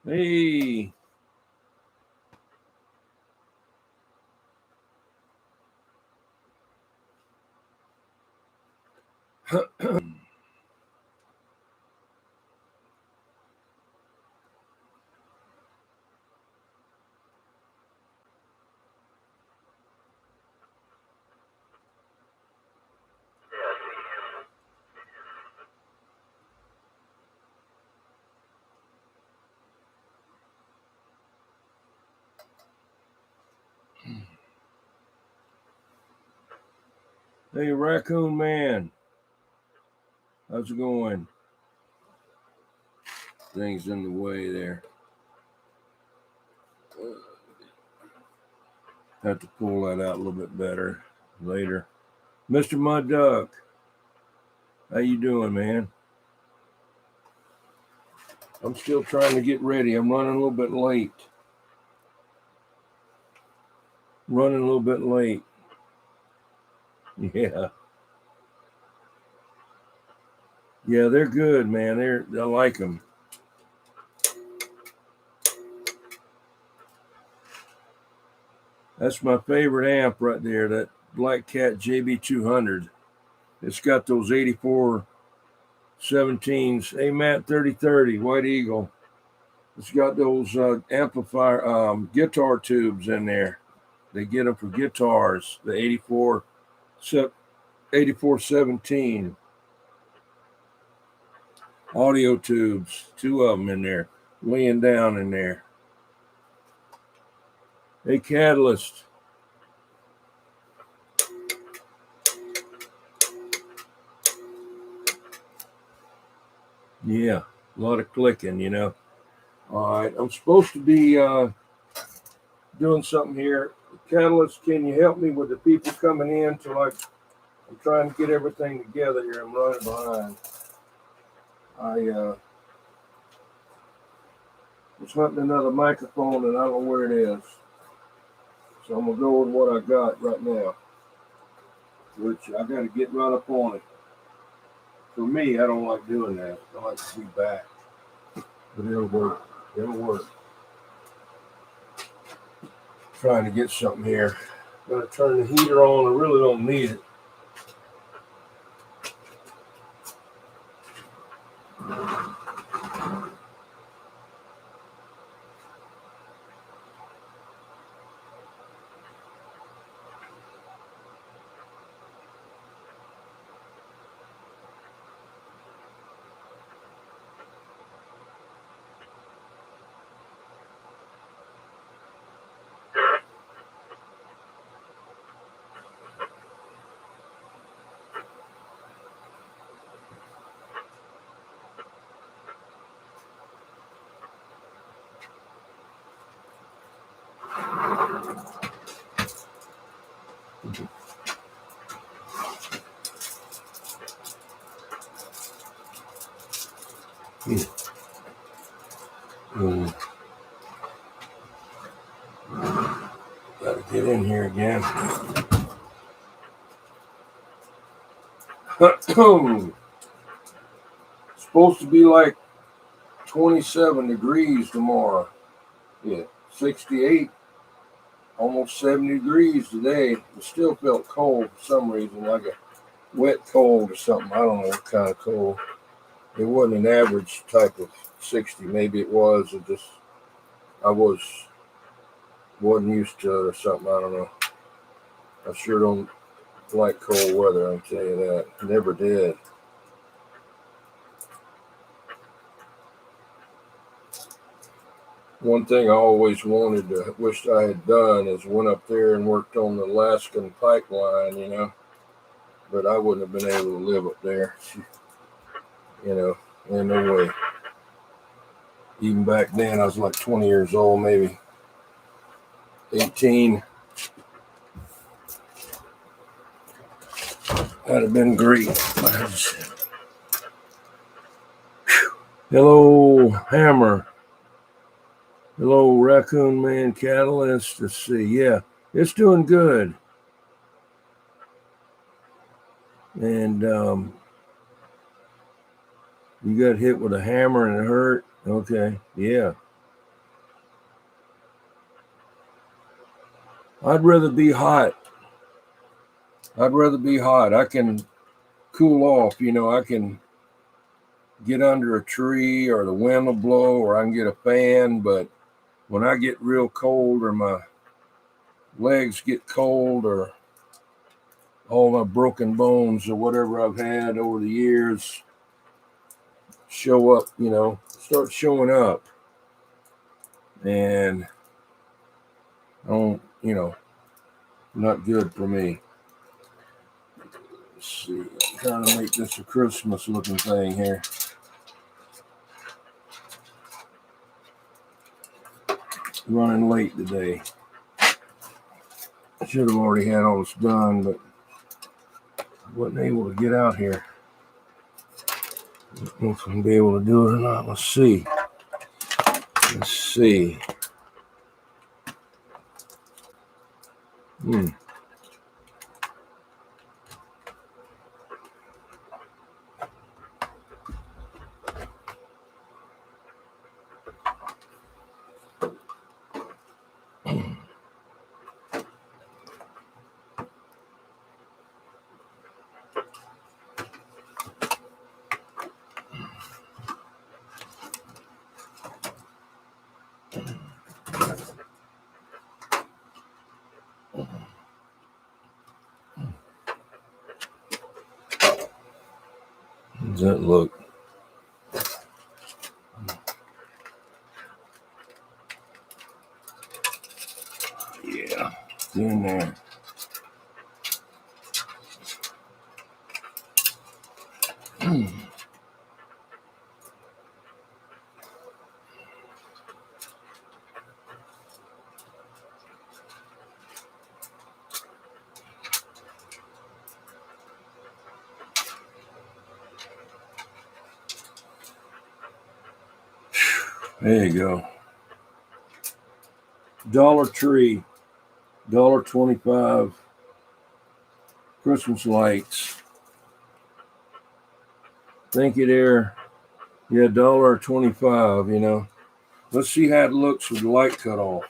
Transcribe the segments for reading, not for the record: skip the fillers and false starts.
Hey. Hey, Raccoon Man. How's it going? Things in the way there. Have to pull that out a little bit better later. Mr. Mud Duck, how you doing, man? I'm still trying to get ready. I'm running a little bit late. Yeah. Yeah, they're good, man. I like them. That's my favorite amp right there, that Black Cat JB200. It's got those 84 17s. Hey, Matt 3030, White Eagle. It's got those amplifier guitar tubes in there. They get them for guitars, the 8417 audio tubes, two of them in there, laying down in there. Hey, Catalyst. Yeah, a lot of clicking, you know. All right, I'm supposed to be doing something here. Catalyst, can you help me with the people coming in till I'm trying to get everything together here. I'm running behind. I was hunting another microphone and I don't know where it is. So I'm gonna go with what I got right now, which I gotta get right up on it. For me, I don't like doing that. I like to be back. But it'll work. It'll work. Trying to get something here. Gotta turn the heater on. I really don't need it. Gotta get in here again. Supposed to be like 27 degrees tomorrow. Yeah, 68, almost 70 degrees today. It still felt cold for some reason, like a wet cold or something. I don't know what kind of cold. It wasn't an average type of 60. Maybe it was. It just, I wasn't used to it or something. I don't know. I sure don't like cold weather, I'll tell you that. Never did. One thing I always wished I had done is went up there and worked on the Alaskan pipeline, you know. But I wouldn't have been able to live up there, you know, in no way. Even back then, I was like 20 years old, maybe 18. That'd have been great. Hello, Hammer. Hello, Raccoon Man Catalyst. Let's see. Yeah, it's doing good. And you got hit with a hammer and it hurt. Okay. Yeah. I'd rather be hot. I can cool off, I can get under a tree or the wind will blow or I can get a fan, but when I get real cold or my legs get cold or all my broken bones or whatever I've had over the years show up, start showing up, and I don't, not good for me. Let's see, I'm trying to make this a Christmas looking thing here. Running late today. I should have already had all this done, but wasn't able to get out here. I don't know if I'm gonna be able to do it or not. Let's see. How does that look? Yeah, it's in there. There you go. Dollar Tree, $1.25. Christmas lights. Thank you there. Yeah, $1.25, Let's see how it looks with the light cut off.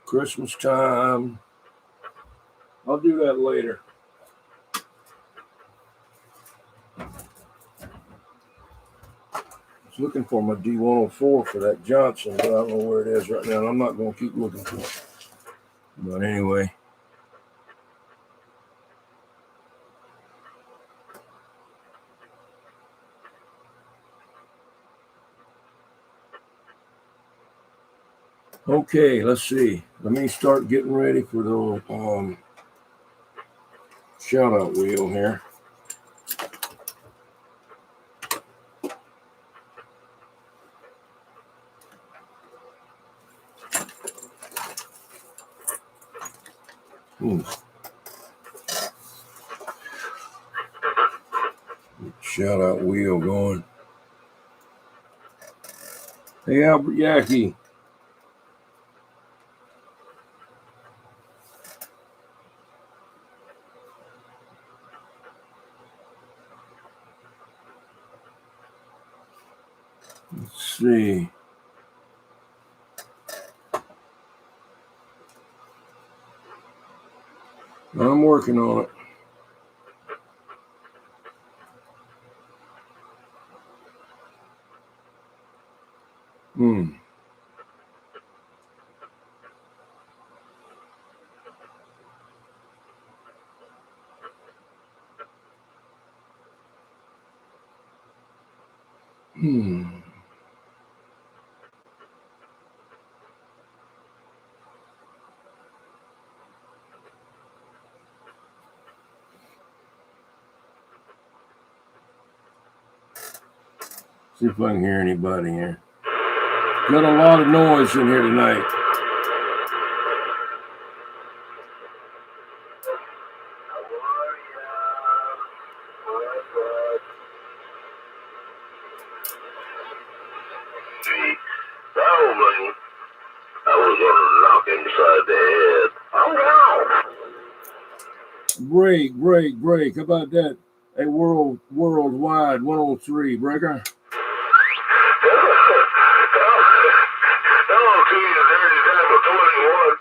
Christmas time. I'll do that later. I was looking for my D104 for that Johnson, but I don't know where it is right now. I'm not going to keep looking for it. But anyway. Okay, let's see. Let me start getting ready for the shout out wheel here. Shout out wheel going. Hey, Albert Yackey. Let's see. I'm working on it. See if I can hear anybody here. Got a lot of noise in here tonight. me, I was gonna knock him inside the head. I'm gone. Break. How about that? A worldwide 103 breaker. Hello, King, 30-21.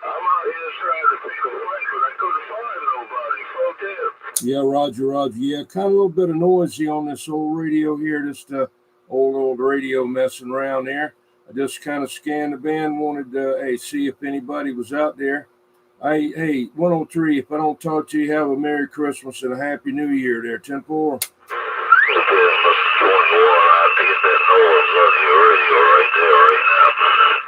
I'm out here trying to pick a fight, but I couldn't find nobody. Fuck him. Yeah, Roger. Yeah, kind of a little bit of noisy on this old radio here. Just old radio messing around there. I just kind of scanned the band, wanted to see if anybody was out there. Hey, 103, if I don't talk to you, have a Merry Christmas and a Happy New Year there, 10-4. Okay, Mr. 21, I get that noise on your radio right there, right now.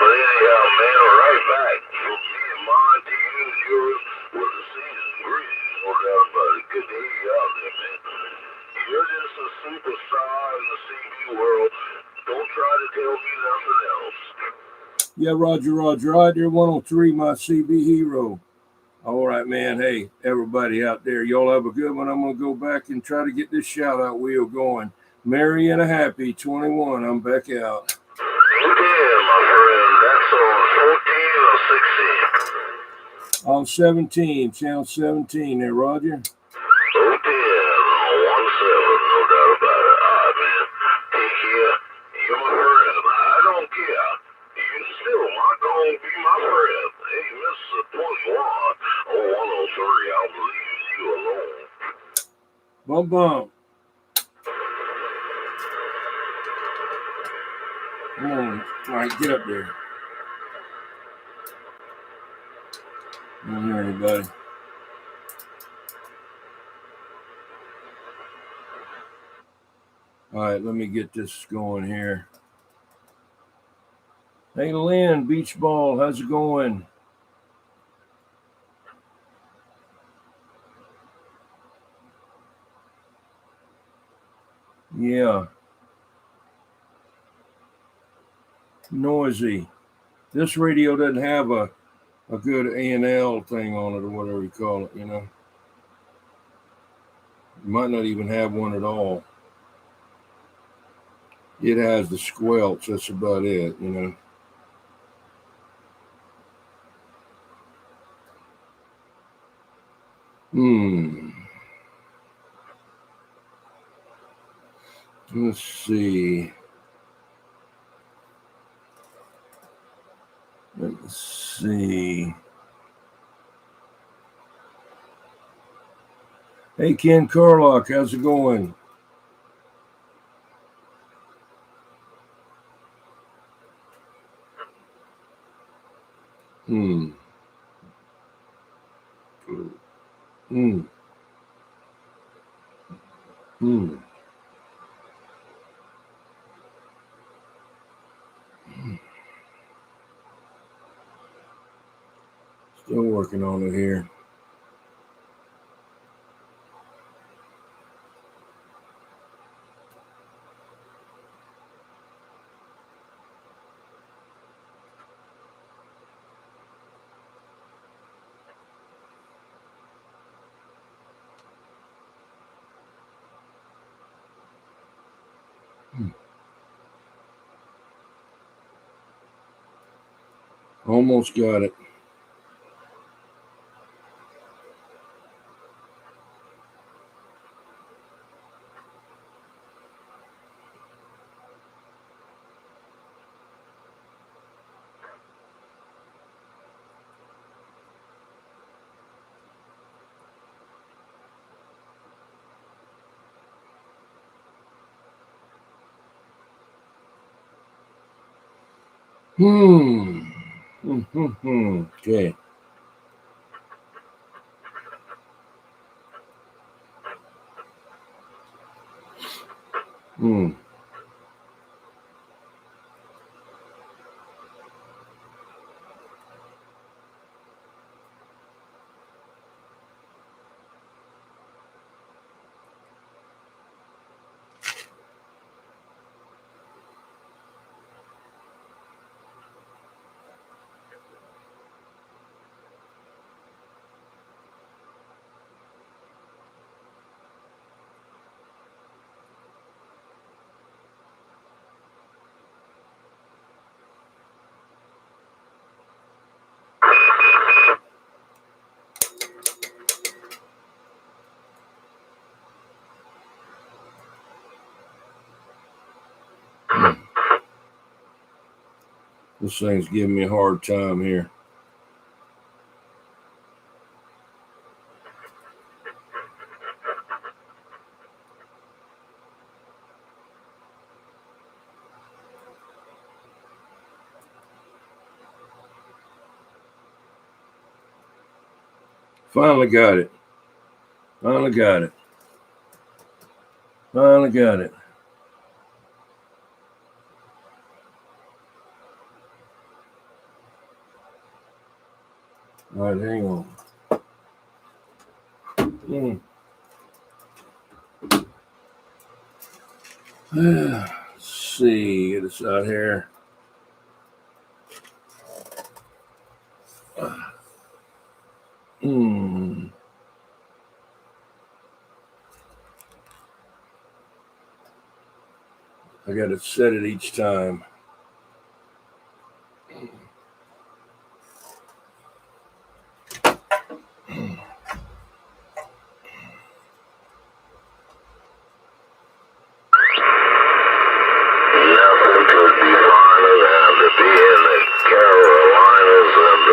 But anyhow, man, right back. From me and mine to you and yours was the season greetings, no doubt about it. Good to hear you out there, man. You're just a superstar in the CB world. Don't try to tell me nothing else. Yeah, Roger. Right there, 103, my CB hero. All right, man. Hey, everybody out there, y'all have a good one. I'm going to go back and try to get this shout-out wheel going. Merry and a happy 21. I'm back out. Okay, my friend. That's on 14 or 16? On 17. Channel 17 there, Roger. Okay, 17, no doubt about it. All right, man. Take care. You're my friend. I don't care. You still not going to be my friend. Hey, Mr. 21. Oh, 103, I'm leaving you alone. Bum. Come on. All right, get up there. I don't hear anybody. All right, let me get this going here. Hey, Lynn, Beach Ball, how's it going? Yeah. Noisy. This radio doesn't have a good A&L thing on it or whatever you call it, you know. You might not even have one at all. It has the squelch, that's about it, you know. Let's see. Hey, Ken Carlock, how's it going? Still working on it here. Almost got it. Okay. This thing's giving me a hard time here. Finally got it. Finally got it. Finally got it. All right, hang on. Let's see, get this out here. I got to set it each time. Nothing could be finer than to be in the Carolinas and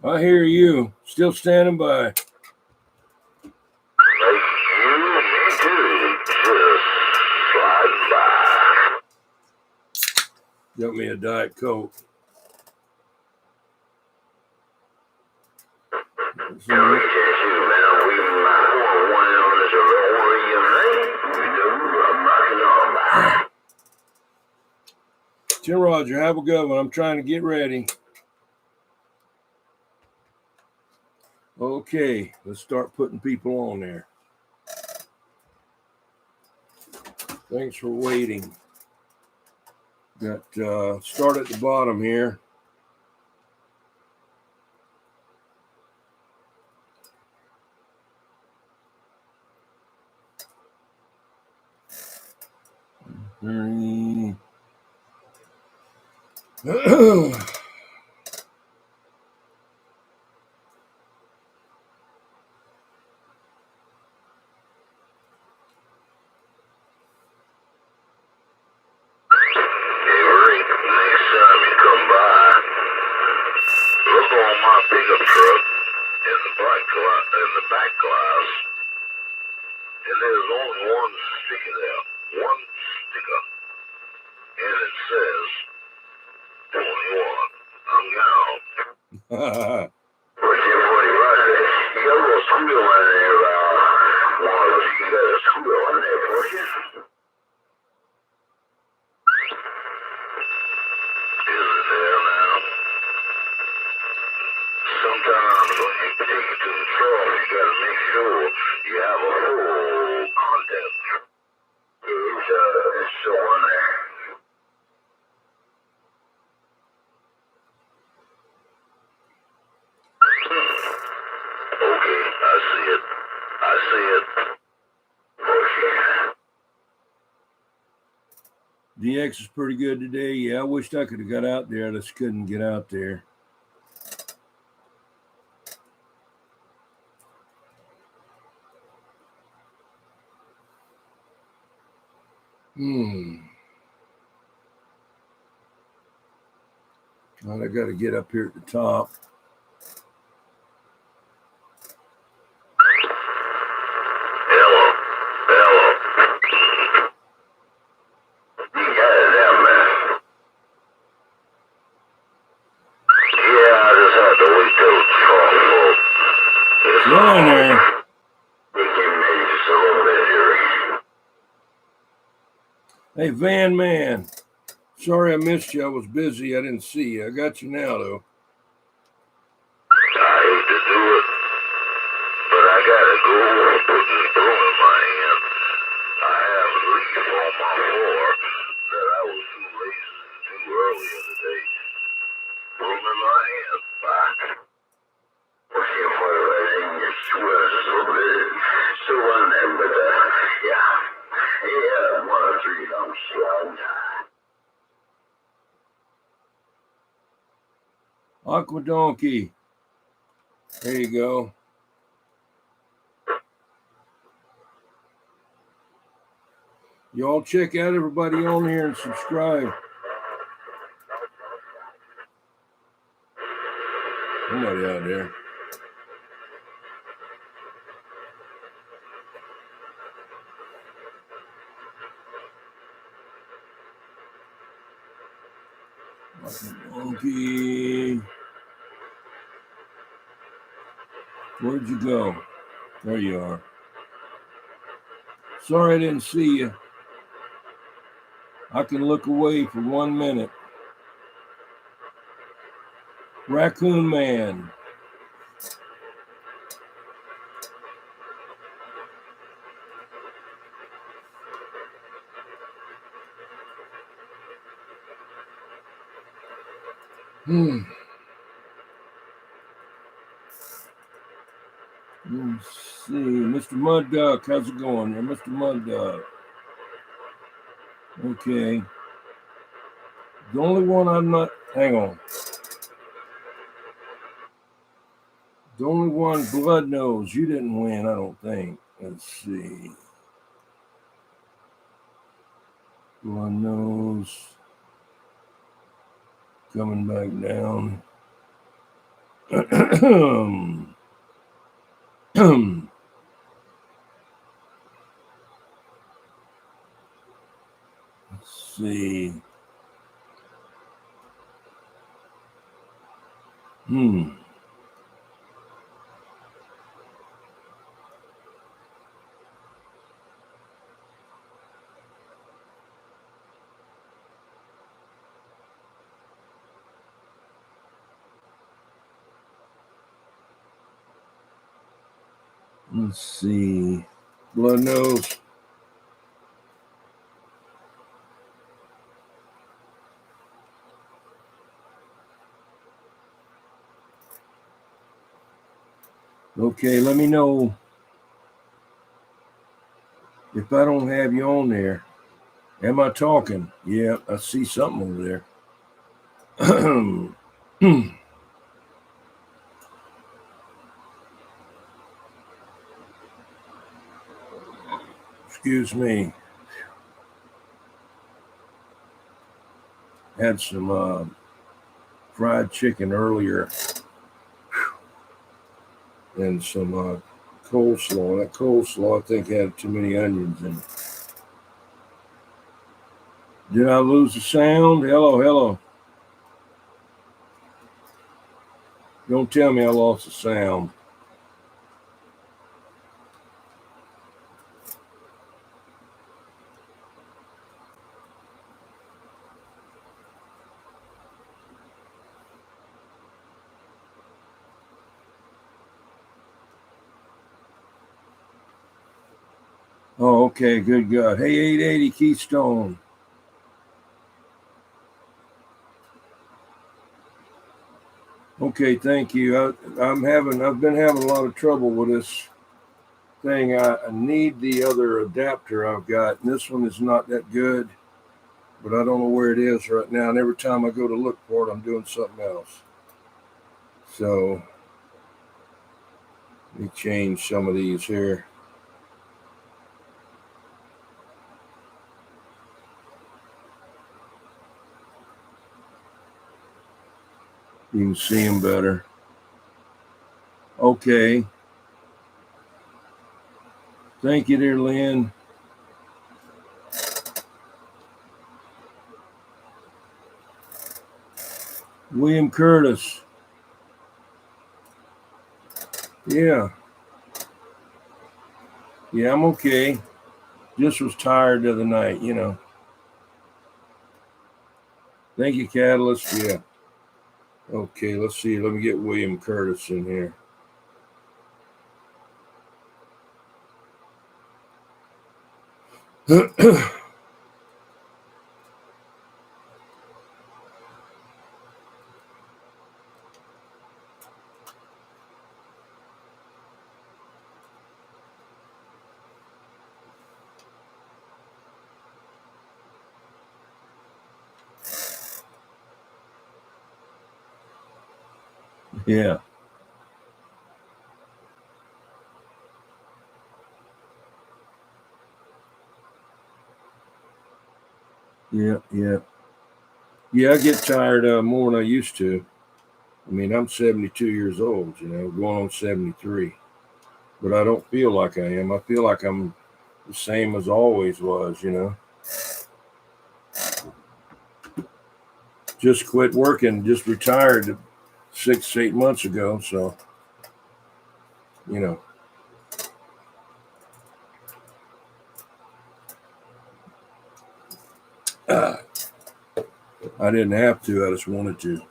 I hear you. Still standing by. Got me a Diet Coke. Tim Roger, have a good one. I'm trying to get ready. Okay, let's start putting people on there. Thanks for waiting. Got start at the bottom here. DX is pretty good today. Yeah, I wished I could have got out there. I just couldn't get out there. Well, I got to get up here at the top. Hey, Van Man. Sorry I missed you. I was busy. I didn't see you. I got you now, though. I hate to do it, but I gotta go and put this broom in my hand. I have a leaf on my floor that I was too lazy to do earlier today. Broom in my hand. Bye. Working for letting you swear a little bit. So on there, but yeah. Yeah, 1 or 3 don't slide. Aqua Donkey. There you go. Y'all check out everybody on here and subscribe. Somebody out there. Okay. Where'd you go? There you are. Sorry I didn't see you. I can look away for 1 minute. Raccoon Man. Let's see. Mr. Mud Duck, how's it going there? Mr. Mud Duck. Okay. The only one I'm not, hang on. The only one, Blood Nose, you didn't win, I don't think. Let's see. Blood Nose. Coming back down. Let's see. Let's see. Blood Nose. Okay, let me know if I don't have you on there. Am I talking? Yeah, I see something over there. Excuse me. Had some fried chicken earlier and some coleslaw. That coleslaw, I think, had too many onions in it. Did I lose the sound? Hello, hello. Don't tell me I lost the sound. Oh, okay, good God. Hey, 880 Keystone. Okay, thank you. I've been having a lot of trouble with this thing. I need the other adapter I've got, and this one is not that good, but I don't know where it is right now. And every time I go to look for it, I'm doing something else. So let me change some of these here. You can see them better. Okay. Thank you, dear Lynn. William Curtis. Yeah. Yeah, I'm okay. Just was tired the other night, you know. Thank you, Catalyst. Yeah. Okay, let's see. Let me get William Curtis in here. Yeah. Yeah, yeah. Yeah, I get tired more than I used to. I mean, I'm 72 years old, going on 73. But I don't feel like I am. I feel like I'm the same as always was. Just quit working, just retired 6, 8 months ago. So, you know, I didn't have to. I just wanted to.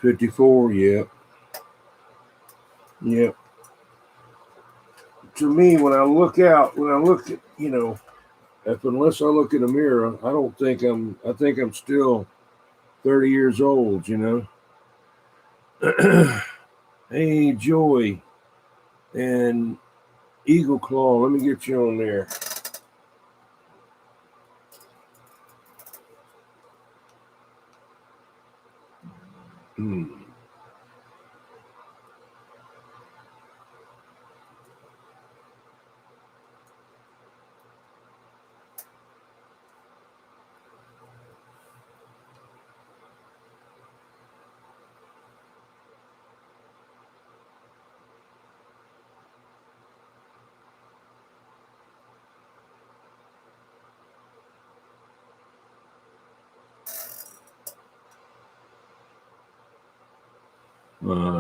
54, yeah. Yeah. To me, when I look out, when I look at, unless I look in a mirror, I think I'm still 30 years old. Hey, Joy and Eagle Claw, let me get you on there. Hmm.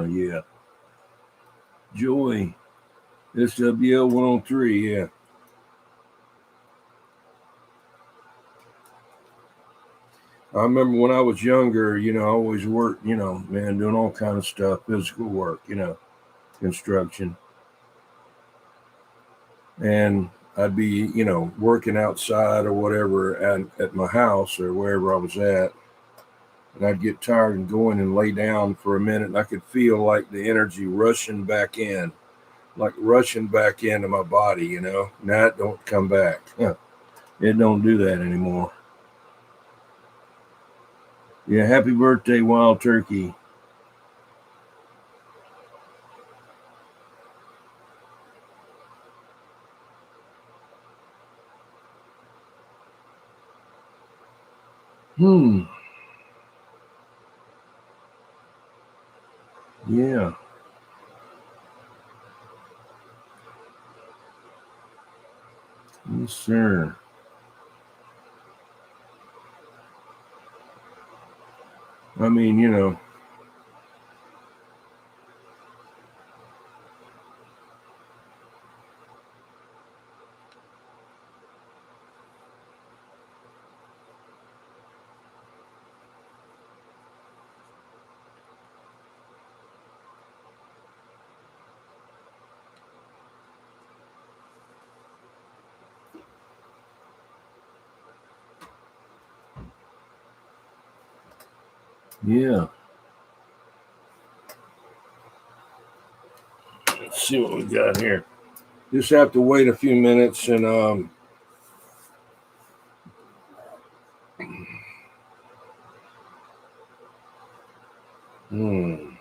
Yeah. Joy, SWL 103, yeah. I remember when I was younger, I always worked, man, doing all kind of stuff, physical work, construction. And I'd be, working outside or whatever at my house or wherever I was at. And I'd get tired and go in and lay down for a minute. And I could feel like the energy rushing back in, like rushing back into my body. Now it don't come back. It don't do that anymore. Yeah, happy birthday, Wild Turkey. Hmm. Yeah. Yes, sir. I mean. Yeah. Let's see what we got here. Just have to wait a few minutes and hmm.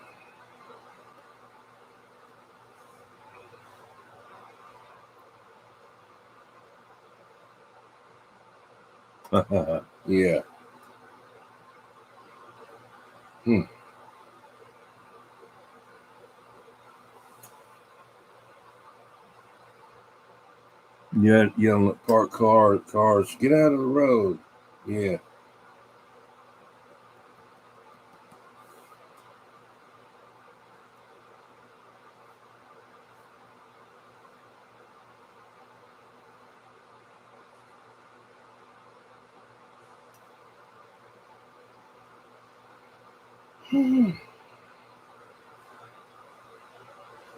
Yeah. Hmm. Yeah, yelling at park cars, get out of the road. Yeah.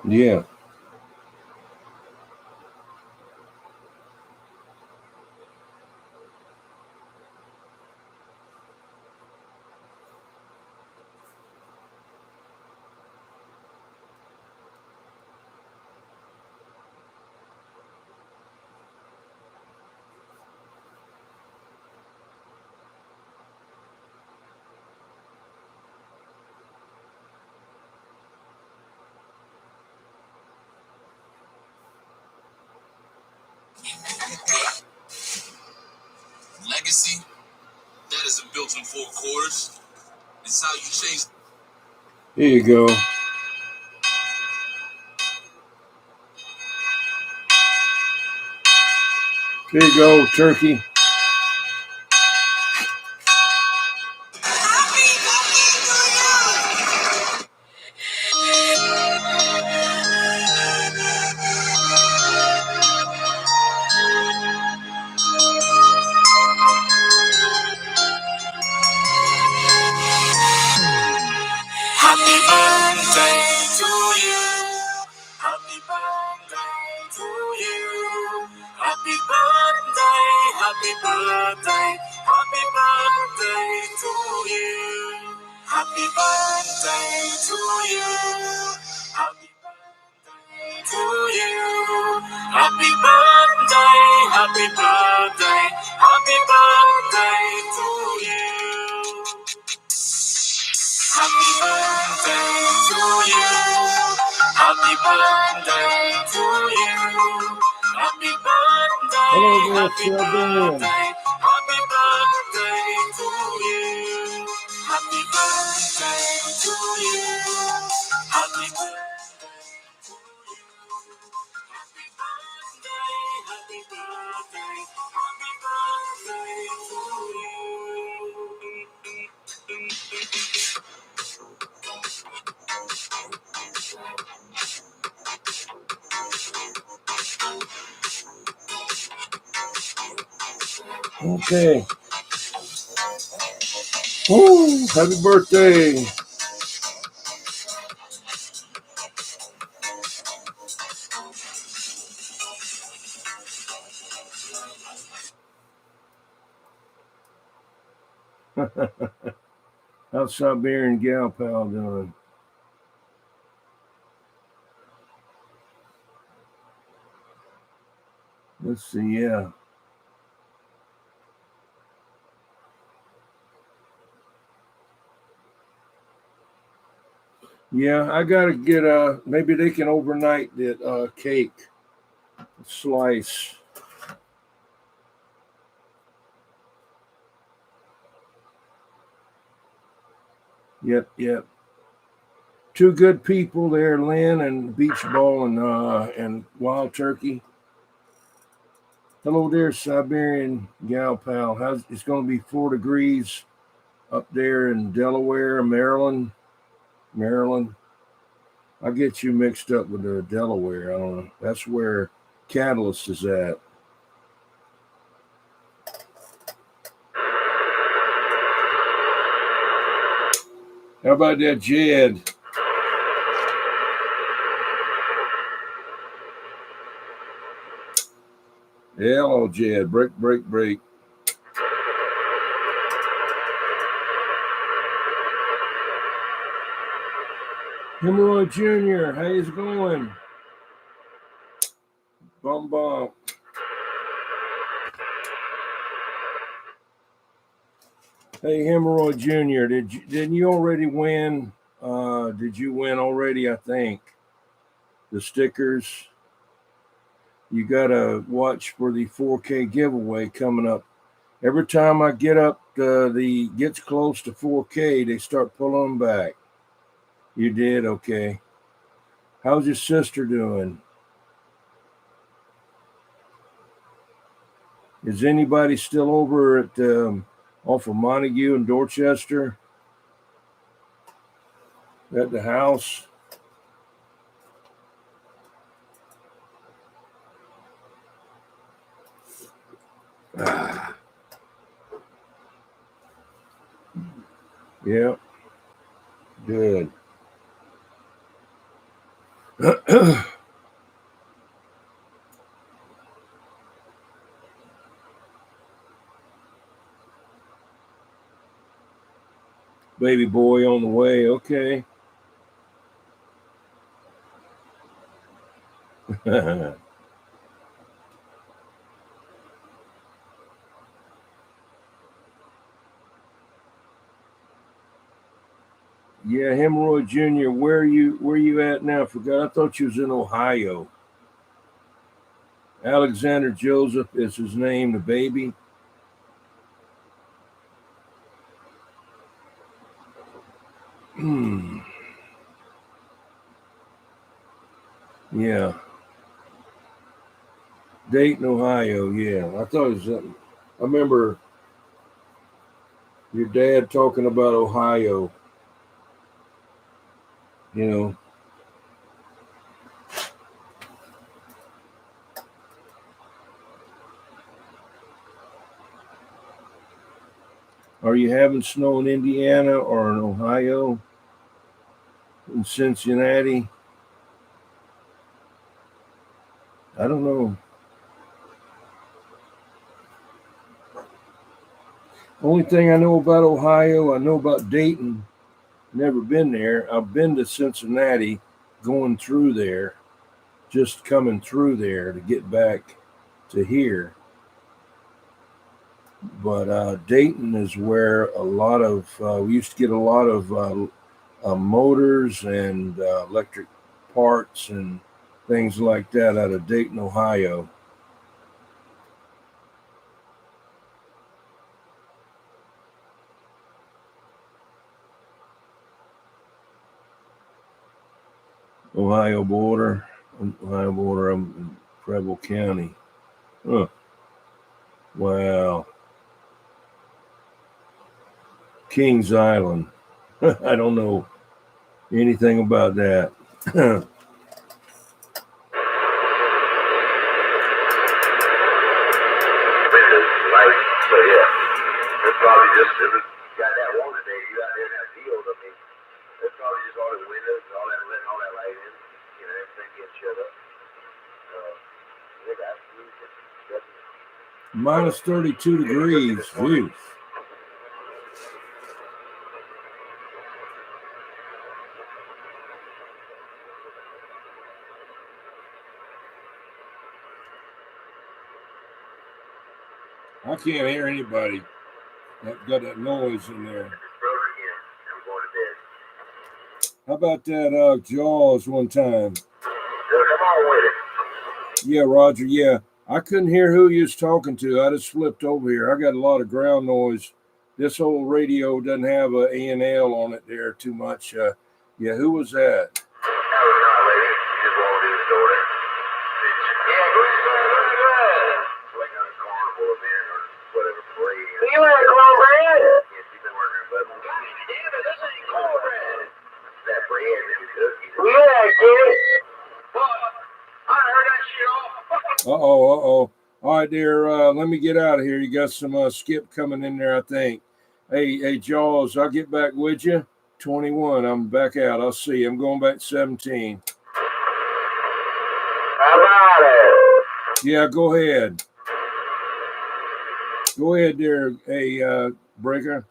Yeah. wasn't built in 4 quarters. It's how you change. Here you go. Here you go, turkey. Happy birthday to you. Happy birthday to you. Happy birthday, happy birthday, happy birthday to you. Happy birthday to you. Happy birthday to you. Happy birthday, happy birthday, happy birthday to you. Happy birthday to you. Happy birthday to you. Happy birthday. Hello there, Happy Sylvia. birthday. Happy birthday to you. Happy birthday to you. Happy birthday to you. Happy birthday. Happy birthday. Happy birthday to you. Okay. Woo, happy birthday. How's Siberian Gal Pal doing? Let's see, yeah. Yeah, I gotta get maybe they can overnight that cake slice. Yep. Two good people there, Lynn and Beach Ball and Wild Turkey. Hello there, Siberian Gal Pal. It's gonna be 4 degrees up there in Delaware, Maryland. I get you mixed up with the Delaware. I don't know. That's where Catalyst is at. How about that, Jed? Hello, Jed. Break. Hemorrhoid Jr., how's it going? Bum. Hey, Hemorrhoid Jr., didn't you already win? Did you win already, I think? The stickers. You got to watch for the 4K giveaway coming up. Every time I get up, gets close to 4K, they start pulling them back. You did? Okay. How's your sister doing? Is anybody still over at off of Montague and Dorchester at the house? Yeah. Good. Baby boy on the way. Okay. Yeah, Hemorrhoid Jr., where you at now? Forgot. I thought you was in Ohio. Alexander Joseph is his name, the baby. Yeah. Dayton, Ohio. Yeah. I thought it was, I remember your dad talking about Ohio, you know. Are you having snow in Indiana or in Ohio? In Cincinnati? I don't know. Only thing I know about Ohio, I know about Dayton. Never been there. I've been to Cincinnati, going through there, just coming through there to get back to here. But Dayton is where a lot of we used to get a lot of motors and electric parts and things like that out of Dayton, Ohio. Ohio border, Ohio border. I'm in Preble County. Huh. Wow. Kings Island. I don't know anything about that. Right? So yeah, it's probably just if it's got that water there, you out there in that field. I mean, it's probably just all the windows and all that light in, you know, everything gets shut up. Yeah, that's Minus 32 degrees. Jeez. I can't hear anybody. I've got that noise in there. How about that Jaws one time? come on with it. Yeah, Roger. Yeah, I couldn't hear who you was talking to. I just flipped over here. I got a lot of ground noise. This old radio doesn't have a A&L on it there too much. Yeah, who was that? That was not lady. She just walked in the door. Yeah, good. Like on a carnival event or whatever parade. You had cornbread? Yeah, she's been working her butt. God damn it, this ain't cornbread. That bread and cookies. Yeah, kid. I heard that shit off. Uh-oh. All right, there. Let me get out of here. You got some skip coming in there, I think. Hey, Jaws, I'll get back with you. 21. I'm back out. I'll see you. I'm going back 17. How about it? Yeah, go ahead. Go ahead there, hey, Breaker.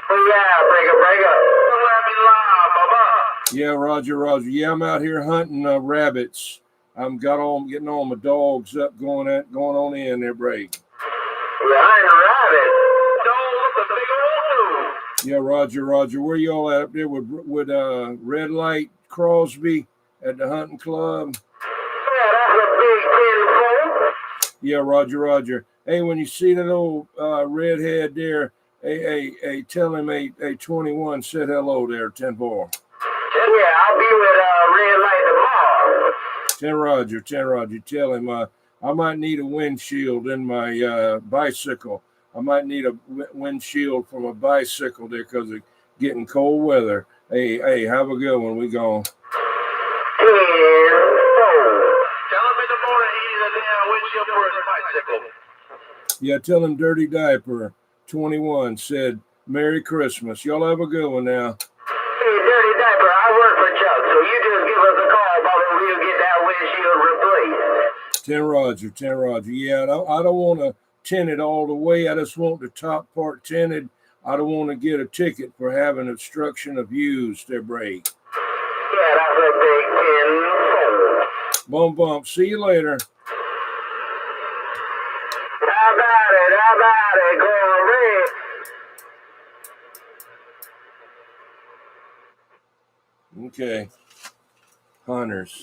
Yeah, breaker. Let me lie, Baba. Yeah, Roger. Yeah, I'm out here hunting rabbits. I'm getting all my dogs up, going on in there, break. Yeah, I ain't a rabbit. Don't look a big old dude. Yeah, Roger. Where y'all at up there with Red Light Crosby at the hunting club? Yeah, that's a big 10-foot. Yeah, Roger. Hey, when you see that old redhead there, hey, tell him a 21 said hello there, 10-4. Yeah, I'll be with Red Light tomorrow. 10 Roger. Tell him I might need a windshield in my bicycle. I might need a windshield for my bicycle there because of getting cold weather. Hey, have a good one. We gone. 10-4. Tell him in the morning he needs a damn windshield for his bicycle. Yeah, tell him Dirty Diaper 21 said Merry Christmas. Y'all have a good one now. Hey, Dirty Diaper, I work for Chuck, so you just give us a call about when we'll get that windshield replaced. 10 Roger. Yeah, I don't want to tint it all the way. I just want the top part tinted. I don't want to get a ticket for having obstruction of views. Their break. Yeah, that's a big 10-4. Bump. See you later. How about it, going red? Okay. Hunters.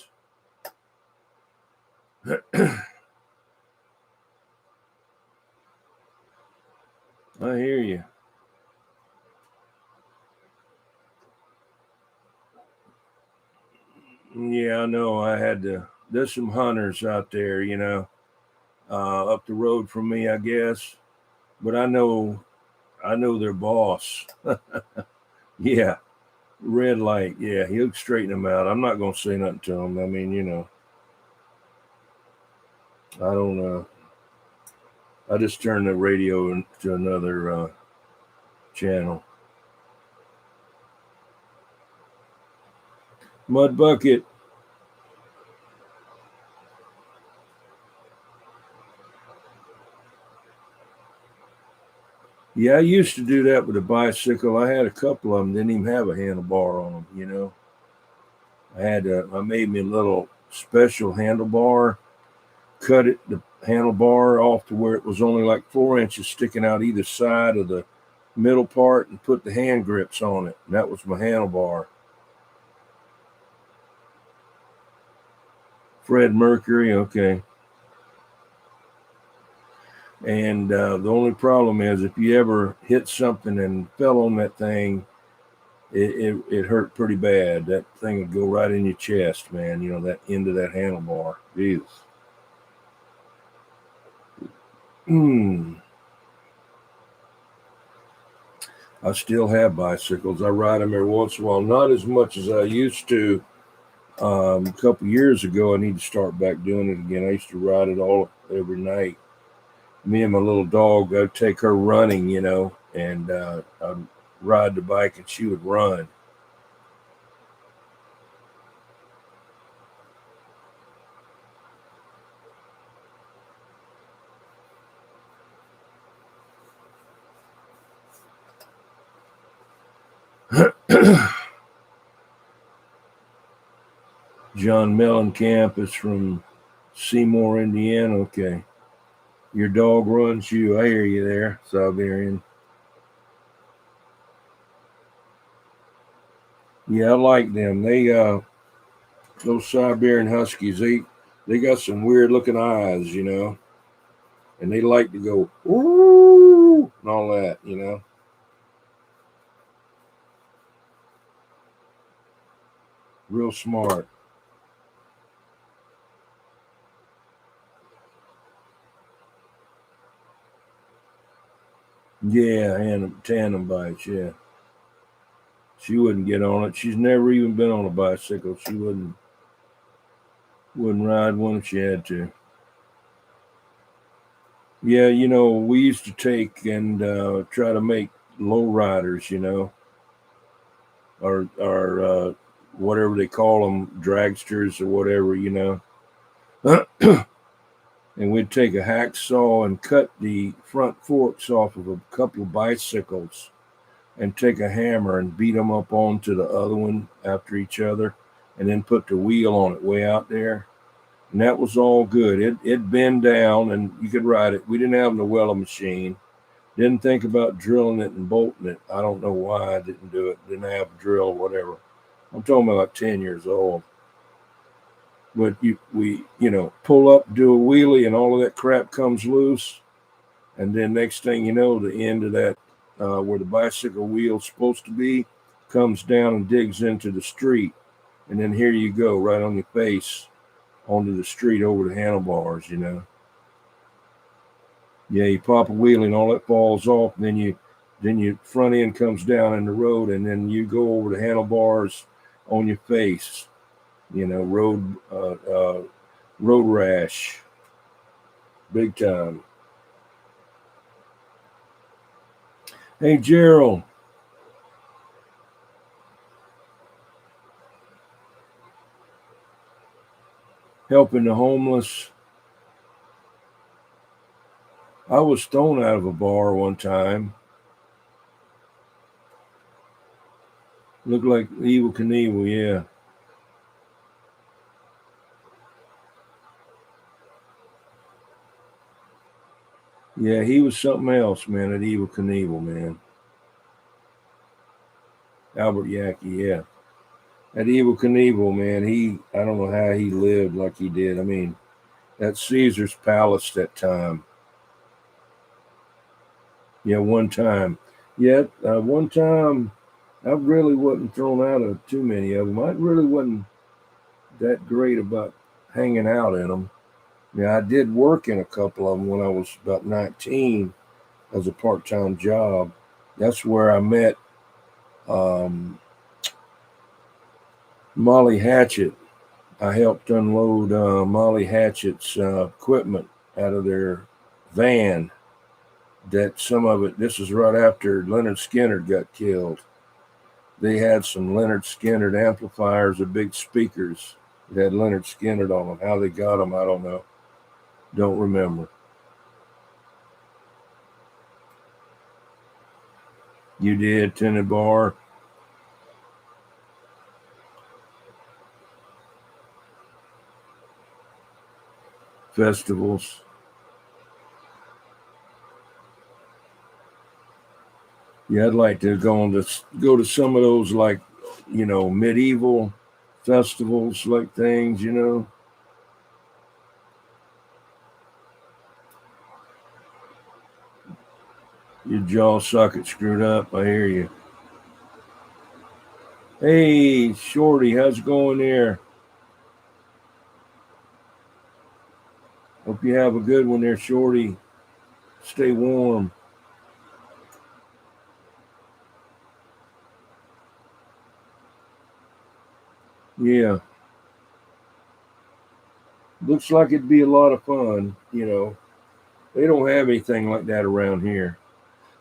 I hear you. Yeah, I know. I had to. There's some hunters out there, up the road from me, I guess. But I know their boss. Yeah, red light. Yeah, he'll straighten them out. I'm not gonna say nothing to him. I mean, I don't. I just turned the radio to another channel. Mud bucket. Yeah, I used to do that with a bicycle. I had a couple of them, didn't even have a handlebar on them, I made me a little special handlebar, cut the handlebar off to where it was only like 4 inches sticking out either side of the middle part and put the hand grips on it. And that was my handlebar. Fred Mercury, okay. And the only problem is if you ever hit something and fell on that thing, it hurt pretty bad. That thing would go right in your chest, man. That end of that handlebar. Jesus. I still have bicycles. I ride them every once in a while, not as much as I used to. A couple years ago, I need to start back doing it again. I used to ride it every night. Me and my little dog, I'd take her running, and I'd ride the bike and she would run. John Mellencamp is from Seymour, Indiana. Okay. Your dog runs you. I hear you there, Siberian. Yeah, I like them. Those Siberian Huskies, they got some weird looking eyes, and they like to go, ooh, and all that, Real smart. Yeah, and tandem bikes, yeah. She wouldn't get on it. She's never even been on a bicycle. She wouldn't ride one if she had to. Yeah, we used to take and try to make low riders, or whatever they call them, dragsters or whatever, and we'd take a hacksaw and cut the front forks off of a couple of bicycles and take a hammer and beat them up onto the other one after each other and then put the wheel on it way out there. And that was all good. It'd bend down and you could ride it. We didn't have an Noella machine. Didn't think about drilling it and bolting it. I don't know why I didn't do it. Didn't have a drill or whatever. I'm talking about like 10 years old. But we pull up, do a wheelie, and all of that crap comes loose. And then next thing you know, the end of that, where the bicycle wheel's supposed to be, comes down and digs into the street. And then here you go, right on your face, onto the street over the handlebars, Yeah, you pop a wheelie and all that falls off. And then your front end comes down in the road, and then you go over the handlebars on your face. Road rash, big time. Hey, Gerald. Helping the homeless. I was thrown out of a bar one time. Looked like Evel Knievel, yeah. Yeah, he was something else, man, at Evel Knievel, man. Albert Yackee, yeah. At Evel Knievel, man, I don't know how he lived like he did. I mean, at Caesar's Palace that time. Yeah, one time. Yeah, one time I really wasn't thrown out of too many of them. I really wasn't that great about hanging out in them. Now, I did work in a couple of them when I was about 19 as a part-time job. That's where I met Molly Hatchet. I helped unload Molly Hatchet's equipment out of their van. That some of it, this is right after Leonard Skinner got killed. They had some Leonard Skinner amplifiers or big speakers that had Leonard Skinner on them. How they got them, I don't know. Don't remember. You did, Tenant Bar. Festivals. Yeah, I'd like to go to some of those, like, medieval festivals, like things, Your jaw socket screwed up. I hear you. Hey, Shorty, how's it going there? Hope you have a good one there, Shorty. Stay warm. Yeah. Looks like it'd be a lot of fun, They don't have anything like that around here.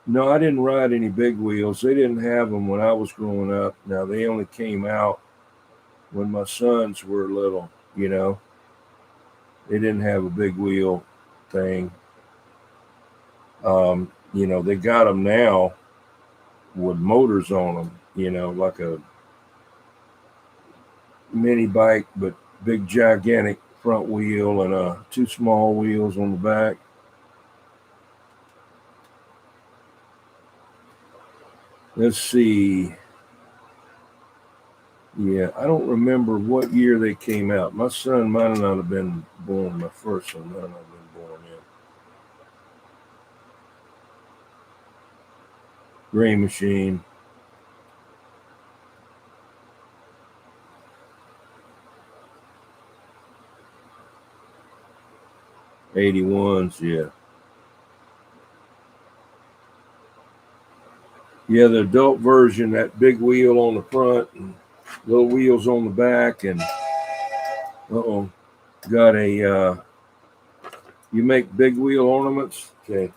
No, I didn't ride any big wheels. They didn't have them when I was growing up. Now, they only came out when my sons were little, They didn't have a big wheel thing. They got them now with motors on them, like a mini bike, but big, gigantic front wheel and two small wheels on the back. Let's see. Yeah, I don't remember what year they came out. My son might not have been born. My first son might not have been born yet. Gray Machine. 81s, yeah. Yeah, the adult version, that big wheel on the front and little wheels on the back, and got a you make big wheel ornaments? Okay.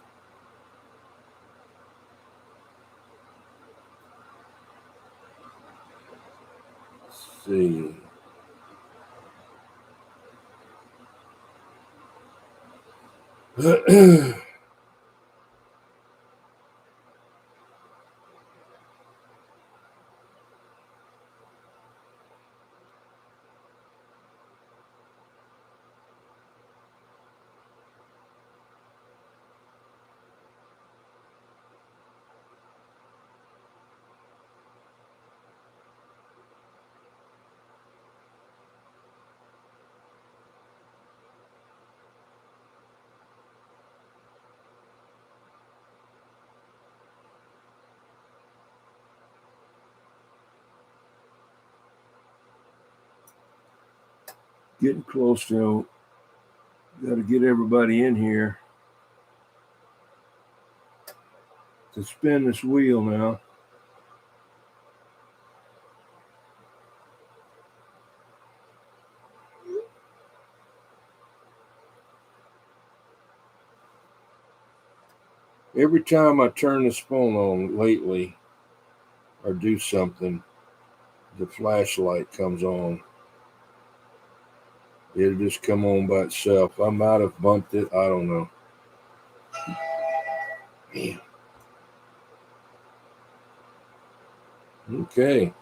Let's see. Getting close to. Got to get everybody in here to spin this wheel now. Every time I turn this phone on lately or do something, the flashlight comes on. It'll just come on by itself. I might have bumped it. I don't know. Man. Okay.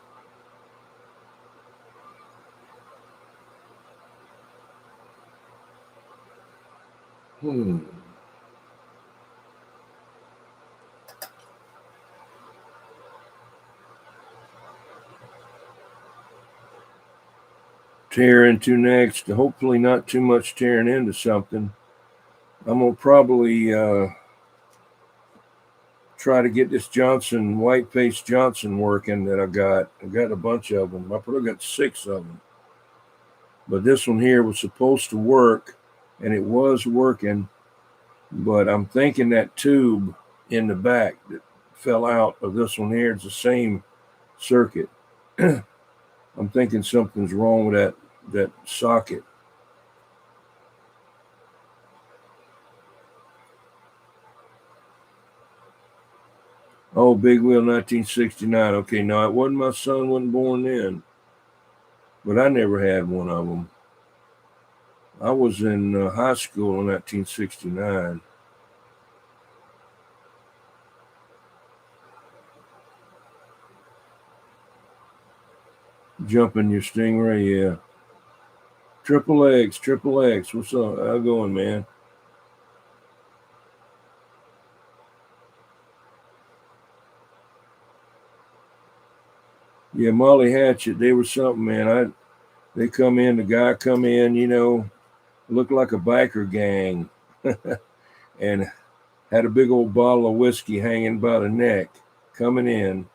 Tear into next. Hopefully not too much tearing into something. I'm going to probably try to get this Johnson, White Face Johnson working that I got. I got a bunch of them. I probably got 6 of them. But this one here was supposed to work, and it was working. But I'm thinking that tube in the back that fell out of this one here is the same circuit. I'm thinking something's wrong with that socket. Oh, Big Wheel 1969. Okay, no, it wasn't my son, wasn't born then. But I never had one of them. I was in high school in 1969. Jumping your Stingray, yeah. Triple X. What's up? How going, man? Yeah, Molly Hatchet, they were something, man. They come in, the guy come in, looked like a biker gang, and had a big old bottle of whiskey hanging by the neck coming in.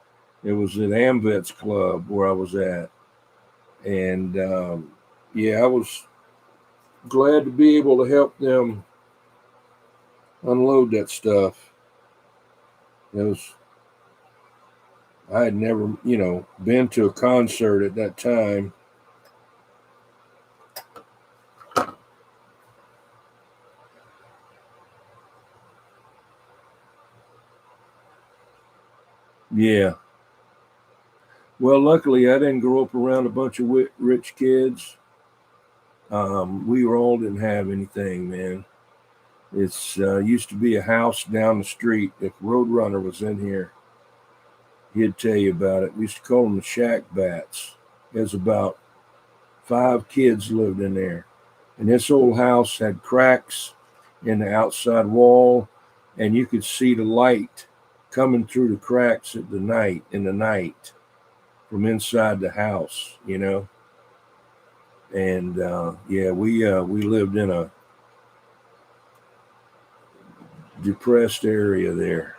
It was at Amvet's Club where I was at. And I was glad to be able to help them unload that stuff. I had never, been to a concert at that time. Yeah. Well, luckily, I didn't grow up around a bunch of rich kids. We all didn't have anything, man. It's used to be a house down the street. If Roadrunner was in here, he'd tell you about it. We used to call them the Shack Bats. There's about 5 kids lived in there. And this old house had cracks in the outside wall, and you could see the light coming through the cracks in the night from inside the house, And we lived in a depressed area there.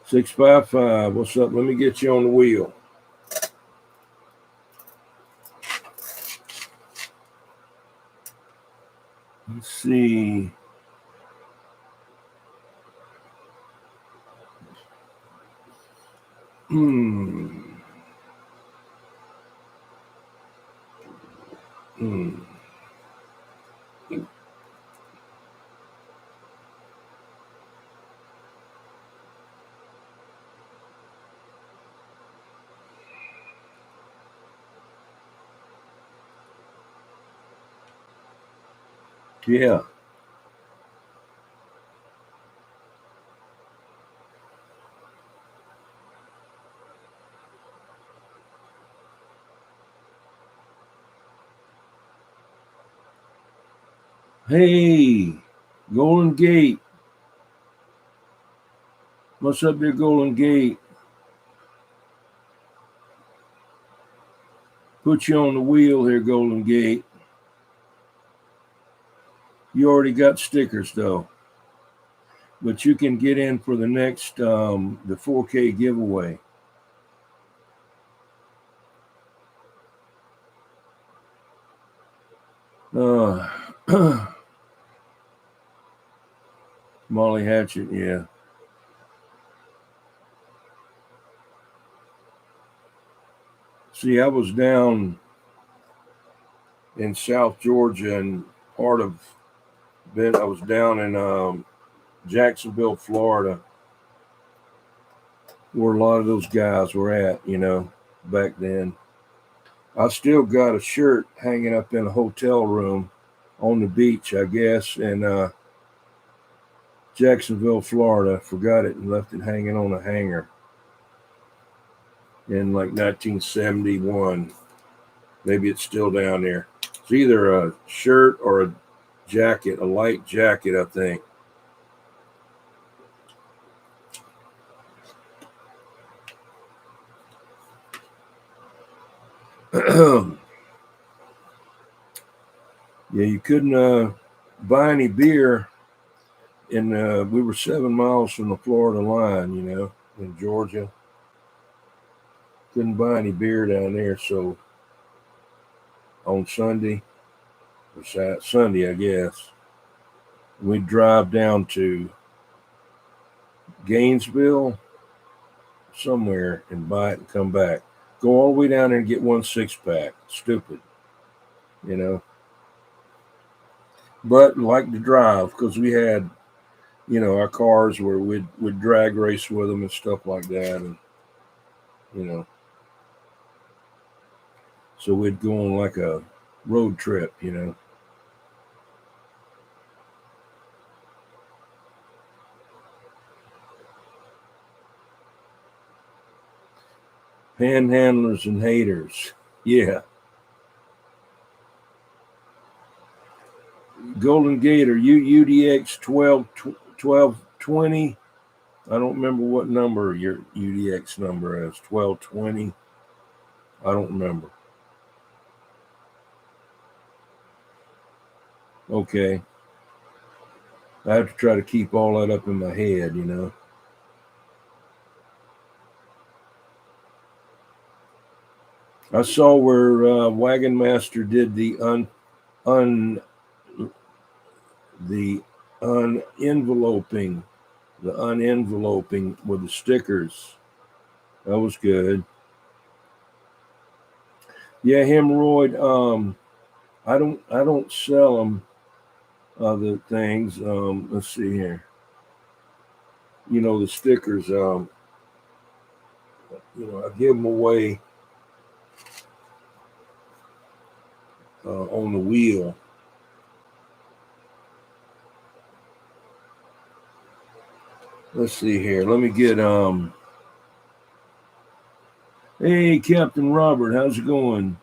655, what's up? Let me get you on the wheel. Let's see. Yeah. Hey, Golden Gate. What's up there, Golden Gate? Put you on the wheel here, Golden Gate. You already got stickers, though. But you can get in for the next, the 4K giveaway. Molly Hatchet, yeah. See, I was down in South Georgia and I was down in Jacksonville, Florida, where a lot of those guys were at, back then. I still got a shirt hanging up in a hotel room on the beach, I guess, in Jacksonville, Florida. Forgot it and left it hanging on a hanger in like 1971. Maybe it's still down there. It's either a shirt or a jacket, a light jacket, I think. Yeah, you couldn't buy any beer we were 7 miles from the Florida line, in Georgia. Couldn't buy any beer down there, so on Sunday, or Sunday, I guess. We'd drive down to Gainesville, somewhere, and buy it and come back. Go all the way down there and get 1 6-pack. Stupid, you know. But like to drive because we had, our cars where we'd drag race with them and stuff like that, and so we'd go on like a road trip, Panhandlers and haters, yeah. Golden Gator, UDX 1220. I don't remember what number your UDX number is. 1220. I don't remember. Okay. I have to try to keep all that up in my head, I saw where Wagon Master did the unenveloping, with the stickers. That was good. Yeah, hemorrhoid. I don't sell them. Other things. Let's see here. The stickers. I give them away on the wheel. Let's see here. Let me get Hey, Captain Robert, how's it going?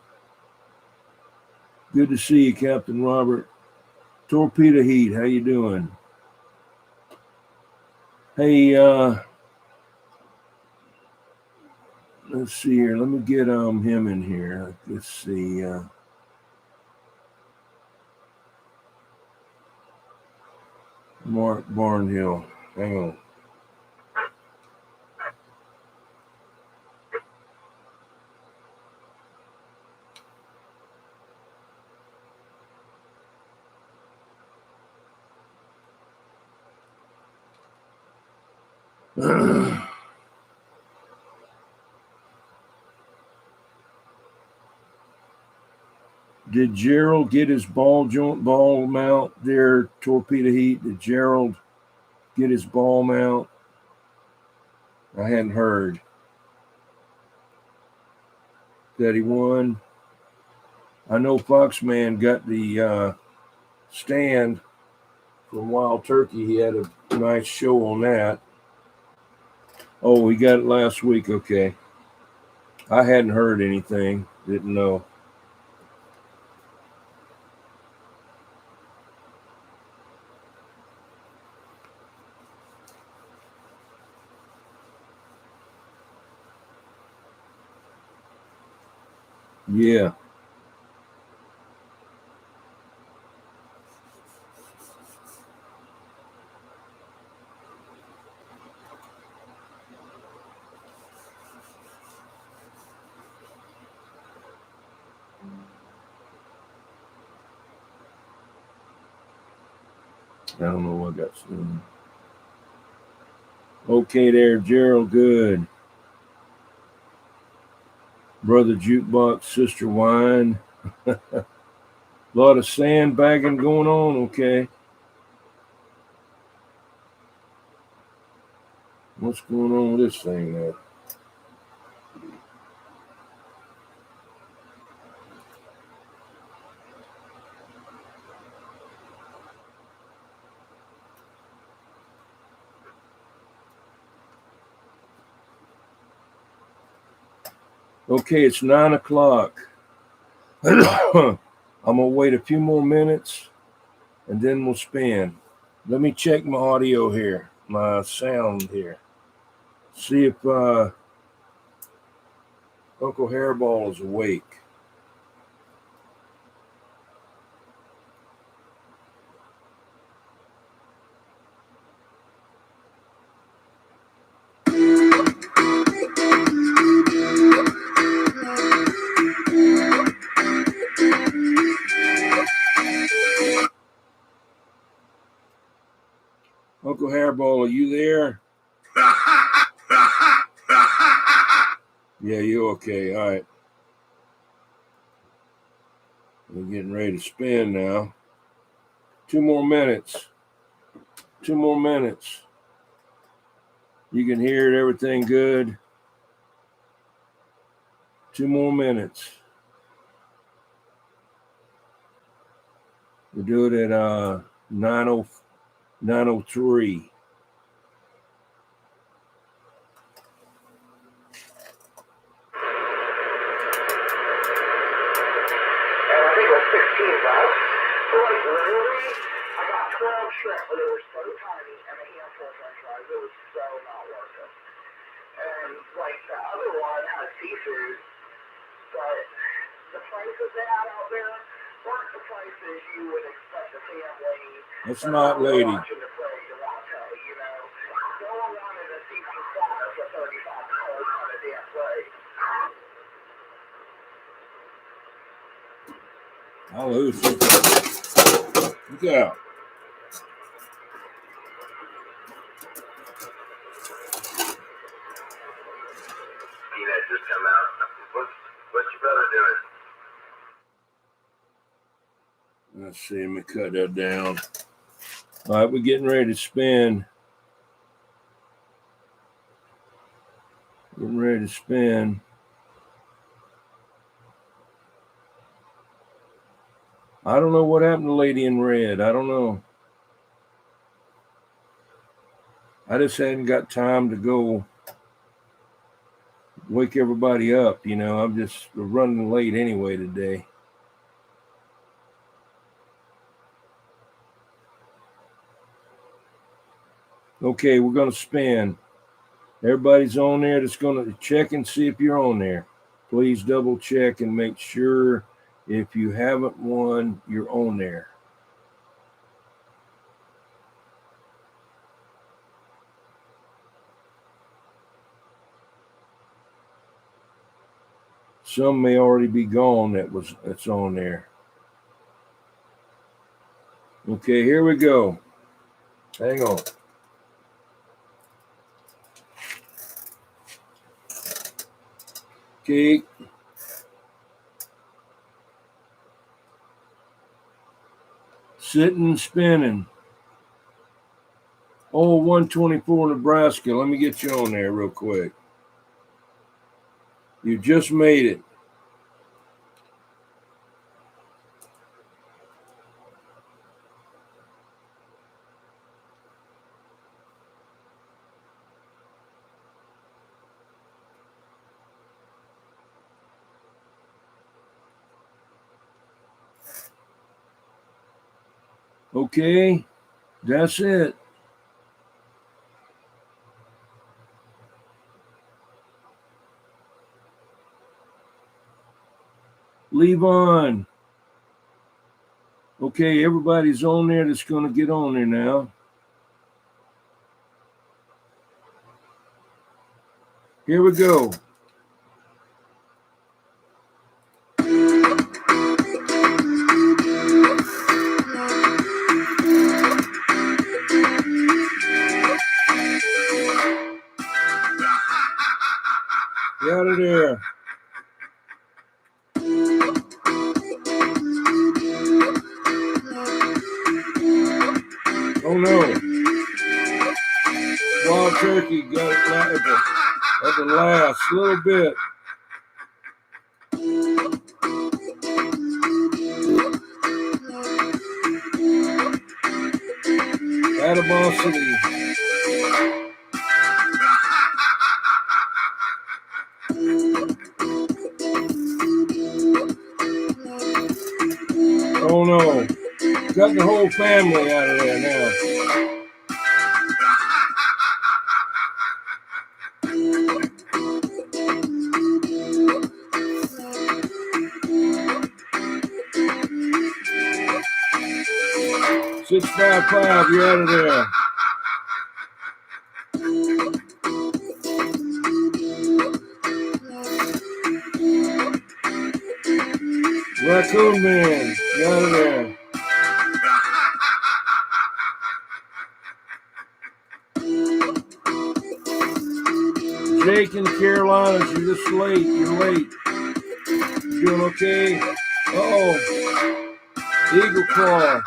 Good to see you, Captain Robert. Torpedo Heat, how you doing? Hey, let's see here. Let me get him in here. Let's see. Mark Barnhill. Hang on. Did Gerald get his ball mount there, Torpedo Heat? Did Gerald get his ball mount? I hadn't heard that he won. I know Foxman got the stand from Wild Turkey. He had a nice show on that. Oh, he got it last week. Okay. I hadn't heard anything. Didn't know. Yeah. I don't know what got started. Okay there, Gerald. Good. Brother Jukebox, Sister Wine. A lot of sandbagging going on, okay. What's going on with this thing now? Okay, it's 9 o'clock. I'm going to wait a few more minutes and then we'll spin. Let me check my audio here, my sound here. See if Uncle Hairball is awake. Yeah, you okay? All right. We're getting ready to spin now. 2 more minutes. 2 more minutes. You can hear it, everything good. 2 more minutes. We'll do it at 9:03. And I think it was 16 bucks. So like literally, I got 12 shrimp, but they were so tiny, and a handful of french fries. It was so not worth it. And like the other one had seafood, but the prices they had out there weren't the prices you would expect a family. That's not lady. Watching the play to want to, you know. No one wanted a seafood platter for $35 on a damn plate. I'll lose it. Look out. That just come out. What you better doing? Let's see, let me cut that down. All right, we're getting ready to spin. Getting ready to spin. I don't know what happened to Lady in Red. I don't know. I just hadn't got time to go wake everybody up. You know, I'm just running late anyway today. Okay, we're going to spin. Everybody's on there that's going to check and see if you're on there. Please double check and make sure if you haven't won, you're on there. Some may already be gone that's on there. Okay, here we go. Hang on. Okay. Sitting, spinning. Oh, 124 Nebraska. Let me get you on there real quick. You just made it. Okay, that's it. Leave on. Okay, everybody's on there that's going to get on there now. Here we go. Get out of there. Oh no. Wild turkey got it at the last little bit. Animosity. Oh no. Got the whole family out of there now. $655, you're out of there. Raccoon Man, you're out of there. Jake in the Carolinas, you're just late. You're late. You doing okay? Uh-oh. Eagle Claw.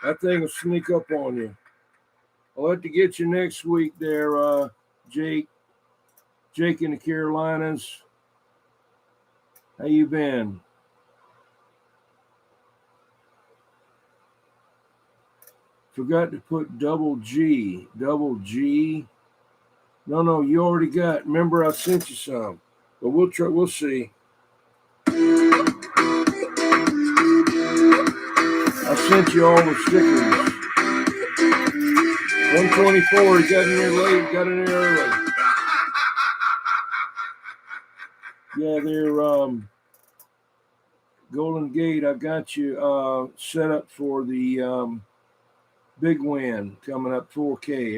That thing will sneak up on you. I'll have to get you next week there, Jake. Jake in the Carolinas. How you been? Forgot to put double G. Double G. No, you already got. Remember, I sent you some. But we'll try. We'll see. I sent you all the stickers. 124. He got in there late. Got in there early. Yeah, they're Golden Gate. I got you set up for the big win coming up 4K.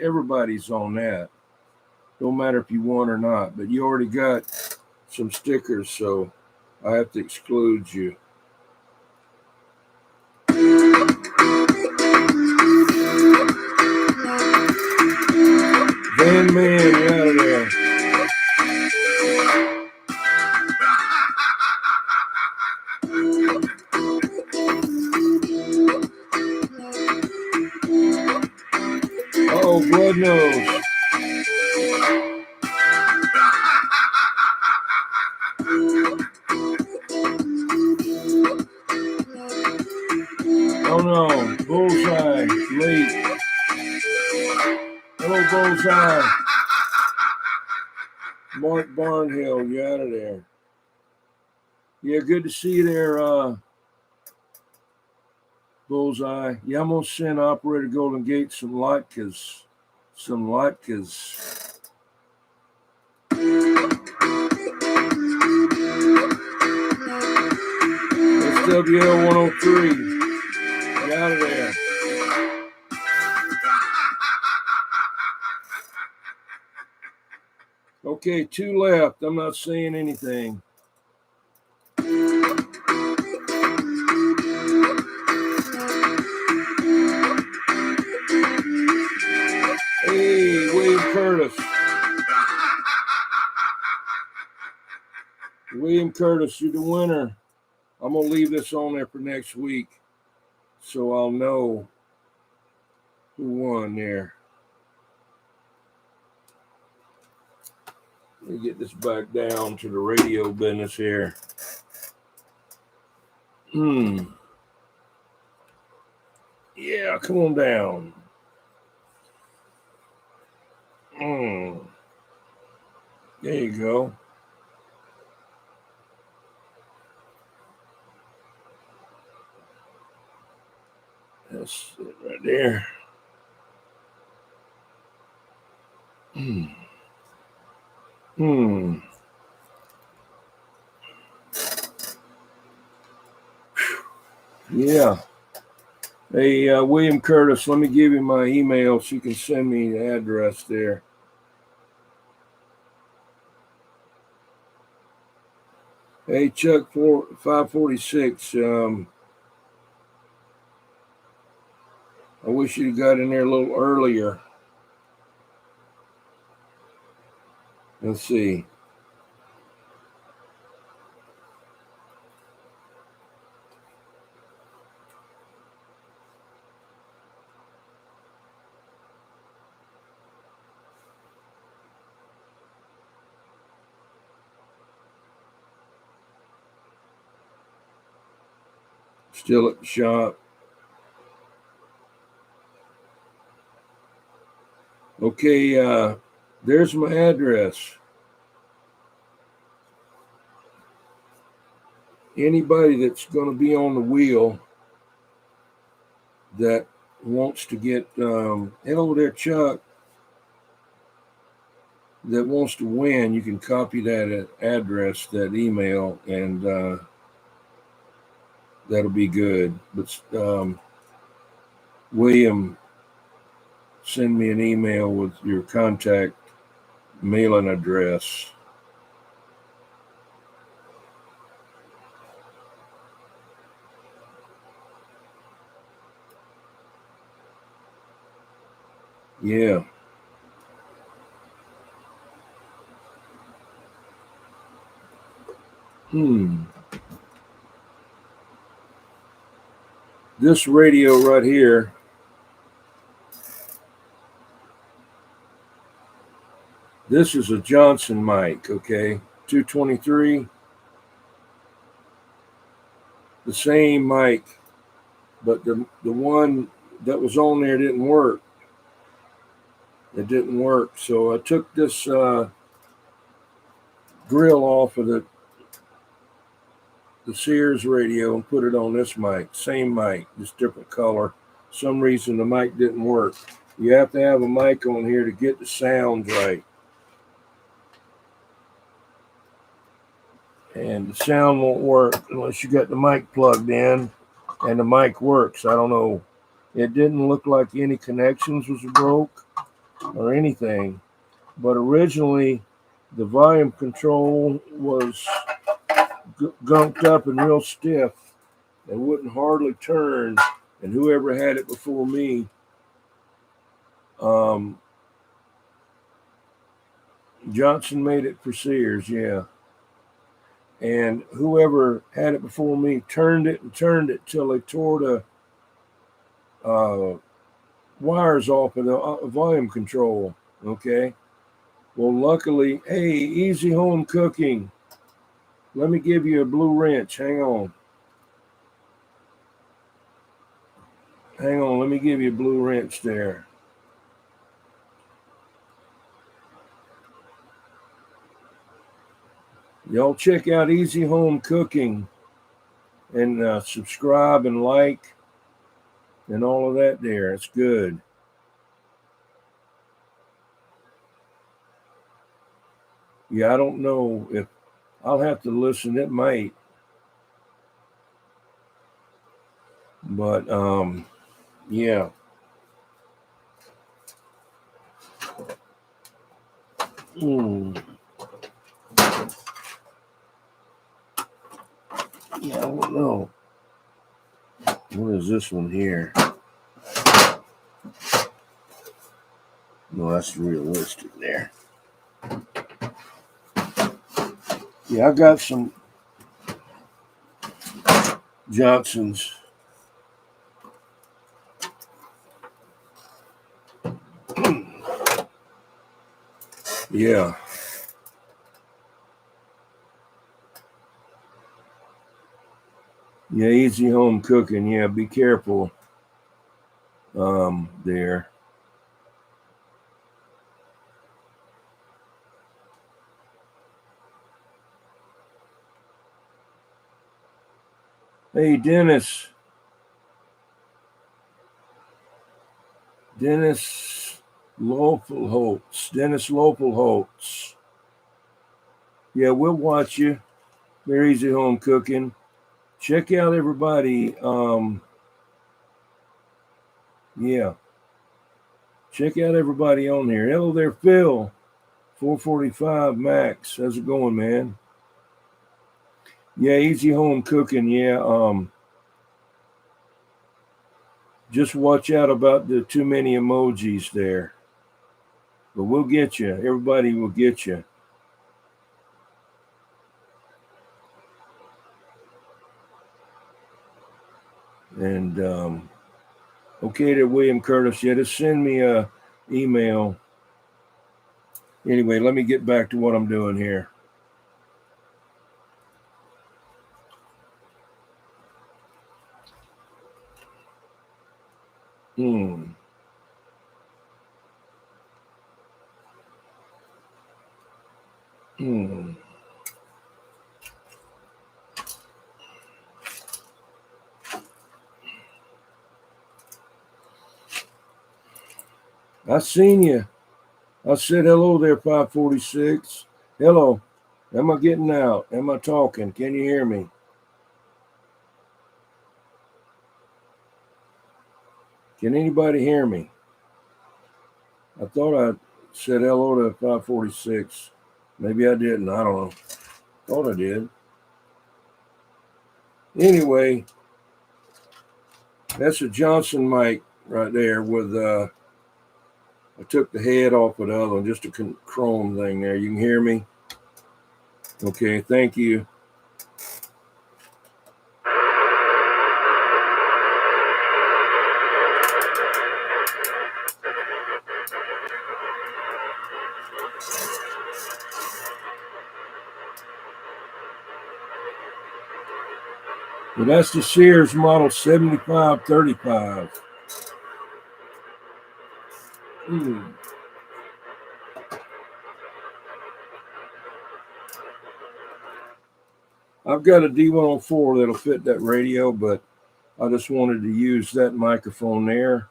Everybody's on that. Don't matter if you won or not, but you already got some stickers, so I have to exclude you. Van Man, you're out of there. Oh, Blood Nose. Oh no, Bullseye, late. Hello, Bullseye. Mark Barnhill, you out of there. Yeah, good to see you there, Bullseye. Yeah, I'm gonna send Operator Golden Gate some latkes. SWL 103. Get out of there. Okay, 2 left. I'm not saying anything. Hey, William Curtis. William Curtis, you're the winner. I'm going to leave this on there for next week so I'll know who won there. Let me get this back down to the radio business here. Yeah, come on down. There you go. That's it right there. Yeah. Hey, William Curtis, let me give you my email so you can send me the address there. Hey, Chuck 546. I wish you'd got in there a little earlier. Let's see. Still at the shop. Okay, there's my address. Anybody that's going to be on the wheel that wants to get, hello there, Chuck, that wants to win, you can copy that address, that email, and that'll be good. But William, send me an email with your contact mailing address. Yeah. This radio right here, this is a Johnson mic, okay? 223. The same mic, but the one that was on there didn't work. It didn't work. So I took this grill off of the Sears radio and put it on this mic. Same mic, just different color. Some reason the mic didn't work. You have to have a mic on here to get the sound right. And the sound won't work unless you got the mic plugged in and the mic works. I don't know. It didn't look like any connections was broke or anything. But originally, the volume control was gunked up and real stiff and wouldn't hardly turn. And whoever had it before me, Johnson made it for Sears, yeah. And whoever had it before me turned it till they tore the wires off of the volume control, okay? Well, luckily, hey, Easy Home Cooking. Let me give you a blue wrench. Hang on. Let me give you a blue wrench there. Y'all check out Easy Home Cooking and subscribe and like and all of that there. It's good. Yeah, I don't know if I'll have to listen. It might. But, yeah. Yeah, I don't know. What is this one here? No, that's realistic there. Yeah, I got some Johnsons. Yeah. Yeah, Easy Home Cooking. Yeah, be careful there. Hey, Dennis. Dennis Lopelholtz. Yeah, we'll watch you. Very Easy Home Cooking. Check out everybody. Yeah. Check out everybody on here. Hello there, Phil. 445 Max. How's it going, man? Yeah, Easy Home Cooking. Yeah. Just watch out about the too many emojis there. But we'll get you. Everybody will get you. And okay there, William Curtis. Yeah, just send me a email. Anyway, let me get back to what I'm doing here. I seen you. I said hello there, 546. Hello. Am I getting out? Am I talking? Can you hear me? Can anybody hear me? I thought I said hello to 546. Maybe I didn't. I don't know. Thought I did. Anyway, that's a Johnson mic right there with I took the head off of the other one, just a chrome thing there. You can hear me? Okay, thank you. But that's the Sears model 7535. I've got a D104 that'll fit that radio, but I just wanted to use that microphone there.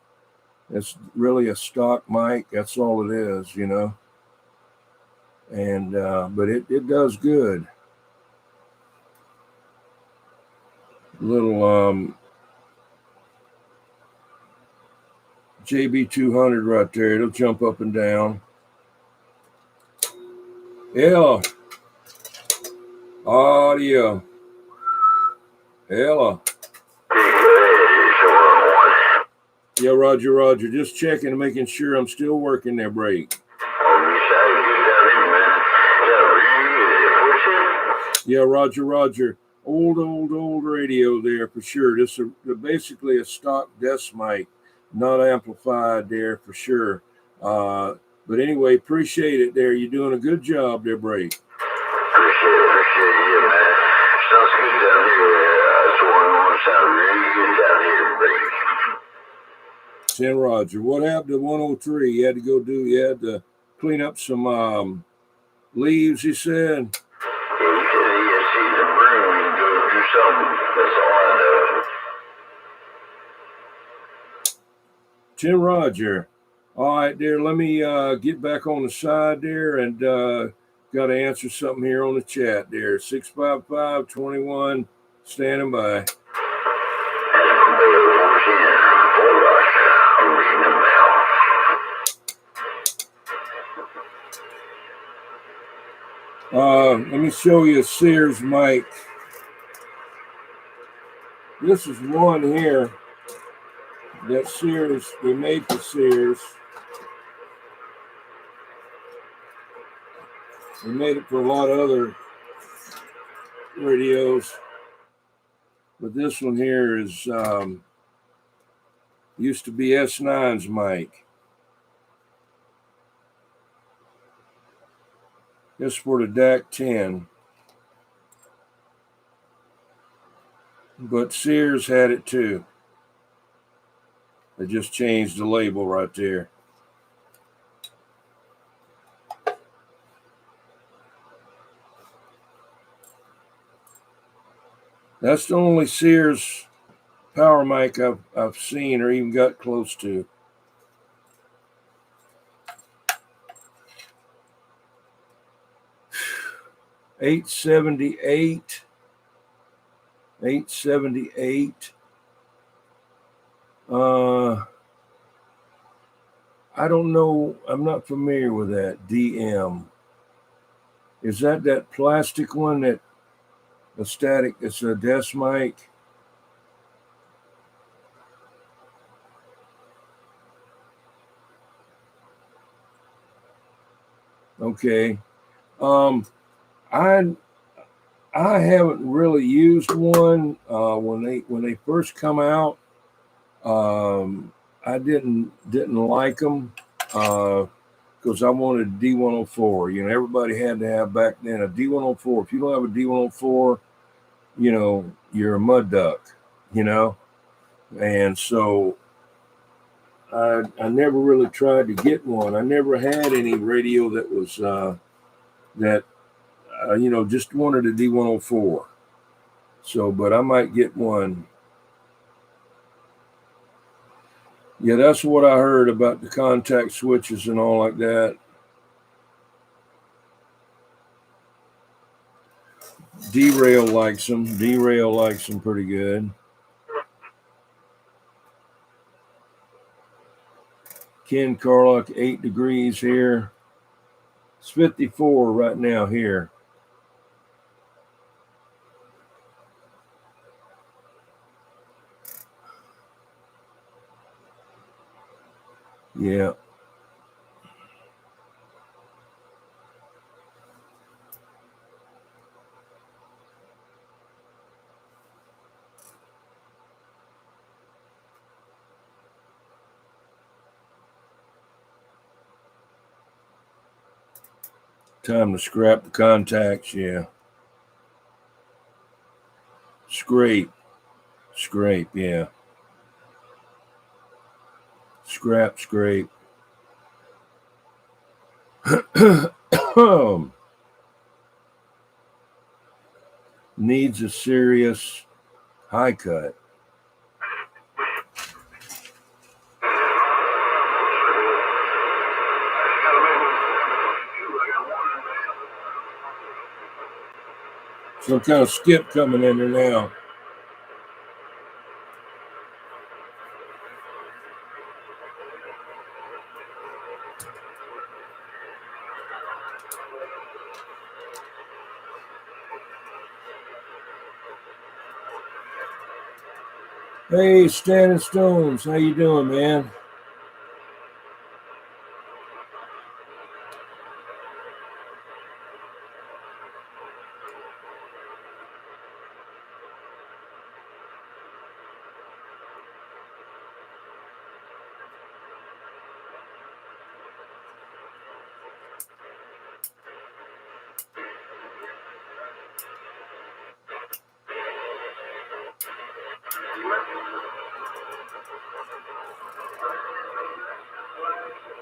It's really a stock mic. That's all it is, you know. And but it does good. Little JB200 right there. It'll jump up and down. Yeah. Audio. Ella. Yeah, Roger, Roger. Just checking and making sure I'm still working there, break. Yeah, Roger, Roger. Old radio there for sure. This is basically a stock desk mic, not amplified there for sure. But anyway, appreciate it there. You're doing a good job there, Bray. Appreciate it, yeah, man. Sounds good down here. It's one sound really good down here, Bray. 10 Roger. What happened to 103? You had to clean up some leaves, you said? Yeah, you could see the broom and go do something. That's all I know. 10 Roger. All right, there. Let me get back on the side there and got to answer something here on the chat there. 655-21, standing by. Let me show you a Sears mic. This is one here that Sears, we made for Sears. We made it for a lot of other radios. But this one here is used to be S9's mic. This for the DAC 10. But Sears had it too. They just changed the label right there. That's the only Sears power mic I've seen or even got close to. $878. I don't know. I'm not familiar with that. DM. Is that plastic one that a static? It's a desk mic. Okay. I haven't really used one when they first come out. I didn't like them because I wanted a D104. You know, everybody had to have back then a D104. If you don't have a D104, you know, you're a mud duck. You know, and so I never really tried to get one. I never had any radio that was you know, just wanted a D104. So, but I might get one. Yeah, that's what I heard about the contact switches and all like that. D-Rail likes them. D-Rail likes them pretty good. Ken Carlock, 8 degrees here. It's 54 right now here. Yeah. Time to scrap the contacts, yeah. Scrape. Scrape, yeah. Scrape. Needs a serious high cut. Some kind of skip coming in there now. Hey, Standing Stones, how you doing, man?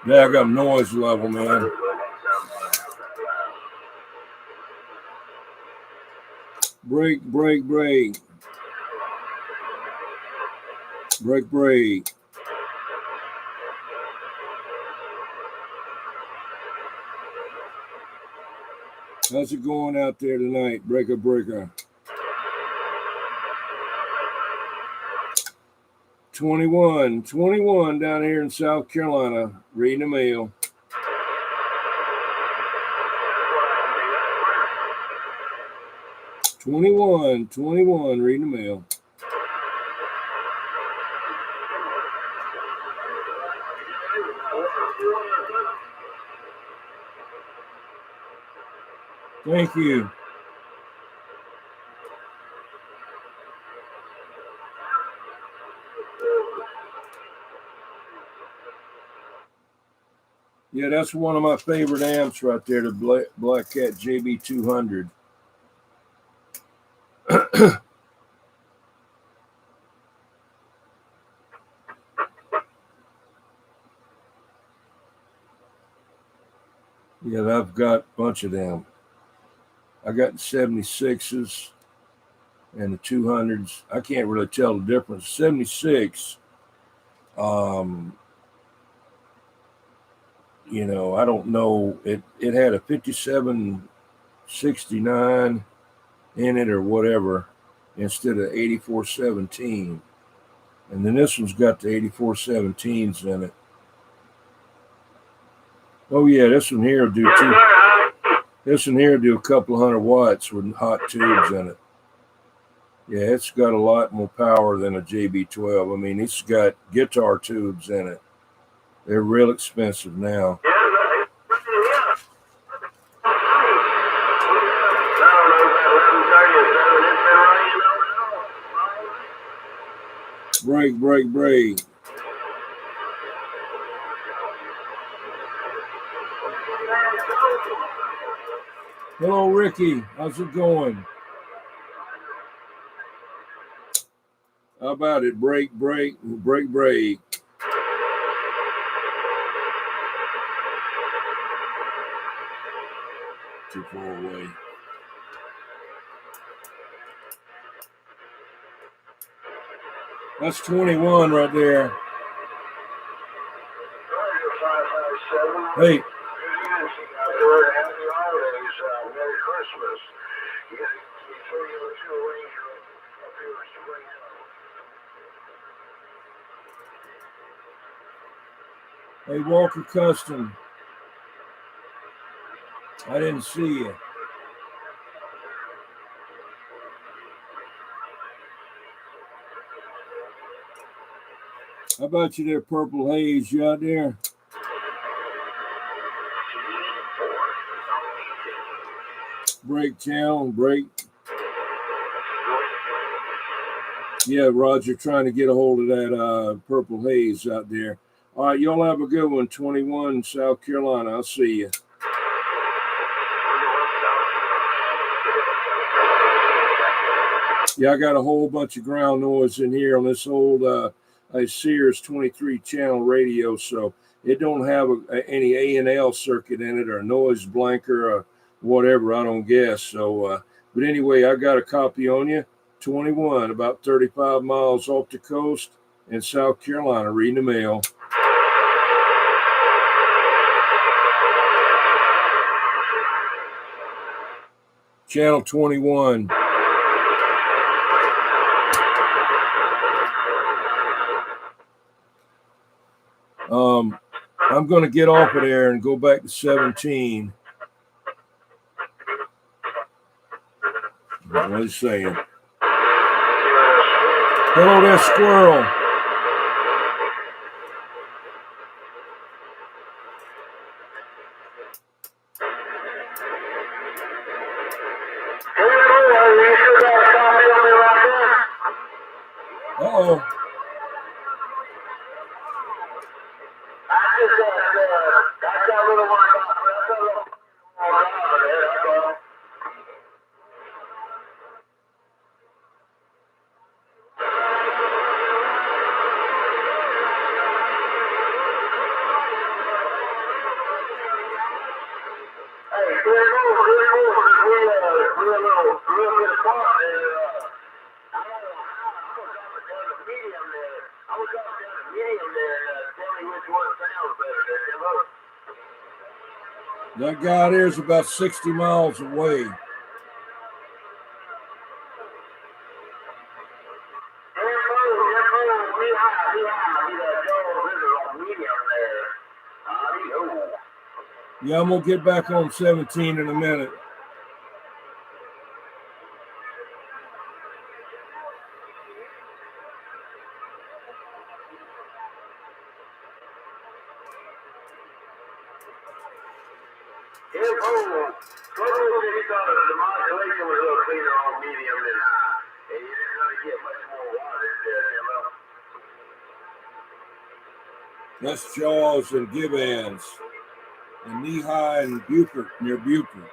Yeah, I got noise level, man. Break. How's it going out there tonight? Breaker. 21 down here in South Carolina, reading the mail. Twenty-one, reading the mail. Thank you. Yeah, that's one of my favorite amps right there, the Black Cat JB200. Yeah, I've got a bunch of them. I got the 76s and the 200s. I can't really tell the difference. 76, you know, I don't know. It had a 5769 in it or whatever instead of 8417. And then this one's got the 8417s in it. Oh yeah, this one here will do too. This one here will do a couple of 100 watts with hot tubes in it. Yeah, it's got a lot more power than a JB12. I mean, it's got guitar tubes in it. They're real expensive now. Break. Hello, Ricky. How's it going? How about it? Break. Too far away. That's 21 right there. Hey. Hey, Walker Custom. I didn't see you. How about you there, Purple Haze? You out there? Break channel, break. Yeah, Roger, trying to get a hold of that Purple Haze out there. All right, y'all have a good one. 21, South Carolina. I'll see you. Yeah, I got a whole bunch of ground noise in here on this old a Sears 23 channel radio, so it don't have any A&L circuit in it or a noise blanker or whatever, I don't guess. So, but anyway, I got a copy on you. 21, about 35 miles off the coast in South Carolina, reading the mail. Channel 21. I'm going to get off of there and go back to 17. What is saying? Hello there, squirrel. Uh-oh. That guy there is about 60 miles away. Yeah, I'm going to get back on 17 in a minute. That's Jaws and Gibbons and Knee-High and Beaufort, near Beaufort.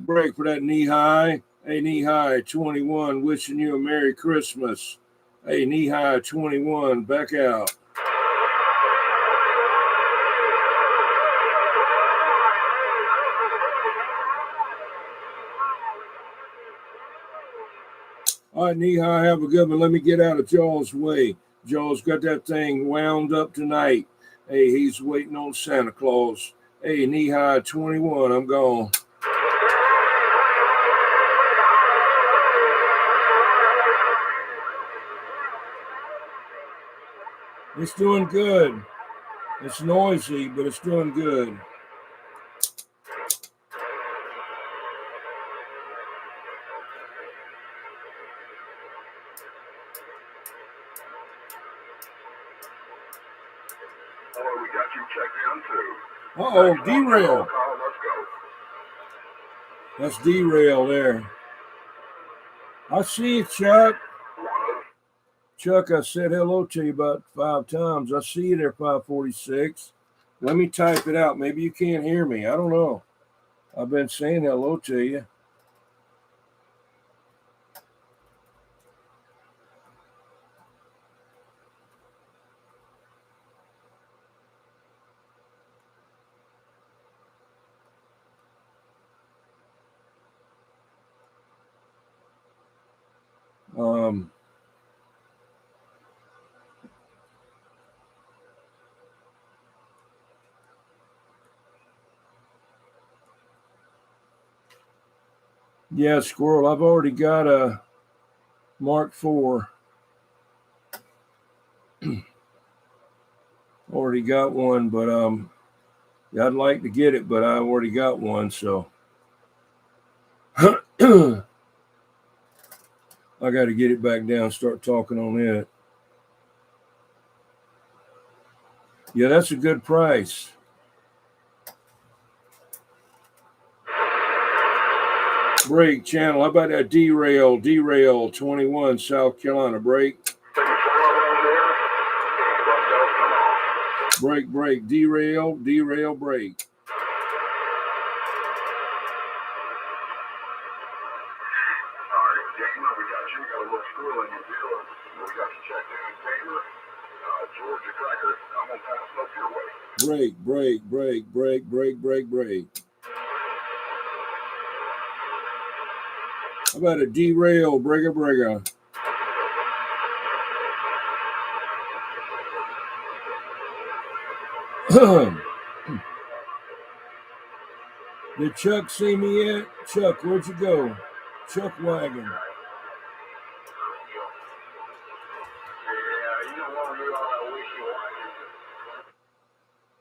Break for that Knee-High. Hey, Knee-High 21, wishing you a Merry Christmas. Hey, Knee-High 21, back out. All right, Knee-High, have a good one. Let me get out of Jaws' way. Jaws got that thing wound up tonight. Hey, he's waiting on Santa Claus. Hey, Knee-High 21, I'm gone. It's doing good. It's noisy, but it's doing good. Oh, we got you checked in too. Uh-oh, derail. That's derail there. I see you, Chuck. Chuck, I said hello to you about 5 times. I see you there, 546. Let me type it out. Maybe you can't hear me. I don't know. I've been saying hello to you. Yeah, Squirrel, I've already got a Mark IV. Already got one, but yeah, I'd like to get it, but I've already got one, so I got to get it back down, start talking on it. Yeah, that's a good price. Brake channel. How about that derail? Derail 21 South Carolina. Brake. Brake, brake, derail, derail, brake. Brake, brake, brake, brake, brake, brake, brake. How about a derail, breaker, breaker? Did Chuck see me yet? Chuck, where'd you go? Chuck Wagon.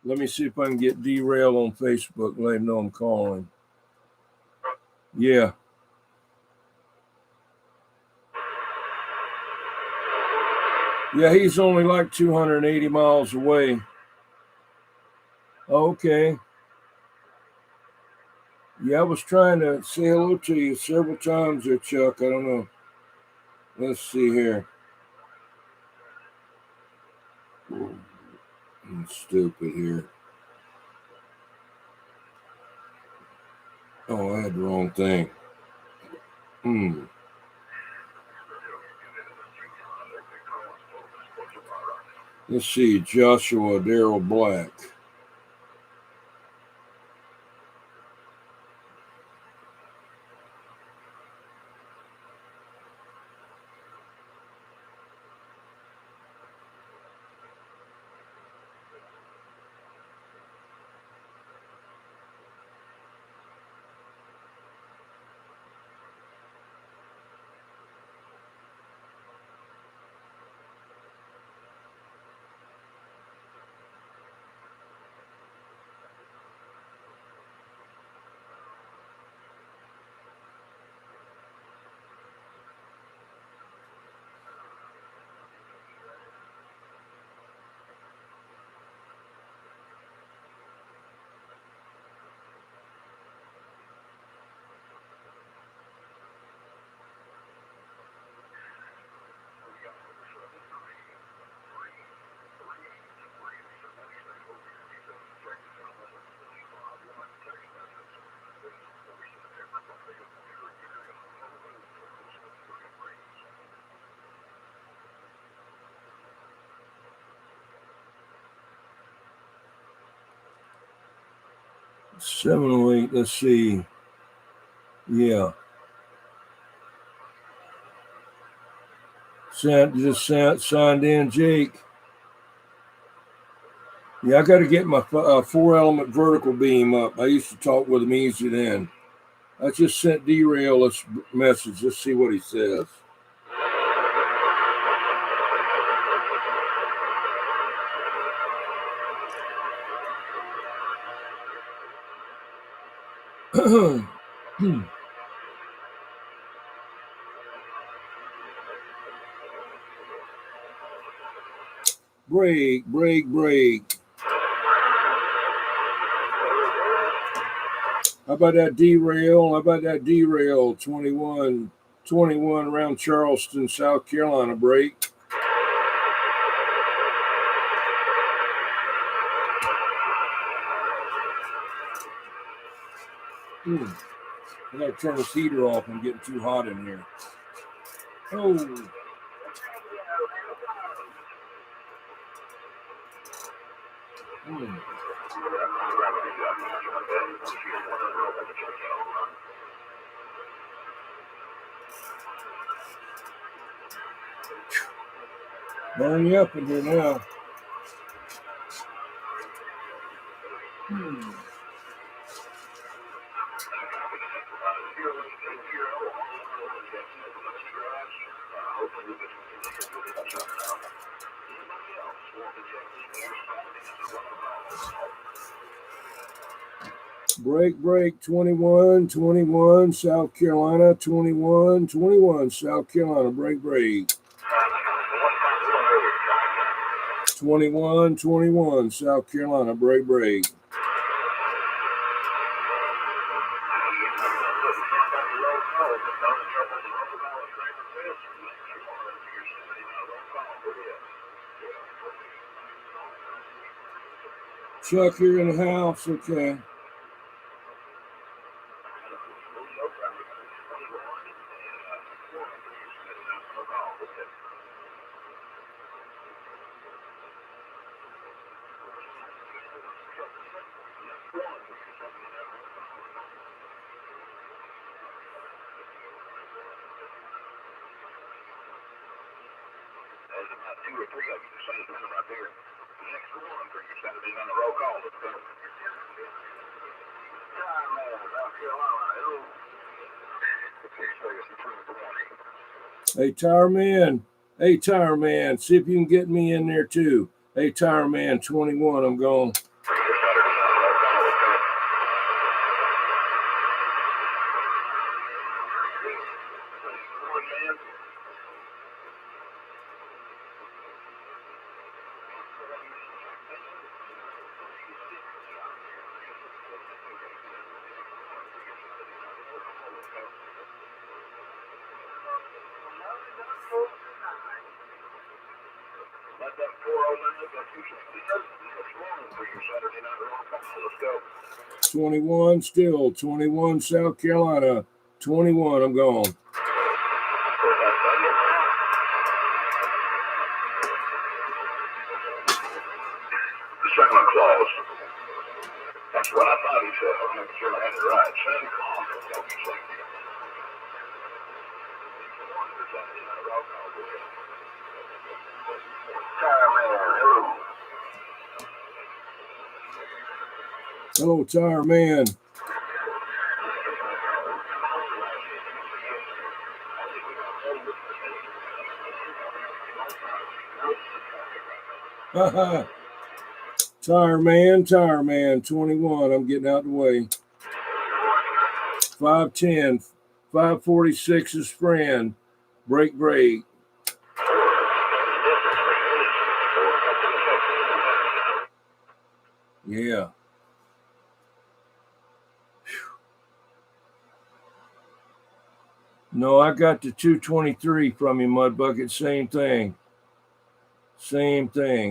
Let me see if I can get derail on Facebook. Let him know I'm calling. Yeah. Yeah, he's only like 280 miles away. Okay. Yeah, I was trying to say hello to you several times there, Chuck. I don't know. Let's see here. I'm stupid here. Oh, I had the wrong thing. Let's see, Joshua Darrell Black. $708. Let's see. Yeah. Signed in, Jake. Yeah, I got to get my 4-element vertical beam up. I used to talk with him easy then. I just sent derail this message. Let's see what he says. Brake, brake, brake. How about that derail? How about that derail? 21 around Charleston, South Carolina. Brake. I gotta turn this heater off. I'm getting too hot in here. Oh. Burn you up in here now. Brake, brake, 21, South Carolina, 21, South Carolina, brake, brake. 21, South Carolina, break. Chuck, you're in the house, okay. There's about 2 or 3 of you, the same number right there. The next one for you Saturdays on the roll call. Let's go. Time man, South Carolina. Hello. Okay, so it's the 20. Hey, Tire Man, see if you can get me in there too. Hey, Tire Man, 21, I'm going. Let that 409 go 260 for your Saturday night roll call. Let's go. 21 still, 21 South Carolina, 21, I'm going. The second clause. That's what I thought he said. I'm making sure I had it right. Santa Claus. Don't be safety. Hello, Tire Man. Tire Man, 21. I'm getting out the way. 510, 546 is friend. Break. Yeah. No, I got the 223 from you, Mud Bucket. Same thing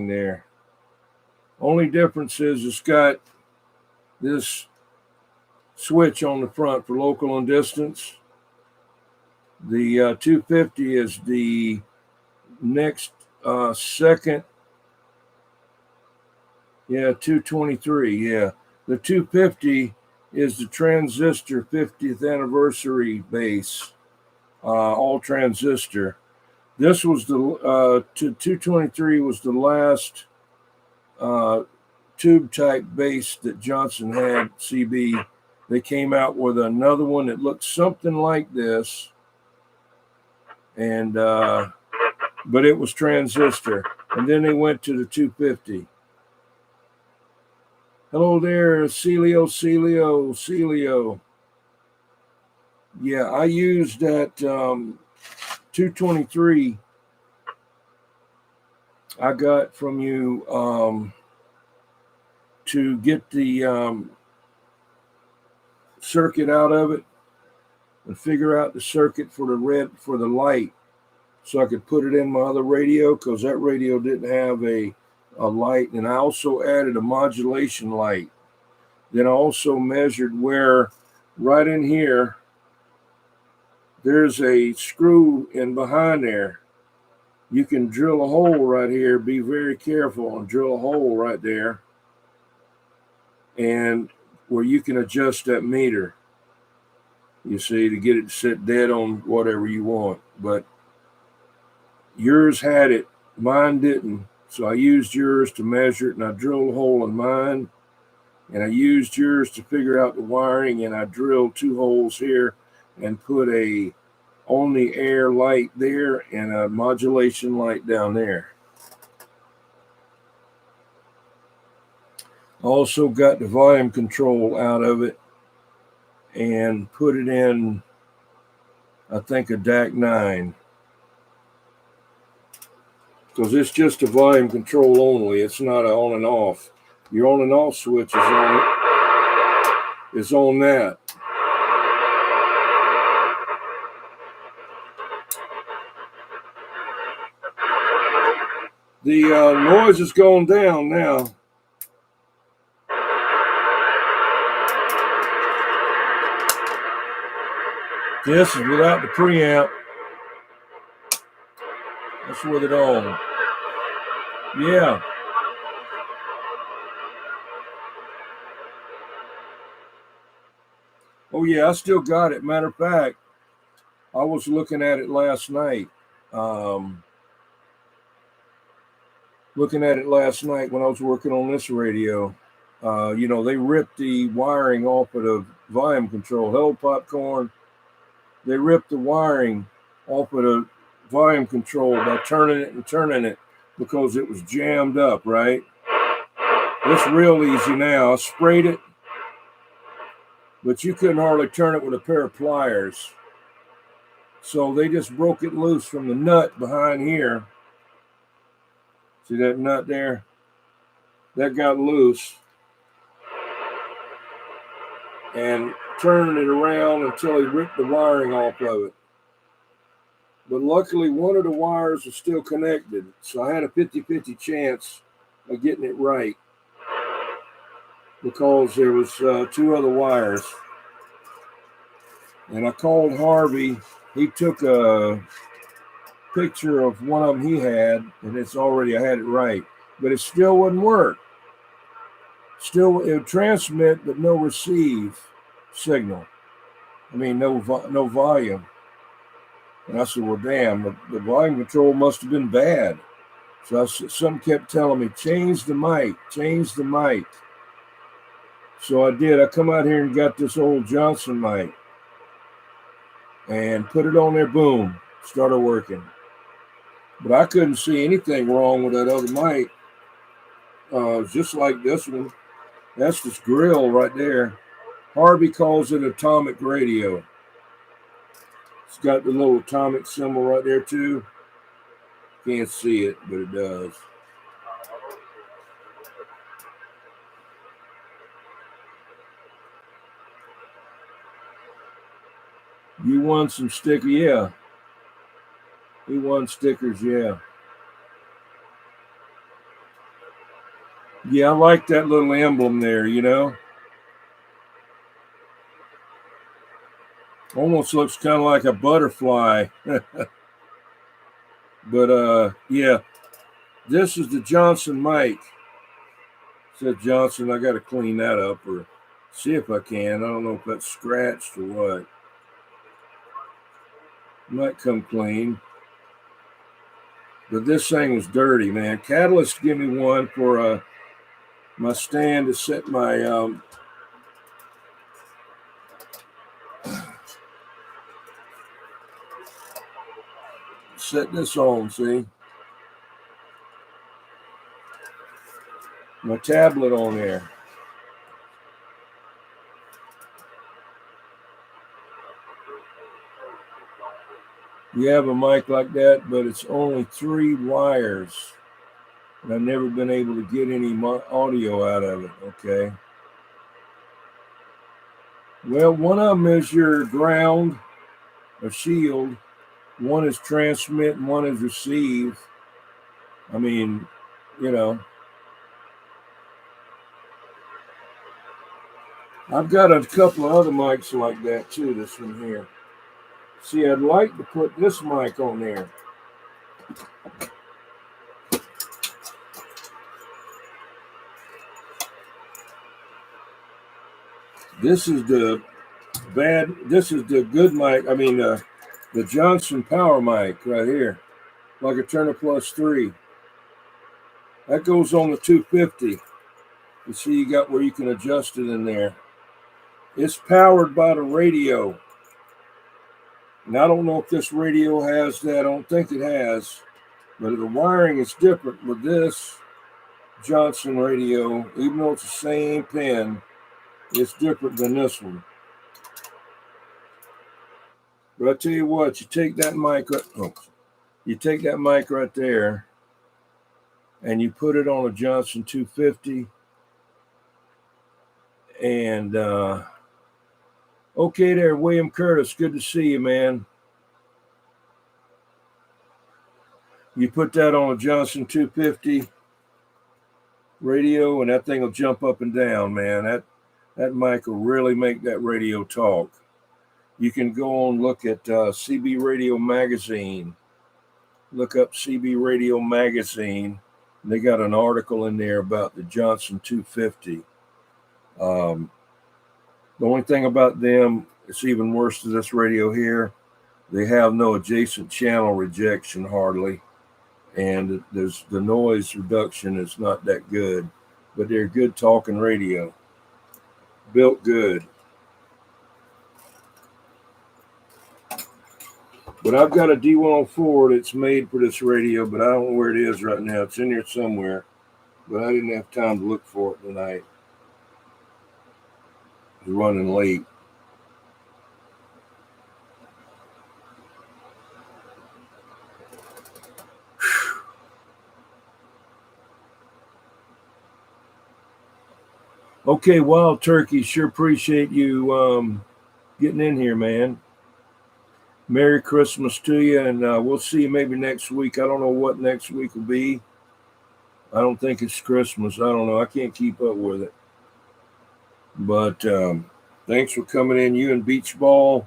there. Only difference is it's got this switch on the front for local and distance. The 250 is the next second. Yeah, 223. Yeah. The 250 is the transistor 50th anniversary base, all transistor. This was the 223 was the last TubeType base that Johnson had, CB. They came out with another one that looked something like this, and but it was transistor. And then they went to the 250. Hello there, Celio. Yeah, I used that 223 I got from you to get the circuit out of it and figure out the circuit for the light, so I could put it in my other radio, because that radio didn't have a light. And I also added a modulation light. Then I also measured where right in here there's a screw in behind there. You can drill a hole right here. Be very careful and drill a hole right there, and where you can adjust that meter, you see, to get it to sit dead on whatever you want. But yours had it, mine didn't. So I used yours to measure it, and I drilled a hole in mine, and I used yours to figure out the wiring, and I drilled 2 holes here and put a only air light there and a modulation light down there. Also got the volume control out of it and put it in, I think, a DAC 9. because it's just a volume control only. It's not an on and off. Your on and off switch is on that. The noise has gone down now. This is without the preamp. That's with it on. Yeah. Oh, yeah, I still got it. Matter of fact, I was looking at it last night. When I was working on this radio. They ripped the wiring off of the volume control. Hello, Popcorn. They ripped the wiring off of the volume control by turning it because it was jammed up, right? It's real easy now. I sprayed it, but you couldn't hardly turn it with a pair of pliers. So they just broke it loose from the nut behind here. See that nut there? That got loose. And turned it around until he ripped the wiring off of it. But luckily, one of the wires is still connected. So I had a 50-50 chance of getting it right. Because there was 2 other wires. And I called Harvey. He took a picture of one of them he had, and I had it right. But it still wouldn't work. Still, it would transmit, but no receive signal. I mean, no volume. And I said, well, damn, the volume control must have been bad. So something kept telling me, change the mic. So I did. I come out here and got this old Johnson mic and put it on there, boom, started working. But I couldn't see anything wrong with that other mic. Just like this one. That's this grill right there. Harvey calls it atomic radio. It's got the little atomic symbol right there too. Can't see it, but it does. You won some stickers, yeah. He won stickers, yeah. Yeah, I like that little emblem there, Almost looks kind of like a butterfly. But, yeah, this is the Johnson mic. Said Johnson, I got to clean that up or see if I can. I don't know if that's scratched or what. Might come clean. But this thing was dirty, man. Catalyst give me one for my stand to set my set this on, see? My tablet on there. You have a mic like that, but it's only 3 wires. And I've never been able to get any audio out of it, okay? Well, one of them is your ground, a shield. One is transmit and one is receive. I mean, I've got a couple of other mics like that too, this one here. See, I'd like to put this mic on there. This is the good mic. I mean, the Johnson power mic right here, like a Turner Plus 3. That goes on the 250. You see, you got where you can adjust it in there. It's powered by the radio. And I don't know if this radio has that. I don't think it has. But the wiring is different with this Johnson radio. Even though it's the same pin, it's different than this one. But I tell you what, you take that mic right there, and you put it on a Johnson 250. And okay there, William Curtis, good to see you, man. You put that on a Johnson 250 radio, and that thing will jump up and down, man. That mic will really make that radio talk. You can go on, look at CB Radio Magazine. Look up CB Radio Magazine. They got an article in there about the Johnson 250. The only thing about them, it's even worse than this radio here. They have no adjacent channel rejection hardly, and there's the noise reduction is not that good, but they're good talking radio, built good. But I've got a D104 that's made for this radio, but I don't know where it is right now. It's in here somewhere, but I didn't have time to look for it tonight. It's running late. Okay, Wild Turkey, sure appreciate you getting in here, man. Merry Christmas to you, and we'll see you maybe next week. I don't know what next week will be. I don't think it's Christmas. I don't know. I can't keep up with it. But thanks for coming in, you and Beach Ball.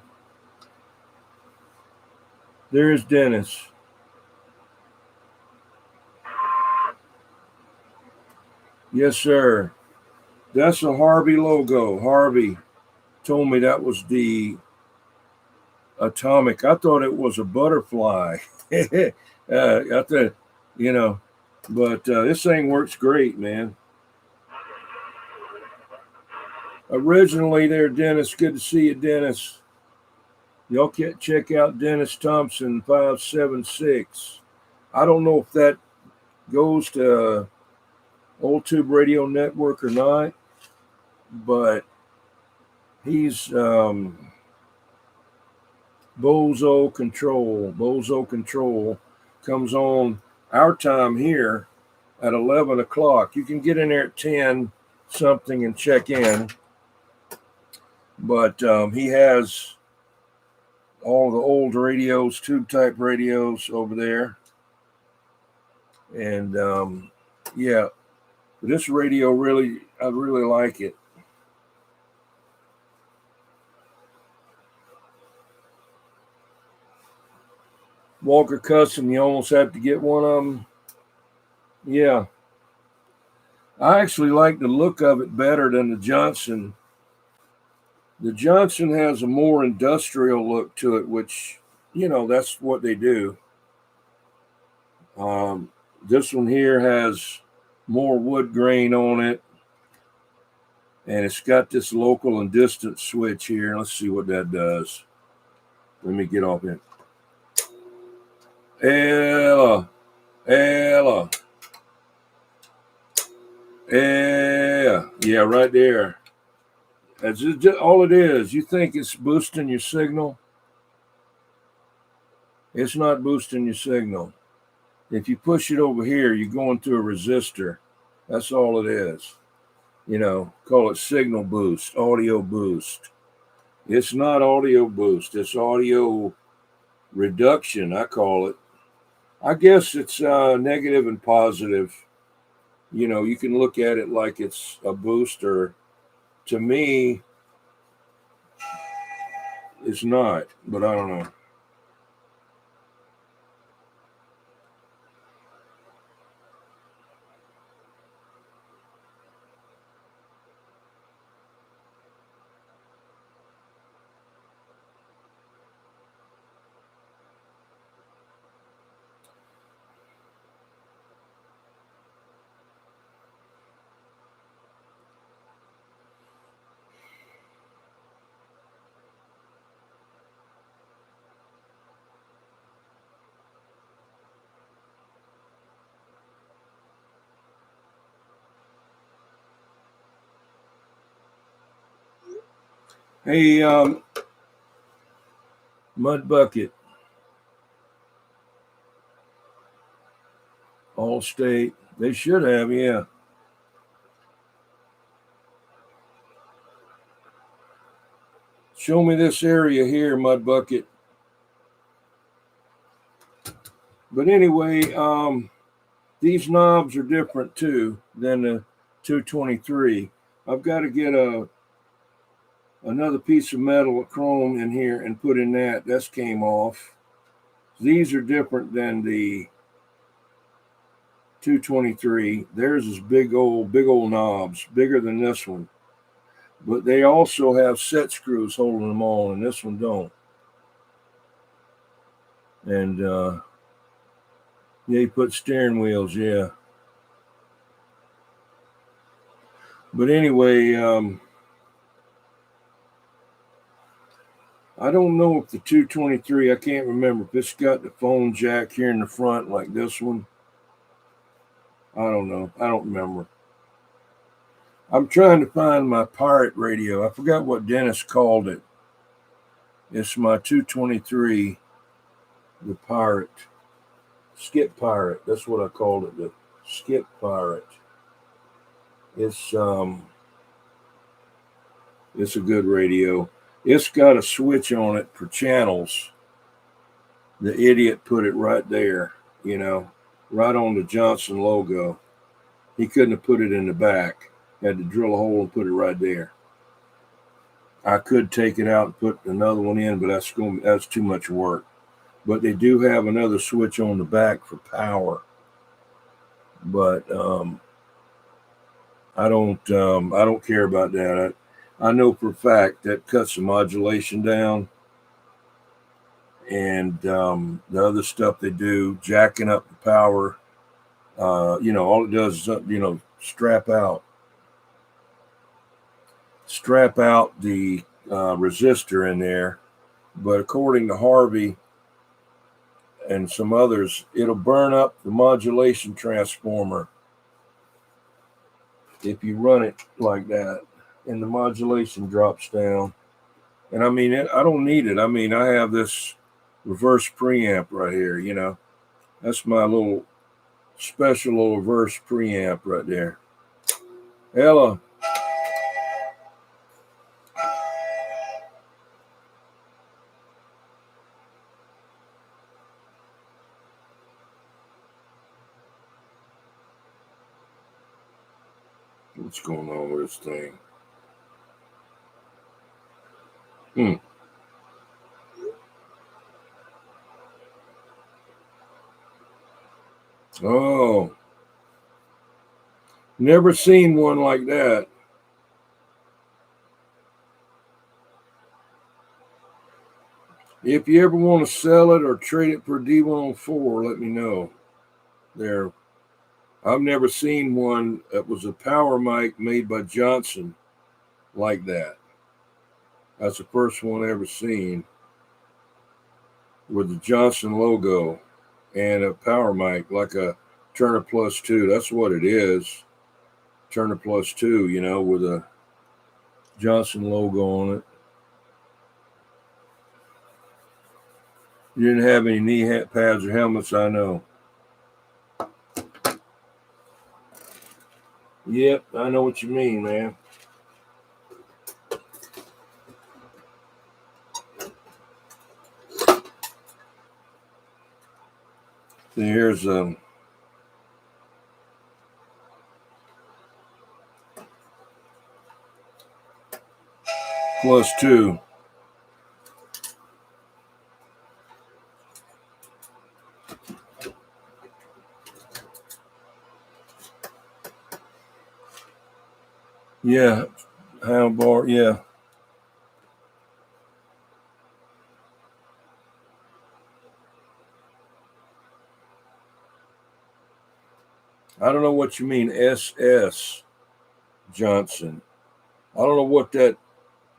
There's Dennis. Yes, sir. That's a Harvey logo. Harvey told me that was the atomic. I thought it was a butterfly. I thought, but this thing works great, man. Originally there, Dennis. Good to see you, Dennis. Y'all can check out Dennis Thompson 576. I don't know if that goes to Old Tube Radio Network or not, but he's Bozo Control. Bozo Control comes on our time here at 11 o'clock. You can get in there at 10 something and check in. But he has all the old radios, TubeType radios over there. And yeah, this radio I really like it. Walker Custom, you almost have to get one of them. Yeah. I actually like the look of it better than the Johnson. The Johnson has a more industrial look to it, which, that's what they do. This one here has more wood grain on it. And it's got this local and distance switch here. Let's see what that does. Let me get off here. Ella. Yeah, right there. That's just all it is. You think it's boosting your signal? It's not boosting your signal. If you push it over here, you're going through a resistor. That's all it is. Call it signal boost, audio boost. It's not audio boost. It's audio reduction, I call it. I guess it's negative and positive. You can look at it like it's a booster. To me, it's not, but I don't know. Hey, Mud Bucket, Allstate, They should have, yeah. Show me this area here, Mud Bucket. But anyway, these knobs are different too than the 223. I've got to get another piece of metal, a chrome in here and put in that. That's came off. These are different than the 223. Theirs is big old knobs, bigger than this one. But they also have set screws holding them on, and this one don't. And yeah, you put steering wheels, yeah. But anyway, I don't know if the 223, I can't remember if it's got the phone jack here in the front like this one. I don't know. I don't remember. I'm trying to find my pirate radio. I forgot what Dennis called it. It's my 223, the pirate. Skip pirate. That's what I called it, the skip pirate. It's a good radio. It's got a switch on it for channels. The idiot put it right there, you know, right on the Johnson logo. He couldn't have put it in the back. Had to drill a hole and put it right there. I could take it out and put another one in, but that's too much work. But they do have another switch on the back for power. But I don't care about that. I know for a fact that cuts the modulation down, and the other stuff they do, jacking up the power. All it does is strap out the resistor in there. But according to Harvey and some others, it'll burn up the modulation transformer if you run it like that, and the modulation drops down. And I mean, I don't need it. I mean, I have this reverse preamp right here, That's my little special little reverse preamp right there. Ella. What's going on with this thing? Oh, never seen one like that. If you ever want to sell it or trade it for D104, let me know. I've never seen one that was a power mic made by Johnson like that. That's the first one I ever seen with the Johnson logo and a power mic like a Turner Plus 2. That's what it is. Turner Plus 2, with a Johnson logo on it. You didn't have any knee pads or helmets, I know. Yep, I know what you mean, man. Here's Plus 2. Yeah, handlebar, yeah. I don't know what you mean, SS Johnson. I don't know what that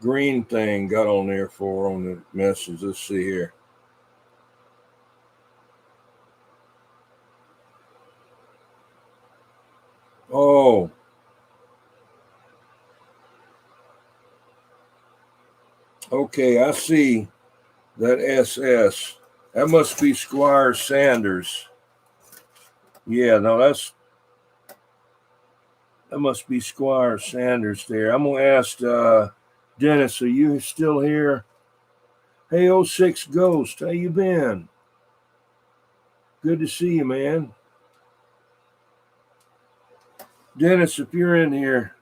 green thing got on there for on the message. Let's see here. Oh. Okay, I see that SS. That must be Squire Sanders. Yeah, no, That must be Squire Sanders there. I'm gonna ask Dennis, are you still here? Hey, '06 Ghost, how you been? Good to see you, man. Dennis, if you're in here,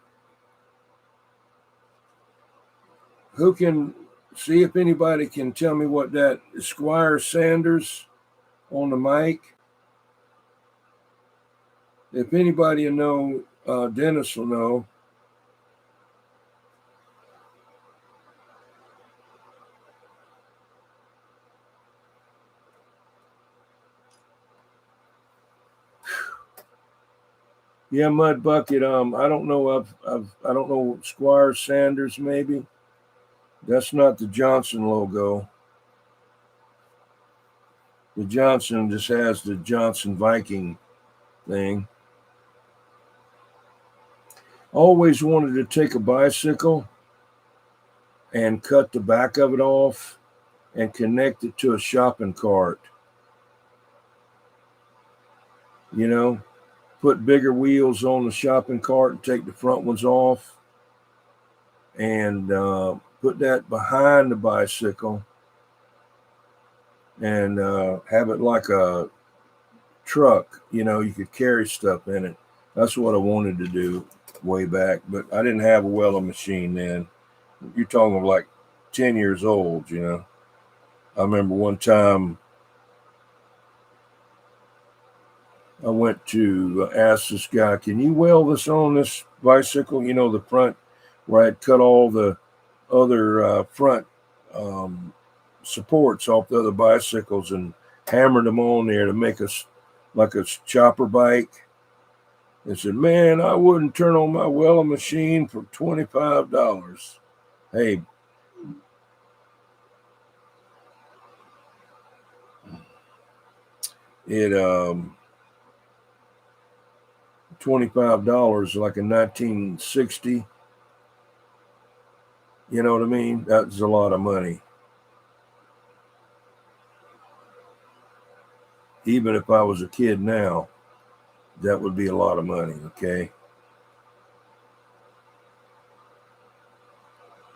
who can see if anybody can tell me what that is? Squire Sanders on the mic? If anybody will know, Dennis will know. Yeah, Mud Bucket. I don't know. I don't know. Squire Sanders, maybe. That's not the Johnson logo. The Johnson just has the Johnson Viking thing. Always wanted to take a bicycle and cut the back of it off and connect it to a shopping cart. You know, put bigger wheels on the shopping cart and take the front ones off and put that behind the bicycle and have it like a truck. You know, you could carry stuff in it. That's what I wanted to do way back, but I didn't have a welding machine then. You're talking of like 10 years old, you know. I remember one time I went to ask this guy, can you weld this on this bicycle? You know, the front where I'd cut all the other front supports off the other bicycles and hammered them on there to make us like a chopper bike. They said, man, I wouldn't turn on my welding machine for $25. Hey, it $25 like in 1960. You know what I mean? That's a lot of money. Even if I was a kid now, that would be a lot of money, okay?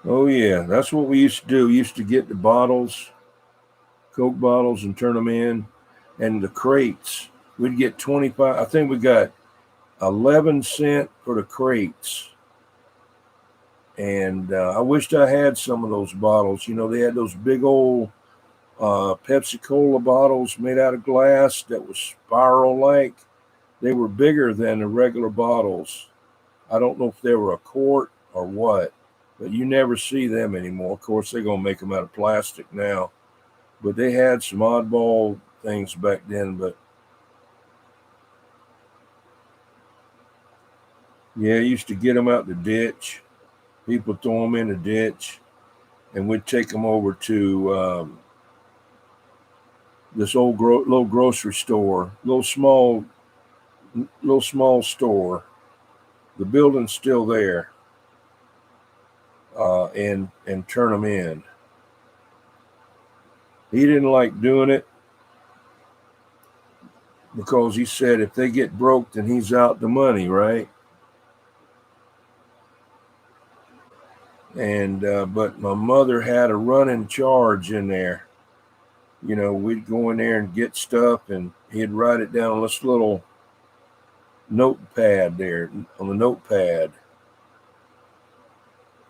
Oh, yeah, that's what we used to do. We used to get the bottles, Coke bottles, and turn them in. And the crates, we'd get 25. I think we got 11 cents for the crates. And I wished I had some of those bottles. You know, they had those big old Pepsi Cola bottles made out of glass that was spiral-like. They were bigger than the regular bottles. I don't know if they were a quart or what, but you never see them anymore. Of course, they're going to make them out of plastic now. But they had some oddball things back then. But yeah, I used to get them out the ditch. People throw them in the ditch, and we'd take them over to this old little grocery store, little small store. The building's still there, and turn them in. He didn't like doing it because he said if they get broke, then he's out the money, right? And but my mother had a running charge in there. You know, we'd go in there and get stuff, and he'd write it down on this little notepad there on the notepad.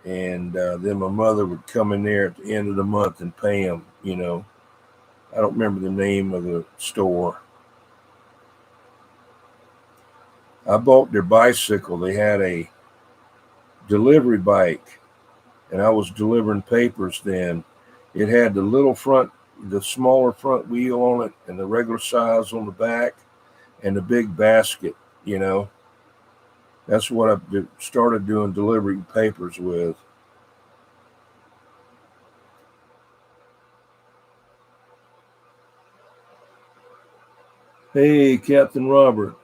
And then my mother would come in there at the end of the month and pay him. You know, I don't remember the name of the store. I bought their bicycle. They had a delivery bike, and I was delivering papers then. It had the smaller front wheel on it, and the regular size on the back, and the big basket, you know. That's what I started doing delivering papers with. Hey, Captain Robert.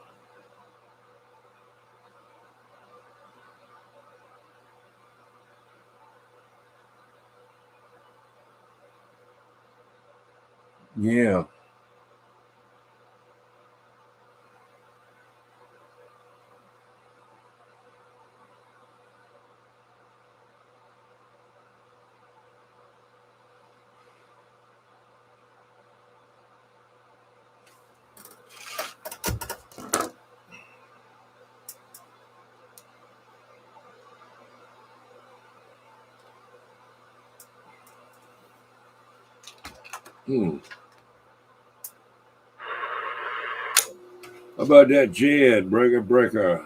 Yeah. How about that Jed, breaker?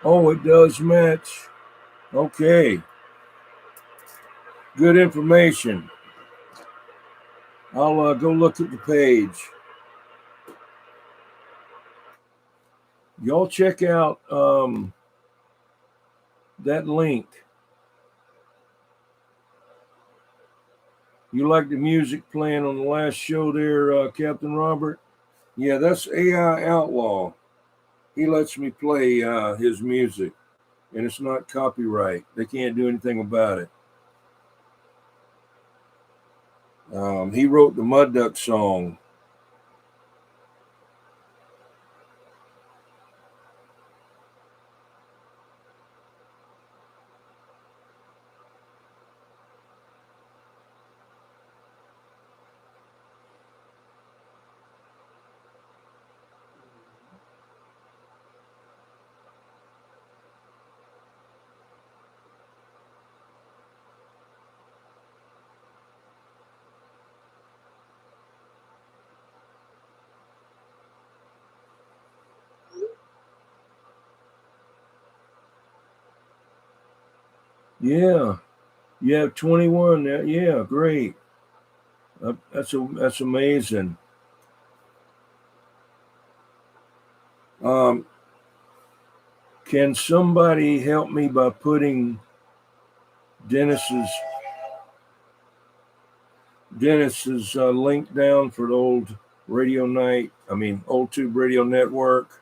Oh, it does match. Okay. Good information. I'll go look at the page. Y'all check out that link. You like the music playing on the last show there, Captain Robert? Yeah, that's AI Outlaw. He lets me play his music, and it's not copyright. They can't do anything about it. He wrote the Mud Duck song. Yeah, you have 21. Yeah, great. That's amazing. Can somebody help me by putting Dennis's link down for the old radio night? I mean, old Tube Radio Network.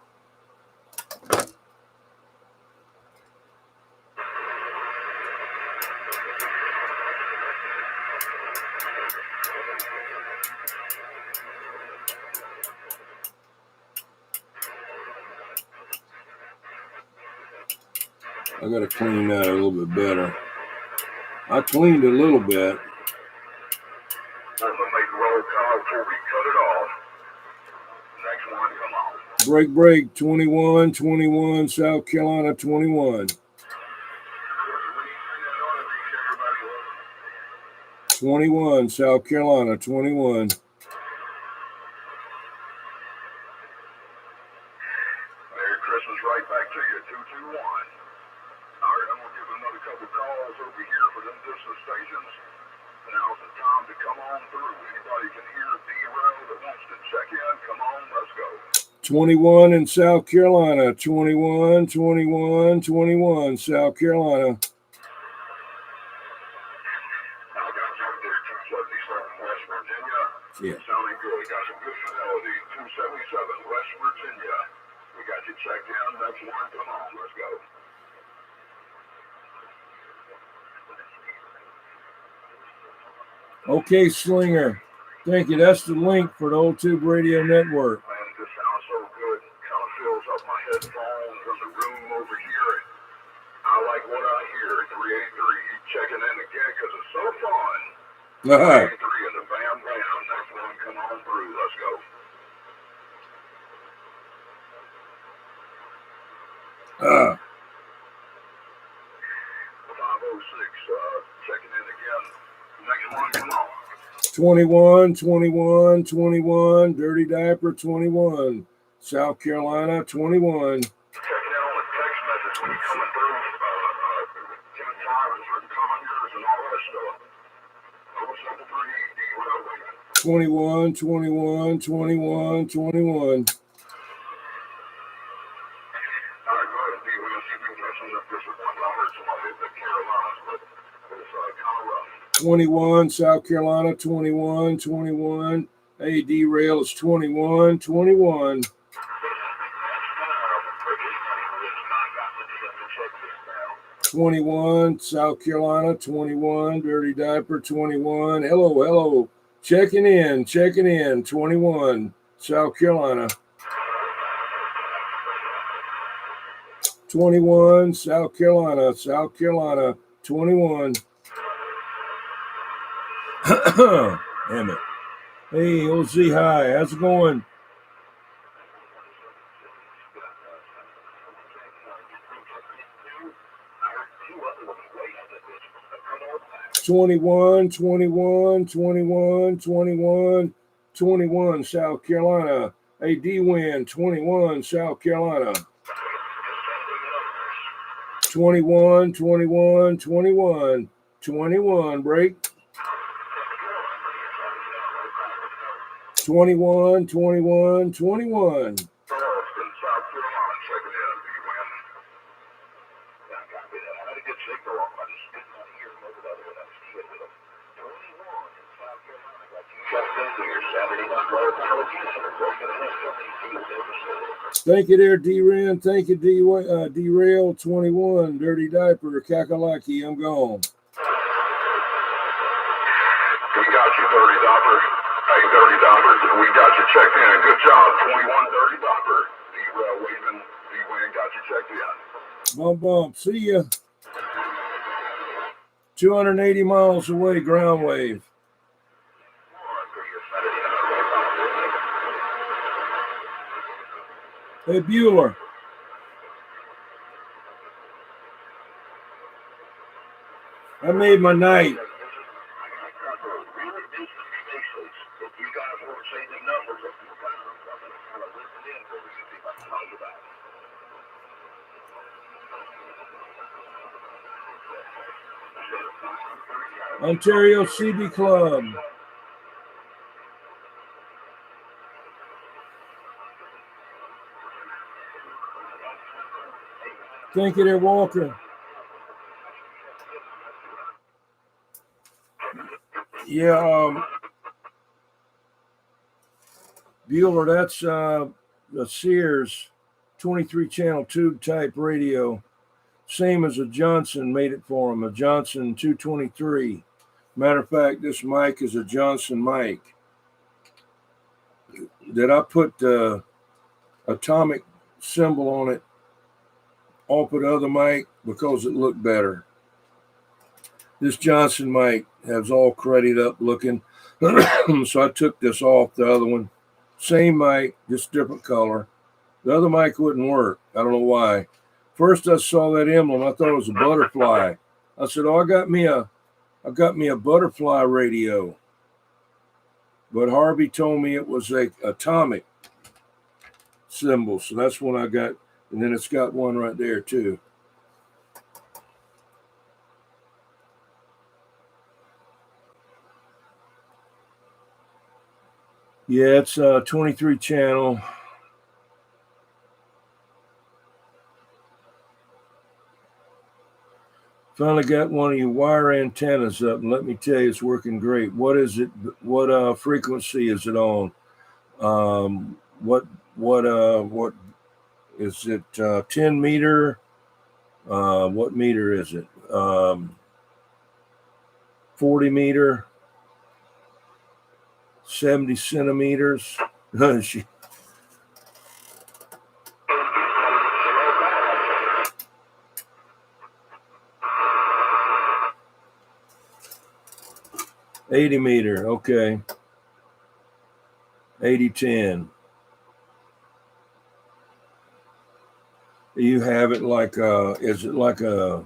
I got to clean that a little bit better. I cleaned a little bit. I'm going to make roll call before we cut it off. Next one, come on. Break, 21, South Carolina, 21. 21, South Carolina, 21. Merry Christmas right back to you, 221. All right, I'm going to give another couple calls over here for them distance stations. Now's the time to come on through. Anybody can hear D-Rail that wants to check in, come on, let's go. 21 in South Carolina, 21, South Carolina. I got you up there, 277 West Virginia. Yeah. Sounding good. Got some good fidelity. 277 West Virginia. We got you checked in. Next one, come on, let's go. Okay, Slinger. Thank you. That's the link for the Old Tube Radio Network. Man, this sounds so good. Kind of fills up my headphones in the room over here. I like what I hear. 383 checking in again because it's so fun. 383 and the bam bam. Next one, come on through. Let's go. Uh, 506 checking in again. Next one, come on. 21, Dirty Diaper, 21, South Carolina, 21. Checking in on the text message when you're coming through. 10 times for commenters and all that stuff. 073 D-Rail. 21. Alright, go ahead, D-Rail. See if you can get some of this. I heard somebody hit the Carolinas, but it's kind of rough. 21, South Carolina, 21. Hey, D-Rail, it's 21. 21, South Carolina, 21, Dirty Diaper, 21. Hello. Checking in, 21, South Carolina. 21, South Carolina, 21. Damn it. Hey, OZ, hi, how's it going? 21, 21, 21, 21, 21, South Carolina. A D-Win, 21, South Carolina. 21, 21, 21, 21, break. 21, 21, 21. Thank you there, D-Ren. Thank you, D-Rail 21, Dirty Diaper, Kakalaki. I'm gone. We got you, Dirty Diaper. Hey, Dirty Diaper, we got you checked in. Good job. 21, Dirty Diaper. D-Rail waving. D-Win got you checked in. Bump, bump. See ya. 280 miles away, ground wave. Hey, Bueller. I made my night. Ontario CB Club. Thank you there, Walker. Yeah, Bueller, that's the Sears 23-channel TubeType radio. Same as a Johnson made it for him, a Johnson 223. Matter of fact, this mic is a Johnson mic. Did I put the atomic symbol on it off of the other mic because it looked better. This Johnson mic has all cruddied up looking. So I took this off the other one. Same mic, just different color. The other mic wouldn't work. I don't know why. First I saw that emblem, I thought it was a butterfly. I said, "Oh, I got me a butterfly radio." But Harvey told me it was a atomic symbol, so that's one I got. And then it's got one right there too. Yeah, it's a 23 channel. Finally got one of your wire antennas up, and let me tell you, it's working great. What is it? What frequency is it on? What is it? 10 meter? What meter is it? 40 meter? 70 centimeters? 80 meter, okay. 80-10. You have it like is it like a,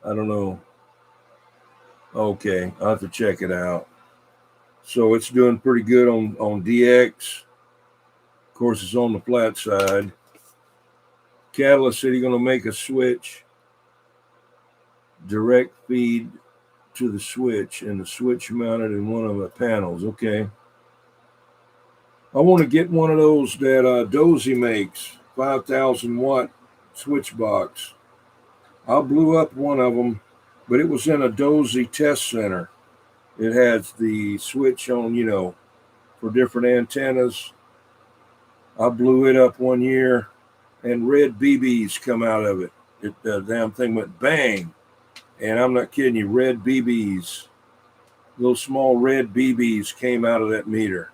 I don't know. Okay, I'll have to check it out. So it's doing pretty good on DX. Of course, it's on the flat side. Catalyst said he's going to make a switch, direct feed to the switch, and the switch mounted in one of the panels. Okay. I want to get one of those that Dozy makes, 5,000 watt switch box. I blew up one of them, but it was in a Dozy test center. It has the switch on, for different antennas. I blew it up one year, and red BBs come out of it. The damn thing went bang. And I'm not kidding you, red BBs, little small red BBs came out of that meter.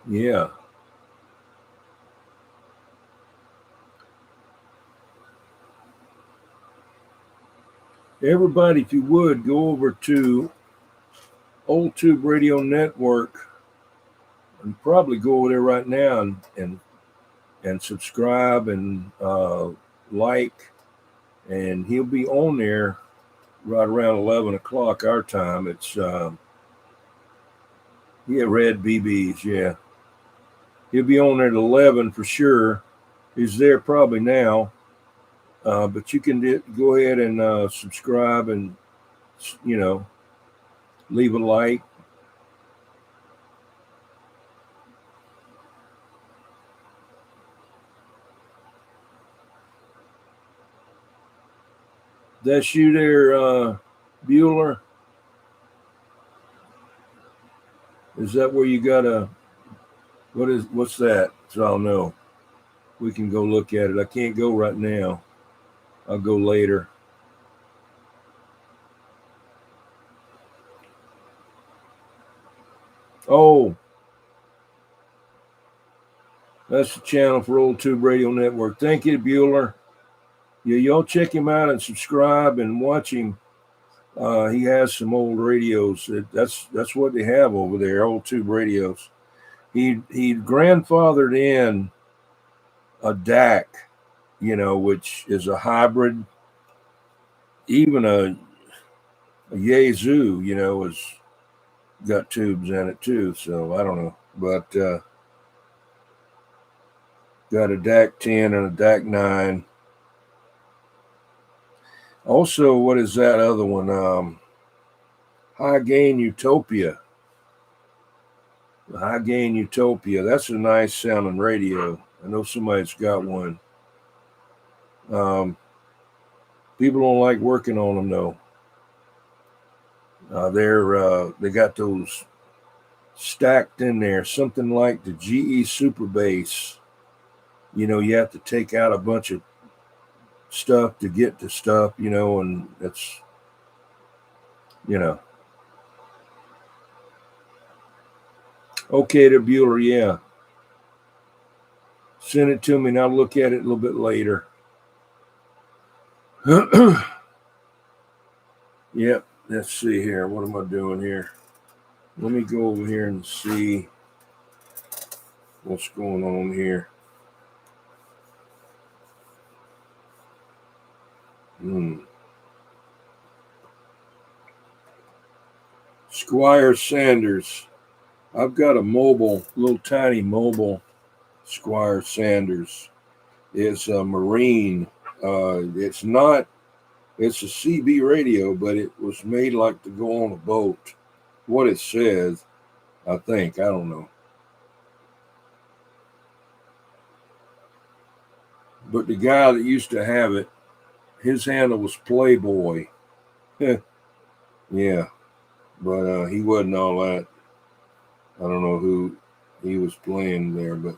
Yeah. Everybody, if you would, go over to Old Tube Radio Network and probably go over there right now and subscribe and like, and he'll be on there right around 11 o'clock our time. It's Red BBs, yeah. He'll be on there at 11 for sure. He's there probably now, but you can go ahead and subscribe and, leave a like. That's you there, Bueller? Is that where you got what's that? So I'll know. We can go look at it. I can't go right now. I'll go later. Oh, that's the channel for Old Tube Radio Network. Thank you, Bueller. Yeah, y'all check him out and subscribe and watch him. He has some old radios. That's what they have over there, Old Tube radios. He grandfathered in a DAC, which is a hybrid. Even a Yazoo, has got tubes in it too. So I don't know, but got a DAC 10 and a DAC 9. Also, what is that other one? High Gain Utopia. The High Gain Utopia. That's a nice sounding radio. I know somebody's got one. People don't like working on them though. They got those stacked in there, something like the GE Super Bass. You have to take out a bunch of stuff to get to stuff, and that's, Okay, there, Bueller, yeah. Send it to me and I'll look at it a little bit later. Yep, let's see here. What am I doing here? Let me go over here and see what's going on here. Squire Sanders. I've got a little tiny mobile Squire Sanders. It's a Marine. It's a CB radio, but it was made like to go on a boat. What it says, I think. I don't know. But the guy that used to have it, his handle was Playboy. Yeah. But he wasn't all that. I don't know who he was playing there, but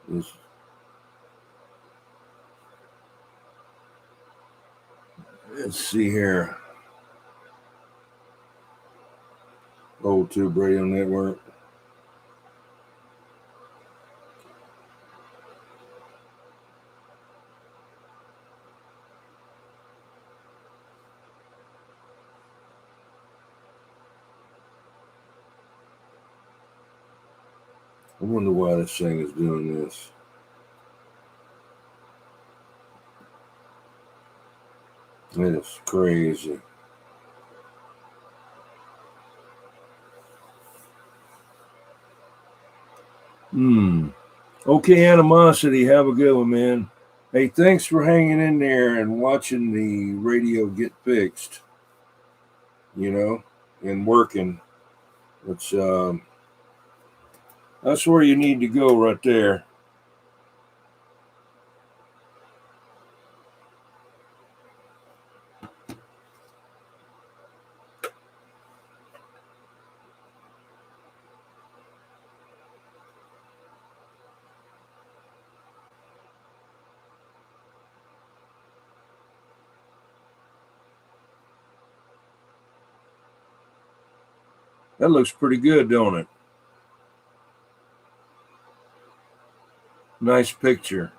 let's see here. Old Tube Radio Network. I wonder why this thing is doing this. It is crazy. Okay, Animosity, have a good one, man. Hey, thanks for hanging in there and watching the radio get fixed, and working. It's that's where you need to go right there. That looks pretty good, don't it? Nice picture.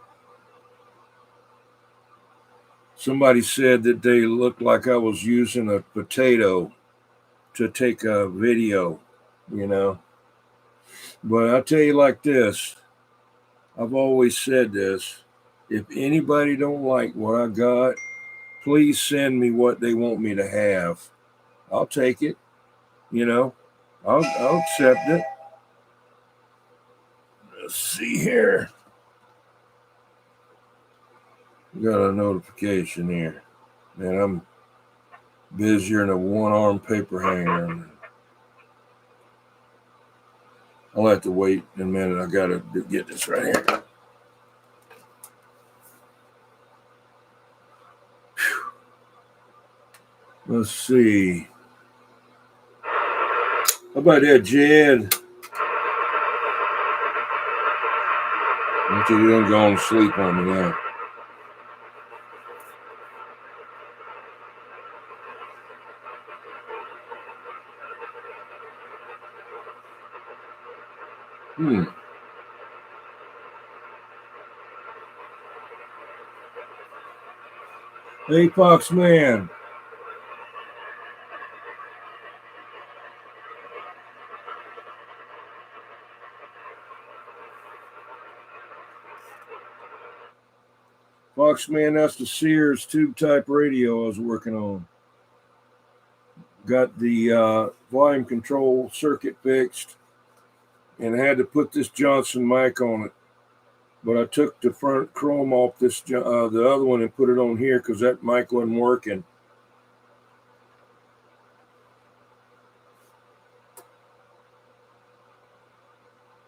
Somebody said that they looked like I was using a potato to take a video, you know. But I'll tell you like this. I've always said this. If anybody don't like what I got, please send me what they want me to have. I'll take it, you know. I'll accept it. Let's see here. Got a notification here. Man, I'm busier than a one-arm paper hanger. I'll have to wait a minute. I got to get this right here. Whew. Let's see. How about that, Jed? Until you don't go on sleep on me now. Hey, Fox Man. Fox Man, that's the Sears TubeType radio I was working on. Got the volume control circuit fixed, and I had to put this Johnson mic on it. But I took the front chrome off this the other one and put it on here because that mic wasn't working.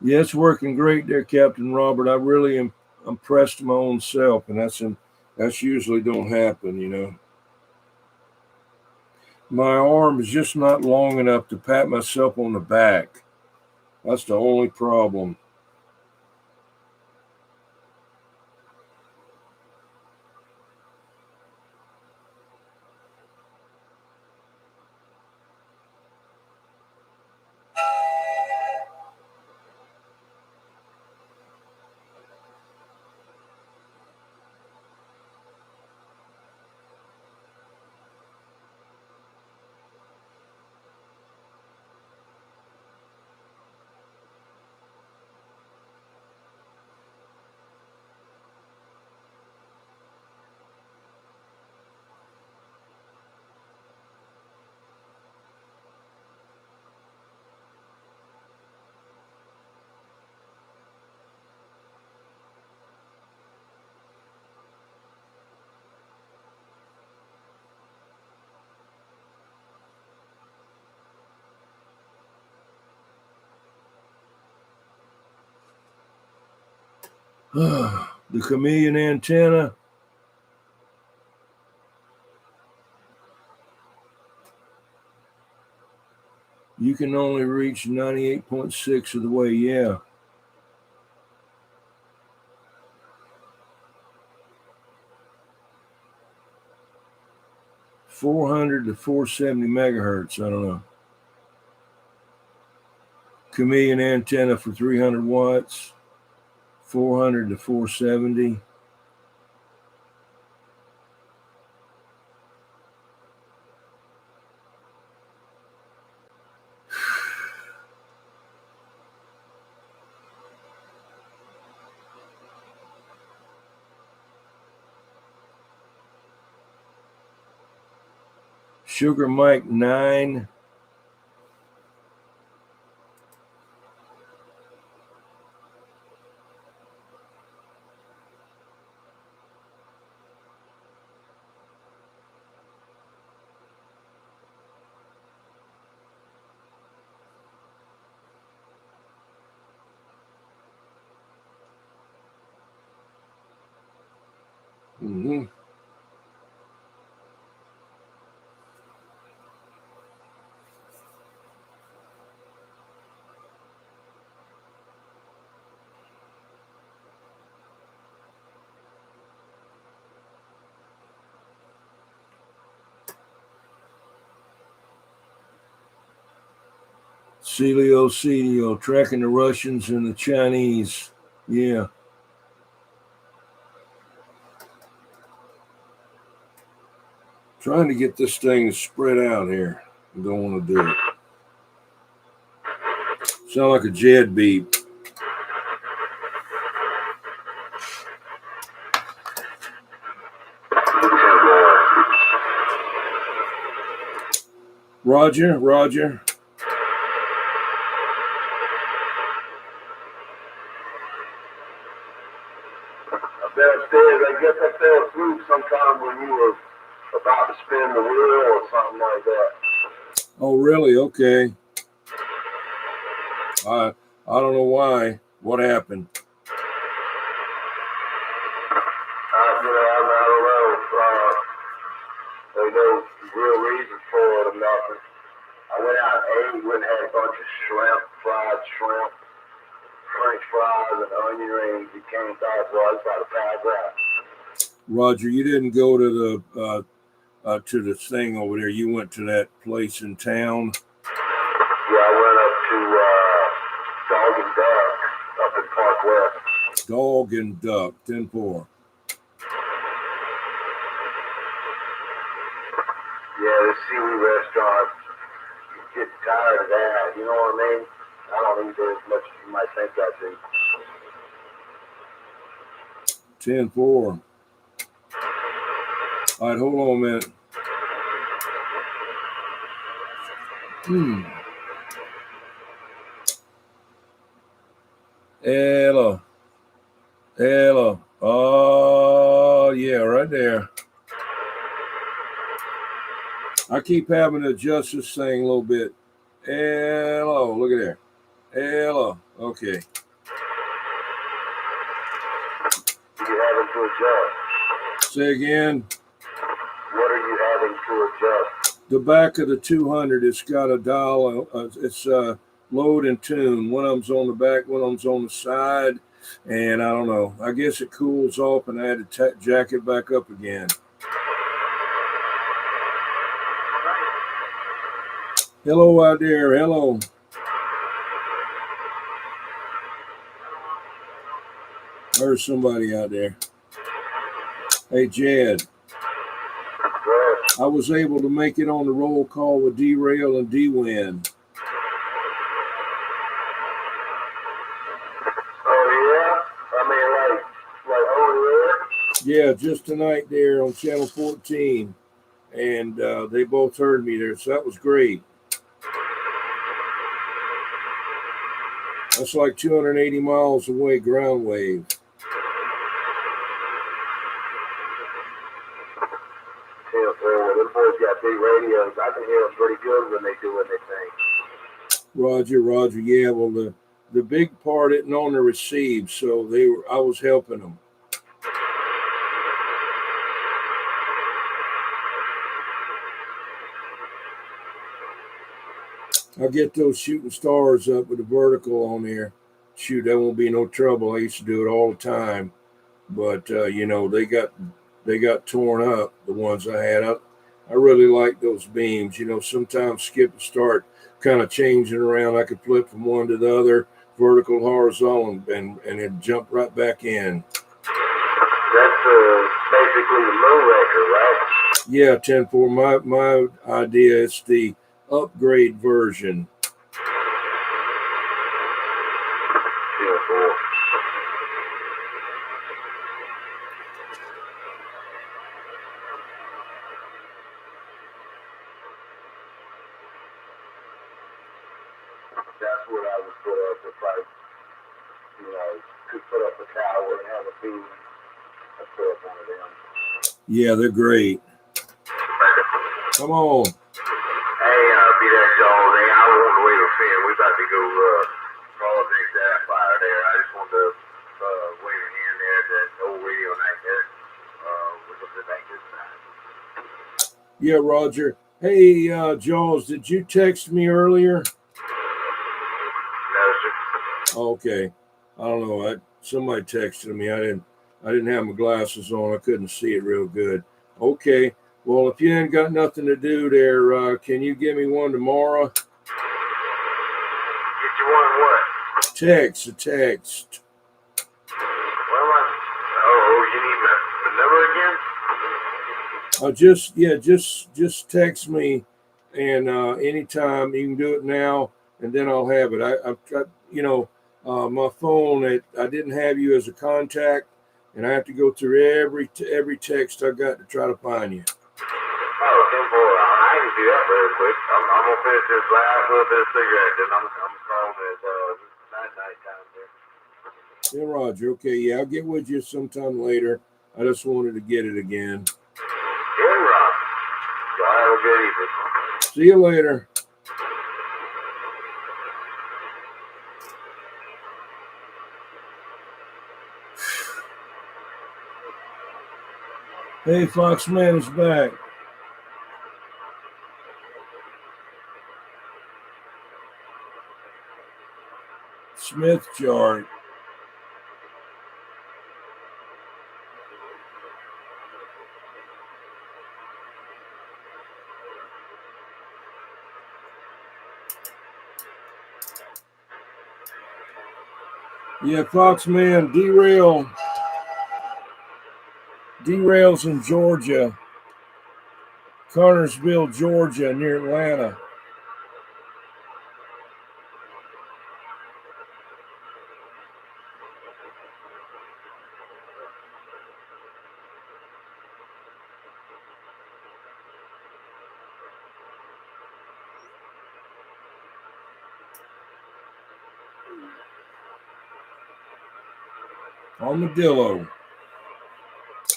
Yeah, it's working great there, Captain Robert. I really am impressed my own self, and that's usually don't happen, you know. My arm is just not long enough to pat myself on the back. That's the only problem. The chameleon antenna. You can only reach 98.6 of the way, yeah. .400 to 470 megahertz, I don't know. Chameleon antenna for 300 watts, 400 to 470. Sugar Mike 9. Mm-hmm. Celio, tracking the Russians and the Chinese. Yeah. Trying to get this thing spread out here. I don't want to do it. Sound like a Jed beep. Roger, Roger. I guess I fell asleep sometime when you were about to spin the wheel or something like that. Oh, really? Okay. I don't know why. What happened? I don't know. There's no real reason for it or nothing. I went out and ate, went and had a bunch of fried shrimp, French fries, and onion rings. It came back, so I just had a pass out. Roger, you didn't go to the thing over there. You went to that place in town. Yeah, I went up to Dog and Duck up in Park West. Dog and Duck, 10-4. Yeah, the seaweed restaurant. You get tired of that, you know what I mean? I don't eat there as much as you might think I do. 10-4. All right, hold on a minute. Hello. Hello. Oh, yeah, right there. I keep having to adjust this thing a little bit. Hello. Look at there. Hello. Okay. You having to adjust? Say again. What are you having to adjust? The back of the 200, it's got a dial. It's load and tune. One of them's on the back, one of them's on the side. And I don't know. I guess it cools off, and I had to jack it back up again. Hello out there. Hello. There's somebody out there. Hey, Jed. I was able to make it on the roll call with D-Rail and D-Win. Oh, yeah? I mean, like over there? Yeah, just tonight there on Channel 14. And they both heard me there, so that was great. That's like 280 miles away, ground wave. Them boys got big radios. I can hear them pretty good when they do what they think. Roger. Yeah, well, the big part isn't on the receive, so I was helping them. I'll get those shooting stars up with the vertical on there. Shoot, that won't be no trouble. I used to do it all the time, but they got torn up. The ones I had. I really like those beams. Sometimes skip and start kind of changing around. I could flip from one to the other, vertical, horizontal, and it jump right back in. That's basically the Moonraker, right? Yeah, 10-4. My idea is the upgrade version. That's what I would put up if I, could put up a tower and have a beam. I'd put up one of them. Yeah, they're great. Come on. Hey, be that Joel. Hey, I don't want to wait a fin. We about to go follow the next fire there. I just want to wait a hand there at that old radio night there. We're going to be back this time. Yeah, Roger. Hey, Jaws, did you text me earlier? No, sir. Okay. I don't know. Somebody texted me. I didn't have my glasses on. I couldn't see it real good. Okay. Well, if you ain't got nothing to do there, can you give me one tomorrow? Get you one what? A text. Well, you need the number again? just text me, and anytime you can do it now, and then I'll have it. I've got my phone. I didn't have you as a contact, and I have to go through every text I got to try to find you. Oh, simple. I can do that very quick. I'm gonna finish this last little bit of cigarette, then I'm calling it night time there. Yeah, Roger. Okay, yeah, I'll get with you sometime later. I just wanted to get it again. Good, Rob. Y'all have a good evening. See you later. Hey, Foxman is back. Smith chart. Yeah, Foxman, derails in Georgia, Cartersville, Georgia, near Atlanta.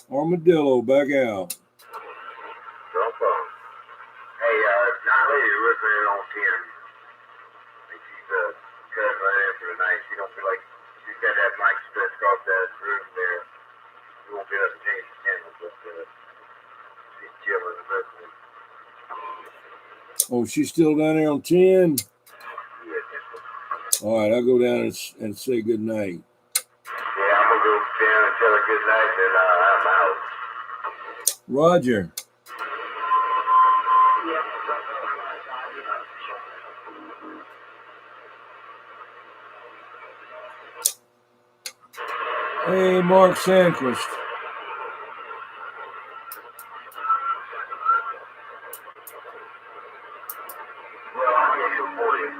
Armadillo, back out. Jump on. Hey, young lady with me on 10. I think she's cutting right after tonight. She don't feel like she's got that mic stretched across that room there. She won't get up and change the channel, but she's chilling and listening. Oh, she's still down there on 10? Yeah, All right, I'll go down and say good night. I'm gonna go 10 and tell her good night, and I'm out. Roger. Hey, Mark Sandquist. Well, I'll catch you before then.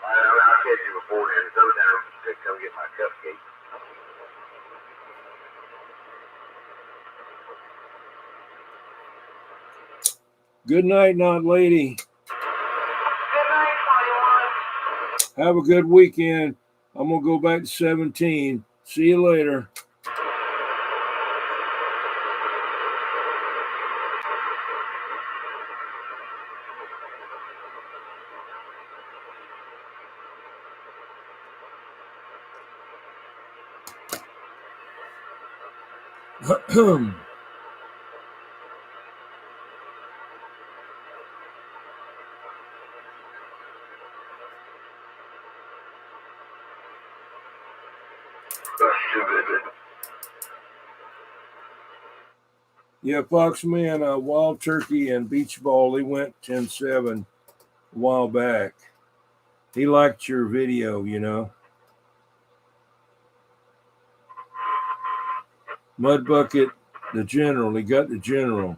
I'll catch you before then. Sometime to come get my cupcake. Good night, not lady. Good night, 21. Have a good weekend. I'm going to go back to 17. See you later. Yeah, Foxman, Wild Turkey and Beach Ball, they went 10-7 a while back. He liked your video, Mud Bucket, the general. He got the general.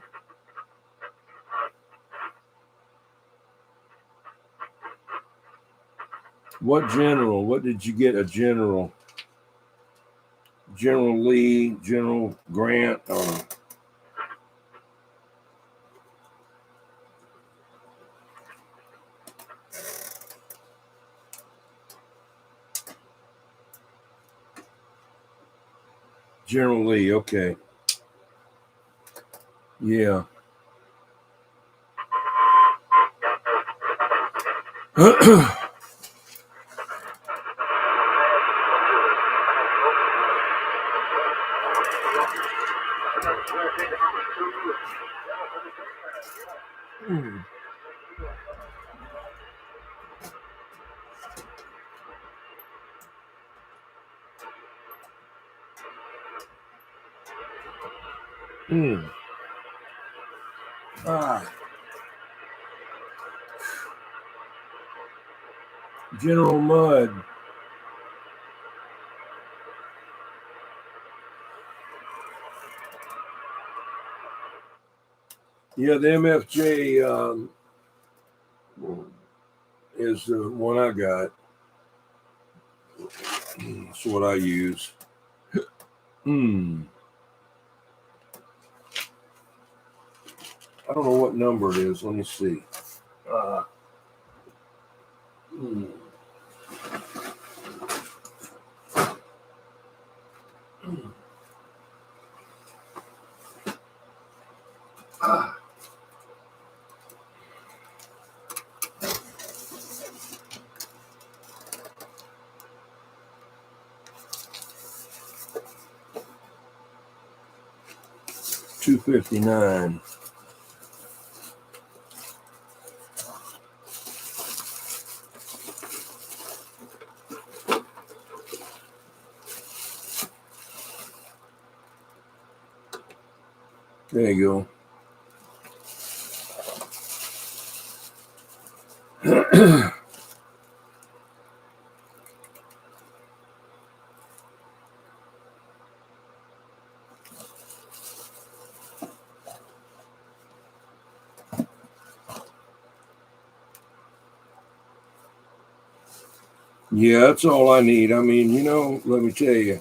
What general? What did you get? A general? General Lee, General Grant, General Lee, okay. Yeah. General Mud. Yeah, the MFJ is the one I got. That's what I use. I don't know what number it is. Let me see. 259. There you go. Yeah, that's all I need. I mean, let me tell you,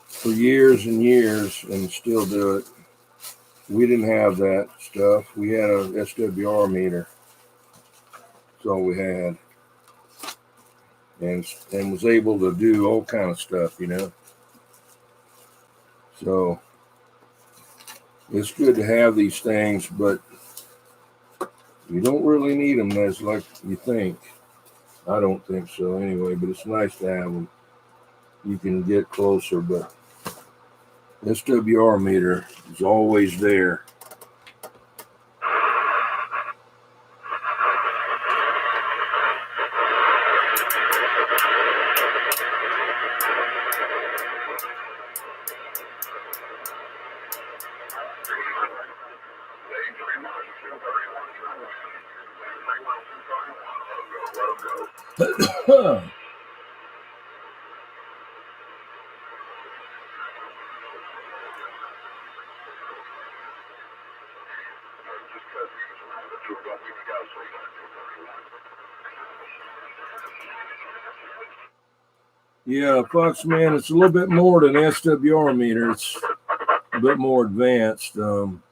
for years and years, and still do it, we didn't have that stuff. We had a SWR meter. That's all we had. And was able to do all kind of stuff, So it's good to have these things, but you don't really need them as like you think. I don't think so anyway, but it's nice to have them. You can get closer, but SWR meter is always there. Yeah, Foxman, it's a little bit more than SWR meter. It's a bit more advanced, you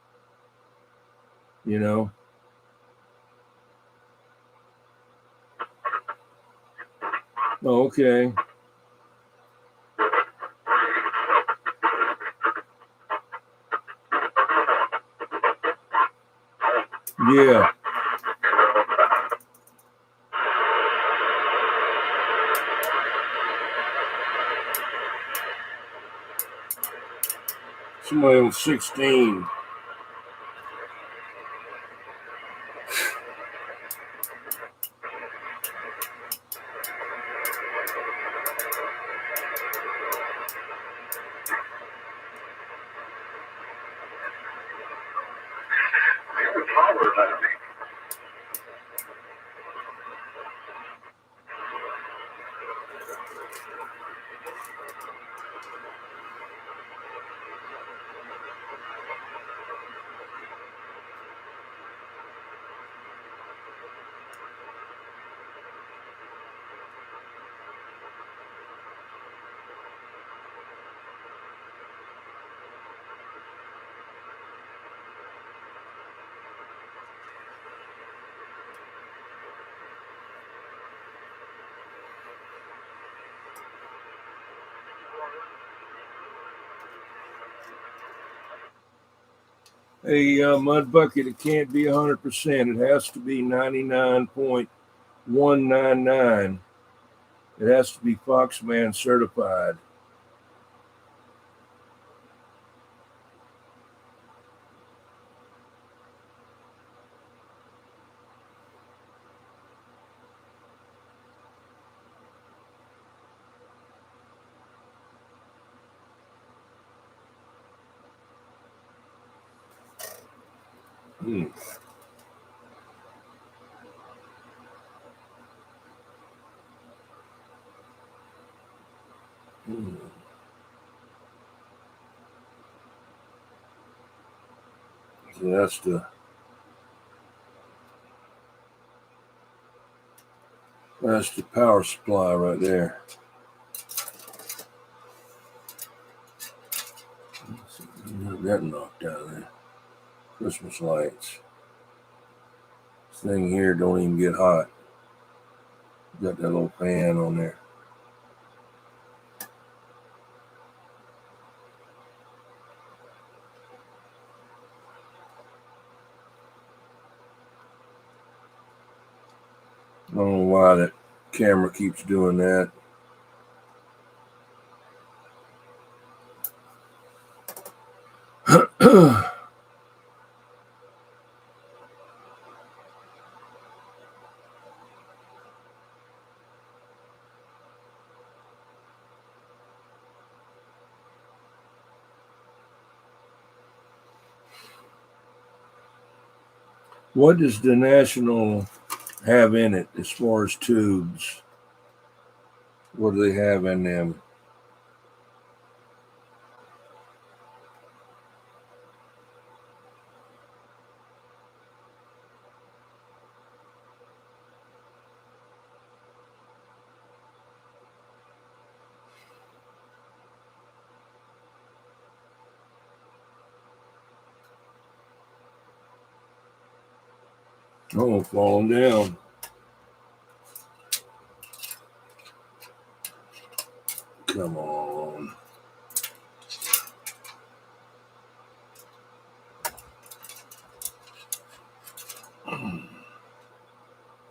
know. Oh, okay. Yeah. Somebody on 16. A mud bucket, it can't be 100%. It has to be 99.199. It has to be Foxman certified. So that's the power supply right there. That knocked out of there. Christmas lights. This thing here don't even get hot. Got that little fan on there. I don't know why that camera keeps doing that. What does the National have in it as far as tubes? What do they have in them? Oh, falling down. Come on.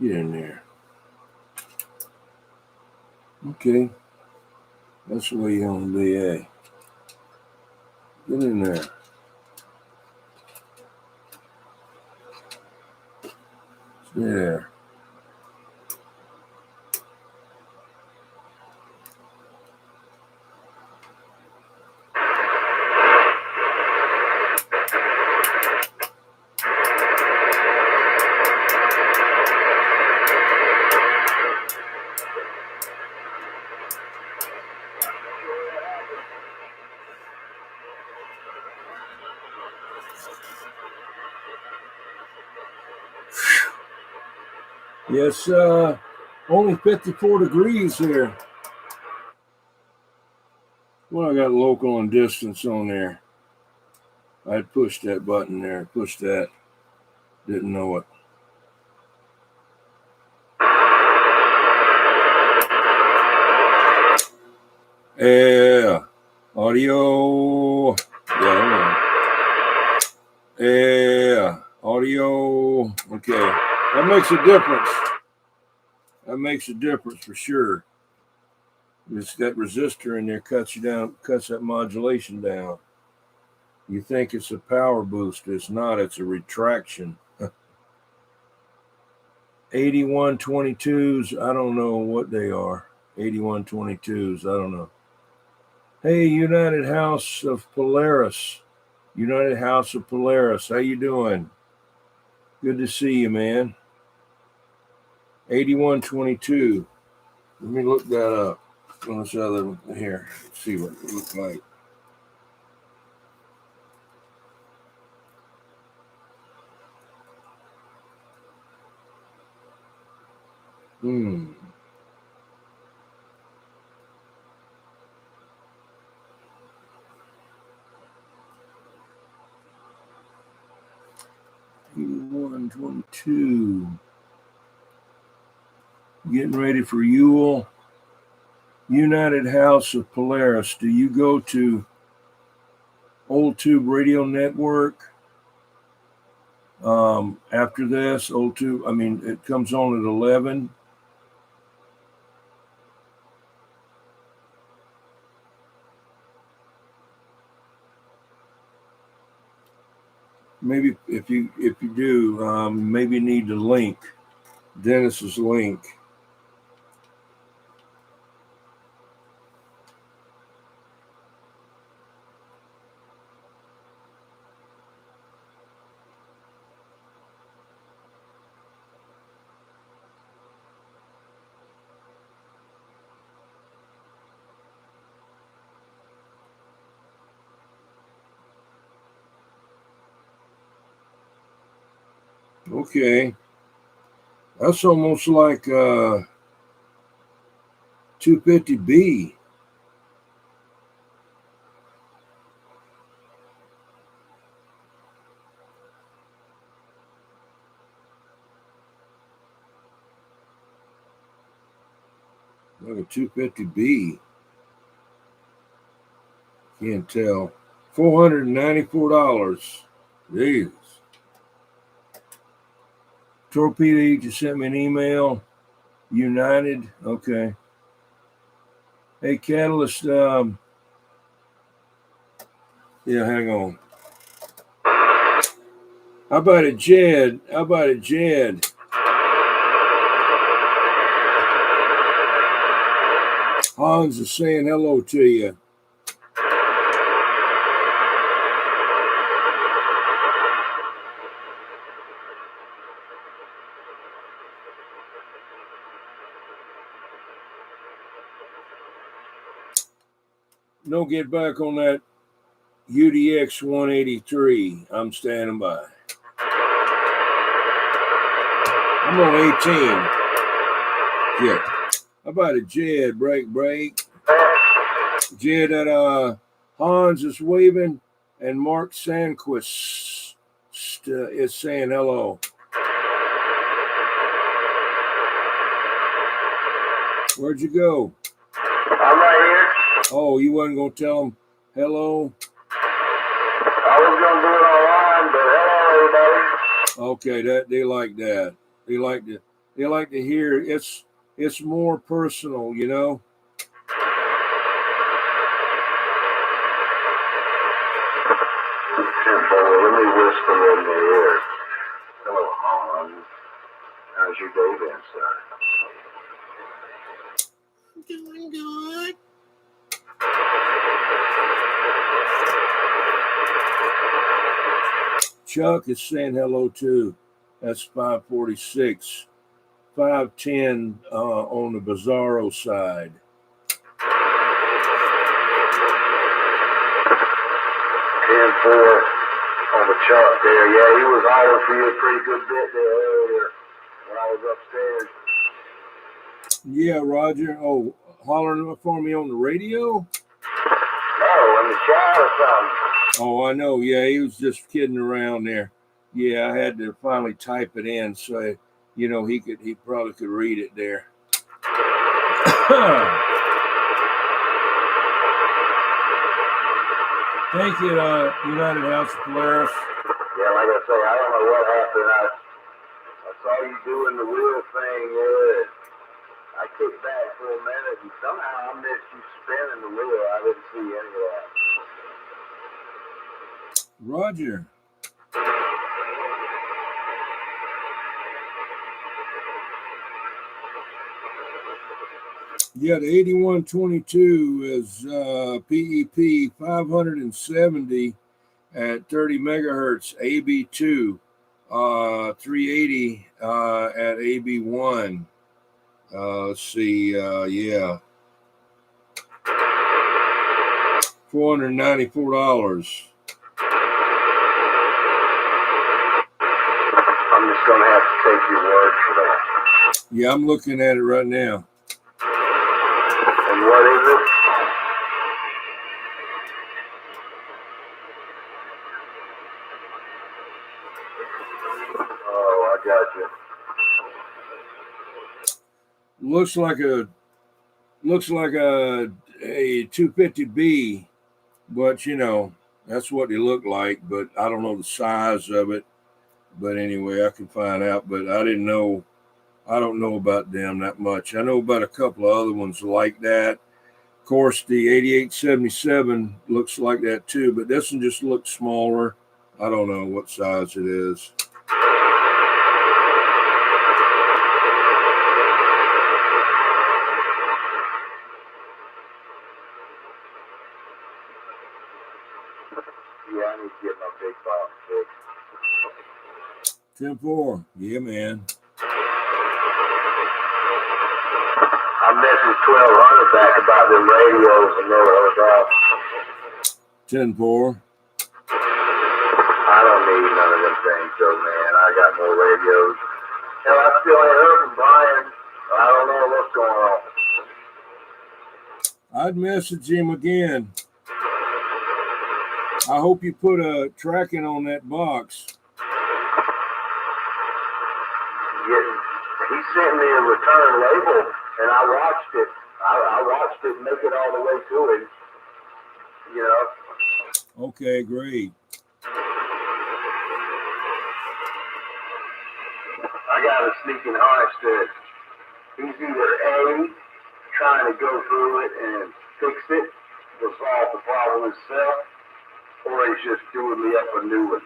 Get in there. Okay. That's the way you want to be, eh? Get in there. Stay there. Yes, only 54 degrees here. Well, I got local and distance on there. I pushed that button there. Pushed that. Didn't know it. Yeah. Audio. Yeah. Audio. Okay. That makes a difference. That makes a difference for sure. It's that resistor in there cuts you down, cuts that modulation down. You think it's a power boost. It's not. It's a retraction. 8122s. I don't know what they are. 8122s. I don't know. Hey, United House of Polaris. United House of Polaris. How you doing? Good to see you, man. 8122. Let me look that up on this other one here. Let's see what it looks like. Hmm. One 22. Getting ready for Yule. United House of Polaris. Do you go to Old Tube Radio Network? After this, Old Tube, I mean, it comes on at 11. Maybe if you do, maybe need to link Dennis's link. Okay. That's almost like 250B. Like a 250B. Can't tell. $494. Jesus. Torpedo, you just sent me an email. United. Okay. Hey, Catalyst. Yeah, hang on. How about it, Jed? Hans is saying hello to you. Don't get back on that UDX 183. I'm standing by. I'm on 18. Yeah. How about it, Jed? Break. Jed, that Hans is waving, and Mark Sandquist is saying hello. Where'd you go? I'm right here. Oh, you wasn't gonna tell them hello? I was gonna do it online, but hello, everybody. Okay, that they like that. They like to hear. It's more personal, you know. Let me whisper in their ear. Hello, Hans. How's your day been, sir? Doing good. Chuck is saying hello too. That's 546. 510 on the Bizarro side. 10-4 on the chart there. Yeah, he was hollering for you a pretty good bit there earlier when I was upstairs. Yeah, Roger. Oh, hollering for me on the radio? Oh, in the chat or something. Oh, I know. Yeah, he was just kidding around there. Yeah, I had to finally type it in so he probably could read it there. Thank you, United House of Polaris. Yeah, like I say, I don't know what happened. I saw you doing the wheel thing there. I kicked back for a minute, and somehow I missed you spinning the wheel. I didn't see any of that. Roger. Yeah, the 8122 is PEP 570 at 30 megahertz AB2, 380 at AB1. Let's see, yeah. $494. I'm just going to have to take your word for that. Yeah, I'm looking at it right now. And what is it? Oh, I got you. Looks like a 250B, but you know, that's what they look like, but I don't know the size of it. But anyway, I can find out, but I don't know about them that much. I know about a couple of other ones like that. Of course, the 8877 looks like that too, but this one just looks smaller. I don't know what size it is. Yeah, I need to get my big box fixed. 10-4. Yeah, man. I messaged 1200 back about the radios and never heard back. 10-4. I don't need need none of them things, though, man. I got more radios. Hell, I still ain't heard from Brian. I don't know what's going on. I'd message him again. I hope you put a tracking on that box. Yeah, he sent me a return label, and I watched it. I watched it make it all the way to him. You know. Okay, great. I got a sneaking hunch that he's either A, trying to go through it and fix it, to solve the problem himself, or he's just doing me up a new one.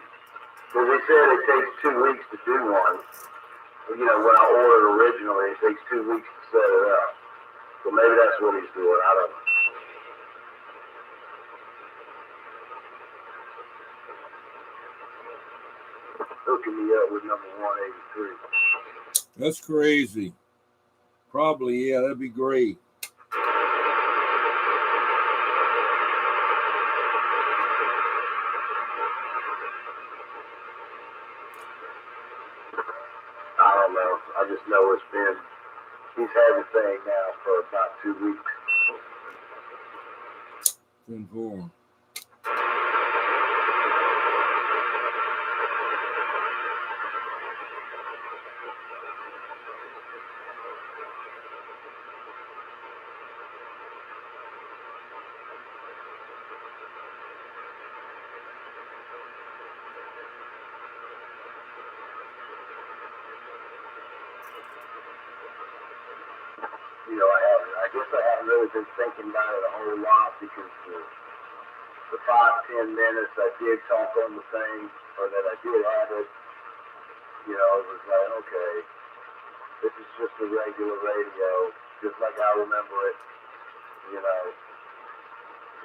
Because he said it takes 2 weeks to do one. You know, when I ordered originally, it takes 2 weeks to set it up. So maybe that's what he's doing. I don't know. Hooking me up with number 183. That's crazy. Probably, yeah, that'd be great. I don't know. I just know he's had the thing now for about 2 weeks. 10-4. You know, I guess I haven't really been thinking about it a whole lot because the 5-10 minutes I did talk on the thing, or that I did have it, you know, it was like, okay, this is just a regular radio, just like I remember it, you know.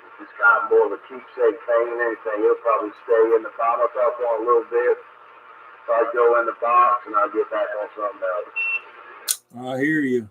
It's just kind of more of a keepsake thing than anything. It'll probably stay in the box. I'll talk on a little bit, so I'd go in the box and I'll get back on something else. I hear you.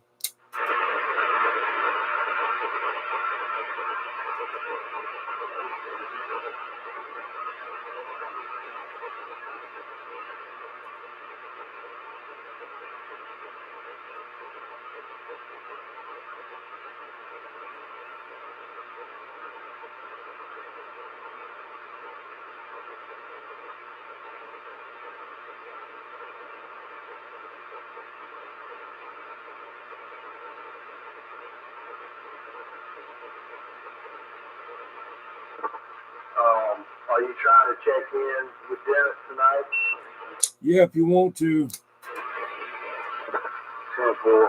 Are you trying to check in with Dennis tonight? Yeah, if you want to. 10-4.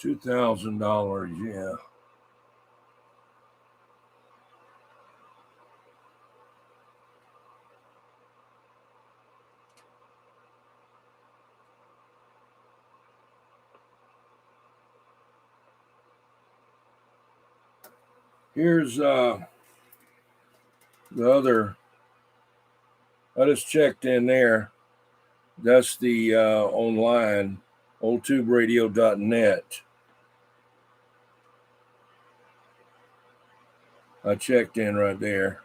$2,000, yeah. Here's the other. I just checked in there. That's the online, oldtuberadio.net. I checked in right there.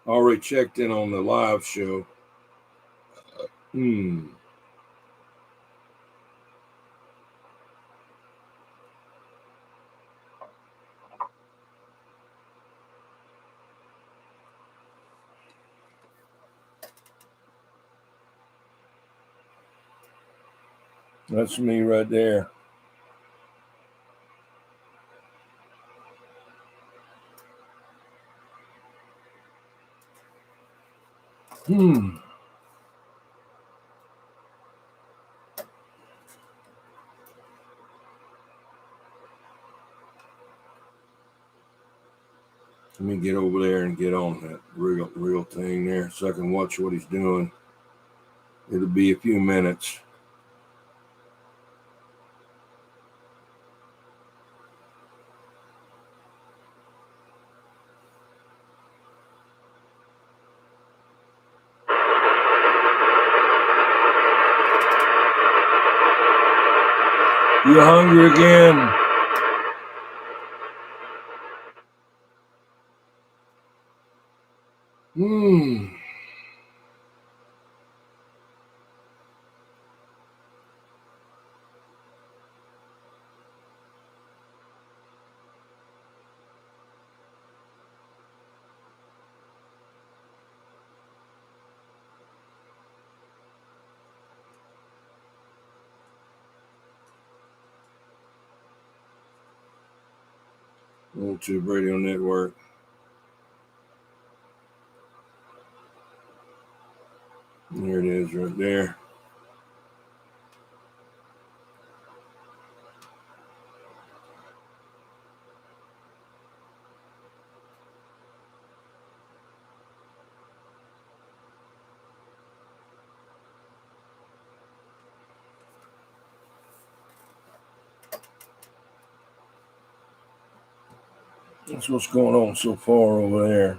Already checked in on the live show. That's me right there. Let me get over there and get on that real thing there so I can watch what he's doing. It'll be a few minutes. You hungry again? Tube Radio Network. There it is right there. That's what's going on so far over there.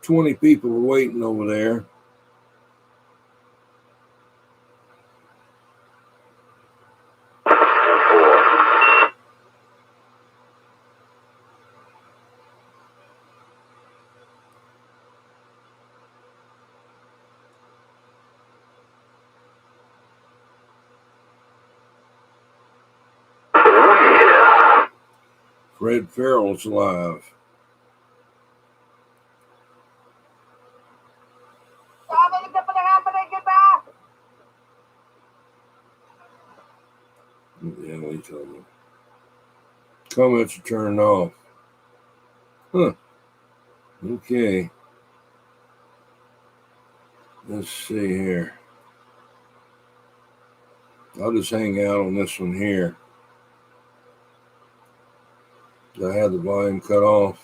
$20 people were waiting over there. Fred Farrell's alive. Yeah, what he told me. Comments are turned off. Huh. Okay. Let's see here. I'll just hang out on this one here. I had the volume cut off.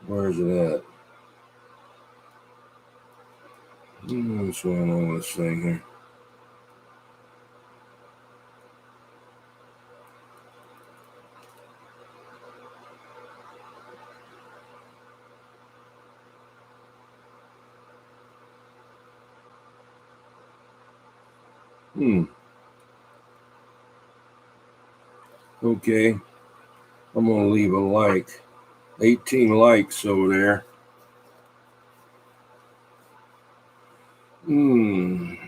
Where is it at? What's going on with this thing here? Okay. I'm going to leave a like. 18 likes over there. Going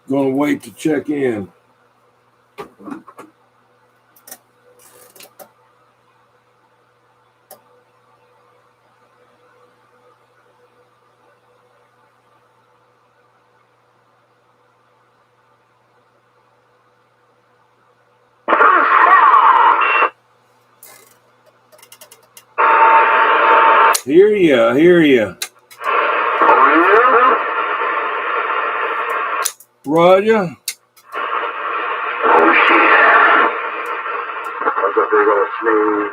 to wait to check in. Hear ya. Roger. Oh shit. That's a big old snake.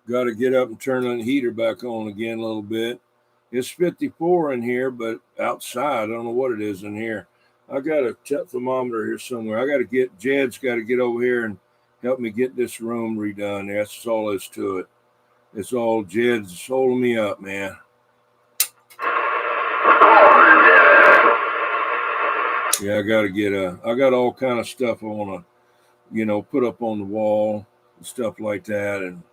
Got to get up and turn the heater back on again a little bit. It's 54 in here, but outside, I don't know what it is in here. I got a thermometer here somewhere. I got to get, Jed's got to get over here and help me get this room redone. That's all there is to it. It's all Jed's holding me up, man. Yeah, I got to get I got all kind of stuff I want to, put up on the wall and stuff like that, and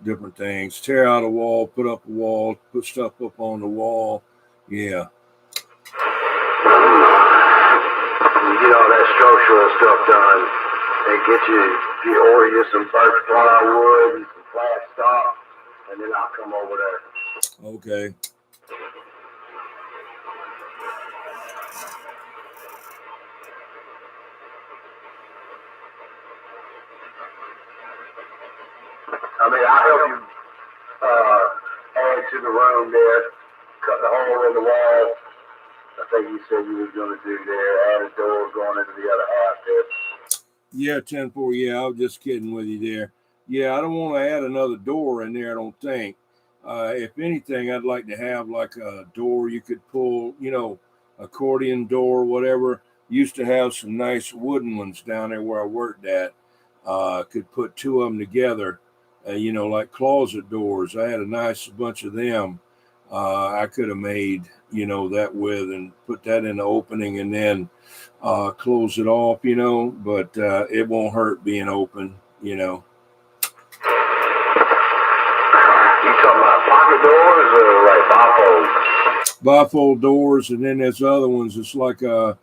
different things. Tear out a wall, put up a wall, put stuff up on the wall. Yeah. You get all that structural stuff done and order you some birch plywood and some flat stock, and then I'll come over there. Okay. I mean, I'll help you add to the room there, cut the hole in the wall. I think you said you were going to do there, add a door going into the other half there. Yeah, 10-4. Yeah, I was just kidding with you there. Yeah, I don't want to add another door in there, I don't think. If anything, I'd like to have like a door you could pull, accordion door, whatever. Used to have some nice wooden ones down there where I worked at. Could put two of them together, like closet doors. I had a nice bunch of them. I could have made, that with and put that in the opening and then close it off, but it won't hurt being open, You talking about pocket doors or like bifold? Bifold doors, and then there's other ones. It's like a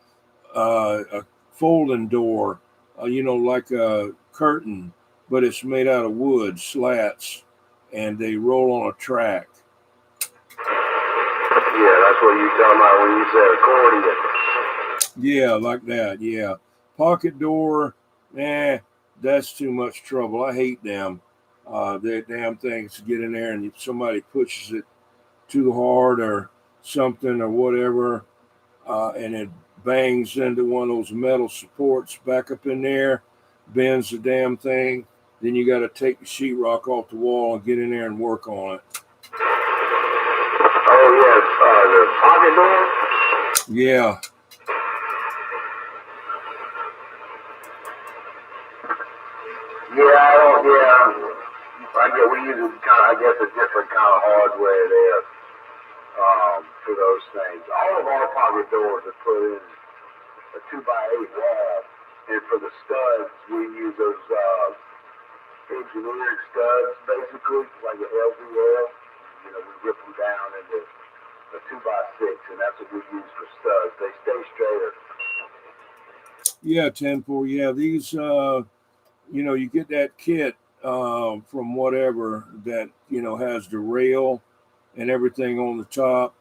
folding door, like a curtain, but it's made out of wood slats, and they roll on a track. Yeah, that's what you talking about when you said accordion. Yeah, like that. Yeah, pocket door. That's too much trouble. I hate them. Their damn things get in there, and if somebody pushes it too hard or something or whatever, and it bangs into one of those metal supports back up in there, bends the damn thing. Then you got to take the sheetrock off the wall and get in there and work on it. Oh yes, the pocket door. Yeah. We use I guess a different kind of hardware there for those things. All of our pocket doors are put in a 2x8 wall, and for the studs, we use those engineered studs, basically, like an LVL. We rip them down into a 2x6, and that's what we use for studs. They stay straighter. Yeah, 10-4. Yeah, these, you get that kit from whatever that, has the rail and everything on the top,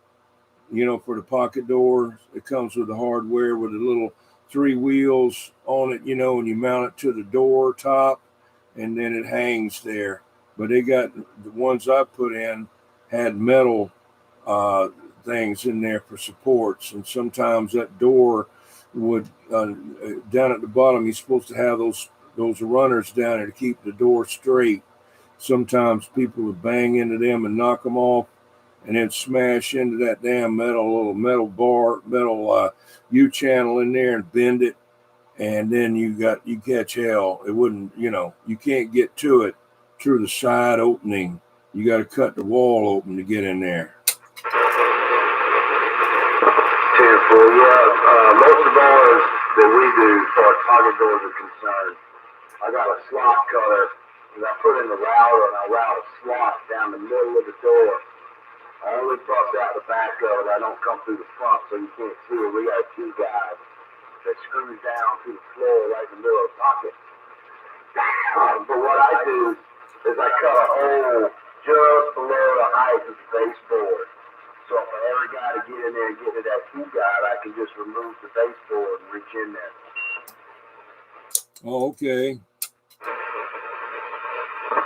for the pocket door. It comes with the hardware with the little 3 wheels on it, and you mount it to the door top, and then it hangs there. But they got the ones I put in had metal things in there for supports, and sometimes that door would down at the bottom. You're supposed to have those runners down there to keep the door straight. Sometimes people would bang into them and knock them off, and then smash into that damn little metal bar, U-channel in there and bend it, and then you catch hell. It wouldn't, you can't get to it through the side opening. You got to cut the wall open to get in there. 10-4, yeah. Most of ours that we do, as far as pocket doors are concerned, I got a slot cutter, and I put in the router, and I route a slot down the middle of the door. I only bust out the back of it. I don't come through the front, so you can't see it. We got 2 guys that screws down through the floor right in the middle of the pocket. But what I do is I cut a hole just below the height of the baseboard. So for every guy to get in there and get to that 2 guide, I can just remove the baseboard and reach in there. Oh, okay.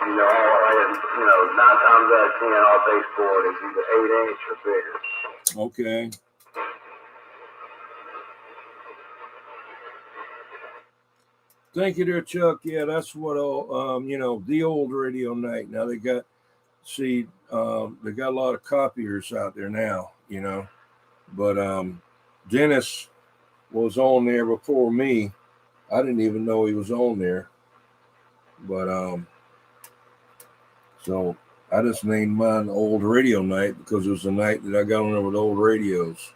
9 times out of 10, our baseboard is either 8-inch or bigger. Okay. Thank you there, Chuck. Yeah, that's what the old radio night. Now they got they got a lot of copiers out there now, But Dennis was on there before me. I didn't even know he was on there. But so I just named mine Old Radio Night because it was the night that I got on there with old radios,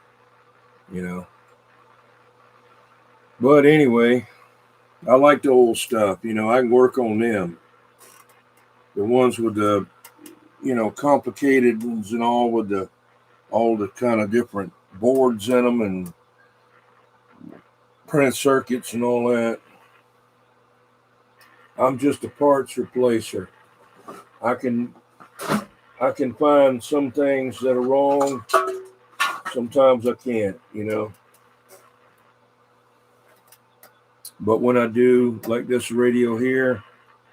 you know. But anyway, I like the old stuff. I can work on them. The ones with the, complicated ones and all with all the kind of different boards in them and printed circuits and all that. I'm just a parts replacer. I can find some things that are wrong. Sometimes I can't. But when I do, like this radio here,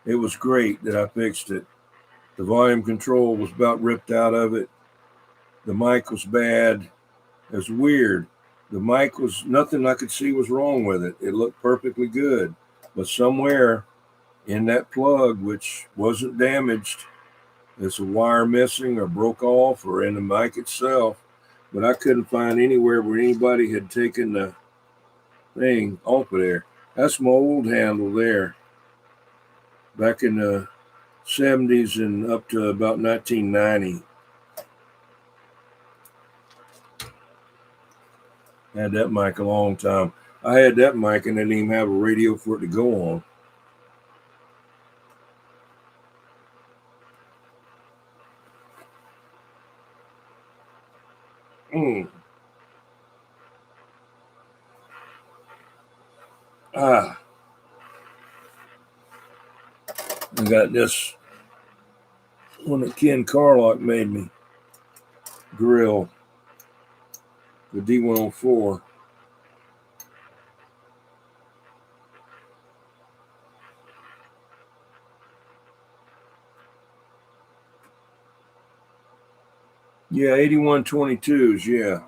it was great that I fixed it. The volume control was about ripped out of it. The mic was bad. It was weird. The mic was nothing I could see was wrong with it. It looked perfectly good. But somewhere in that plug, which wasn't damaged, there's a wire missing or broke off or in the mic itself. But I couldn't find anywhere where anybody had taken the thing off of there. That's my old handle there. Back in the 70s and up to about 1990. Had that mic a long time. I had that mic and didn't even have a radio for it to go on. I got this one that Ken Carlock made me. Grill. The D104. Yeah, 8122s, yeah.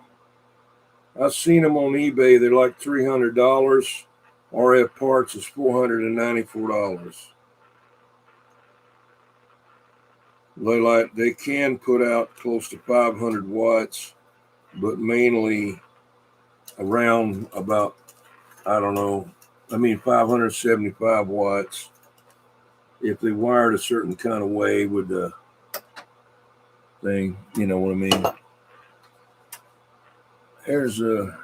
I've seen them on eBay. They're like $300. RF Parts is $494. They can put out close to 500 watts, but mainly around about, 575 watts. If they wired a certain kind of way with the thing, you know what I mean? There's a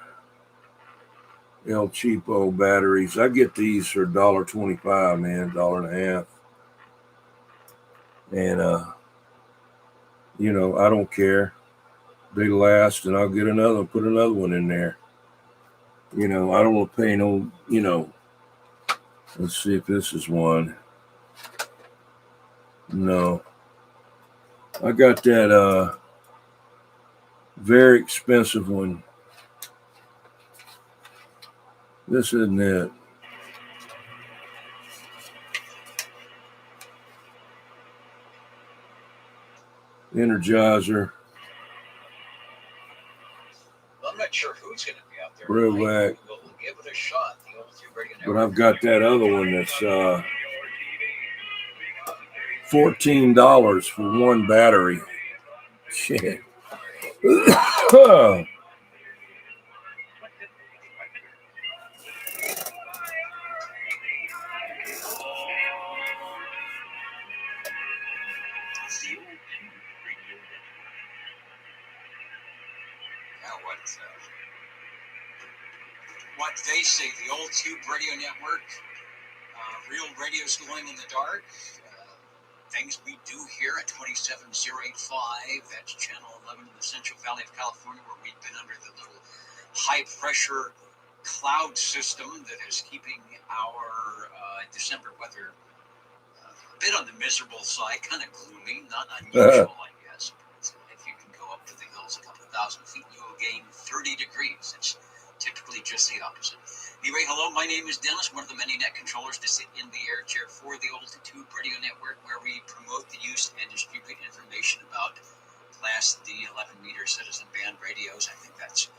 El Cheapo batteries. I get these for $1.25, man, $1.50. And I don't care. They last, and I'll get put another one in there. I don't want to pay no, Let's see if this is one. No. I got that very expensive one. This isn't it. Energizer. I'm not sure who's going to be out there. Real back. We'll give it a shot. But I've got that other one that's $14 for one battery. Shit. What they say, the old Tube Radio Network, real radios glowing in the dark, things we do here at 27085, that's channel 11 in the Central Valley of California, where we've been under the little high-pressure cloud system that is keeping our December weather a bit on the miserable side, kind of gloomy, not unusual, I guess. If you can go up to the hills a couple of thousand feet, you will gain 30 degrees. It's typically just the opposite. Anyway, hello, my name is Dennis, one of the many net controllers to sit in the air chair for the old Tube Radio Network, where we promote the use and distribute information about Class D 11-meter citizen band radios. I think that's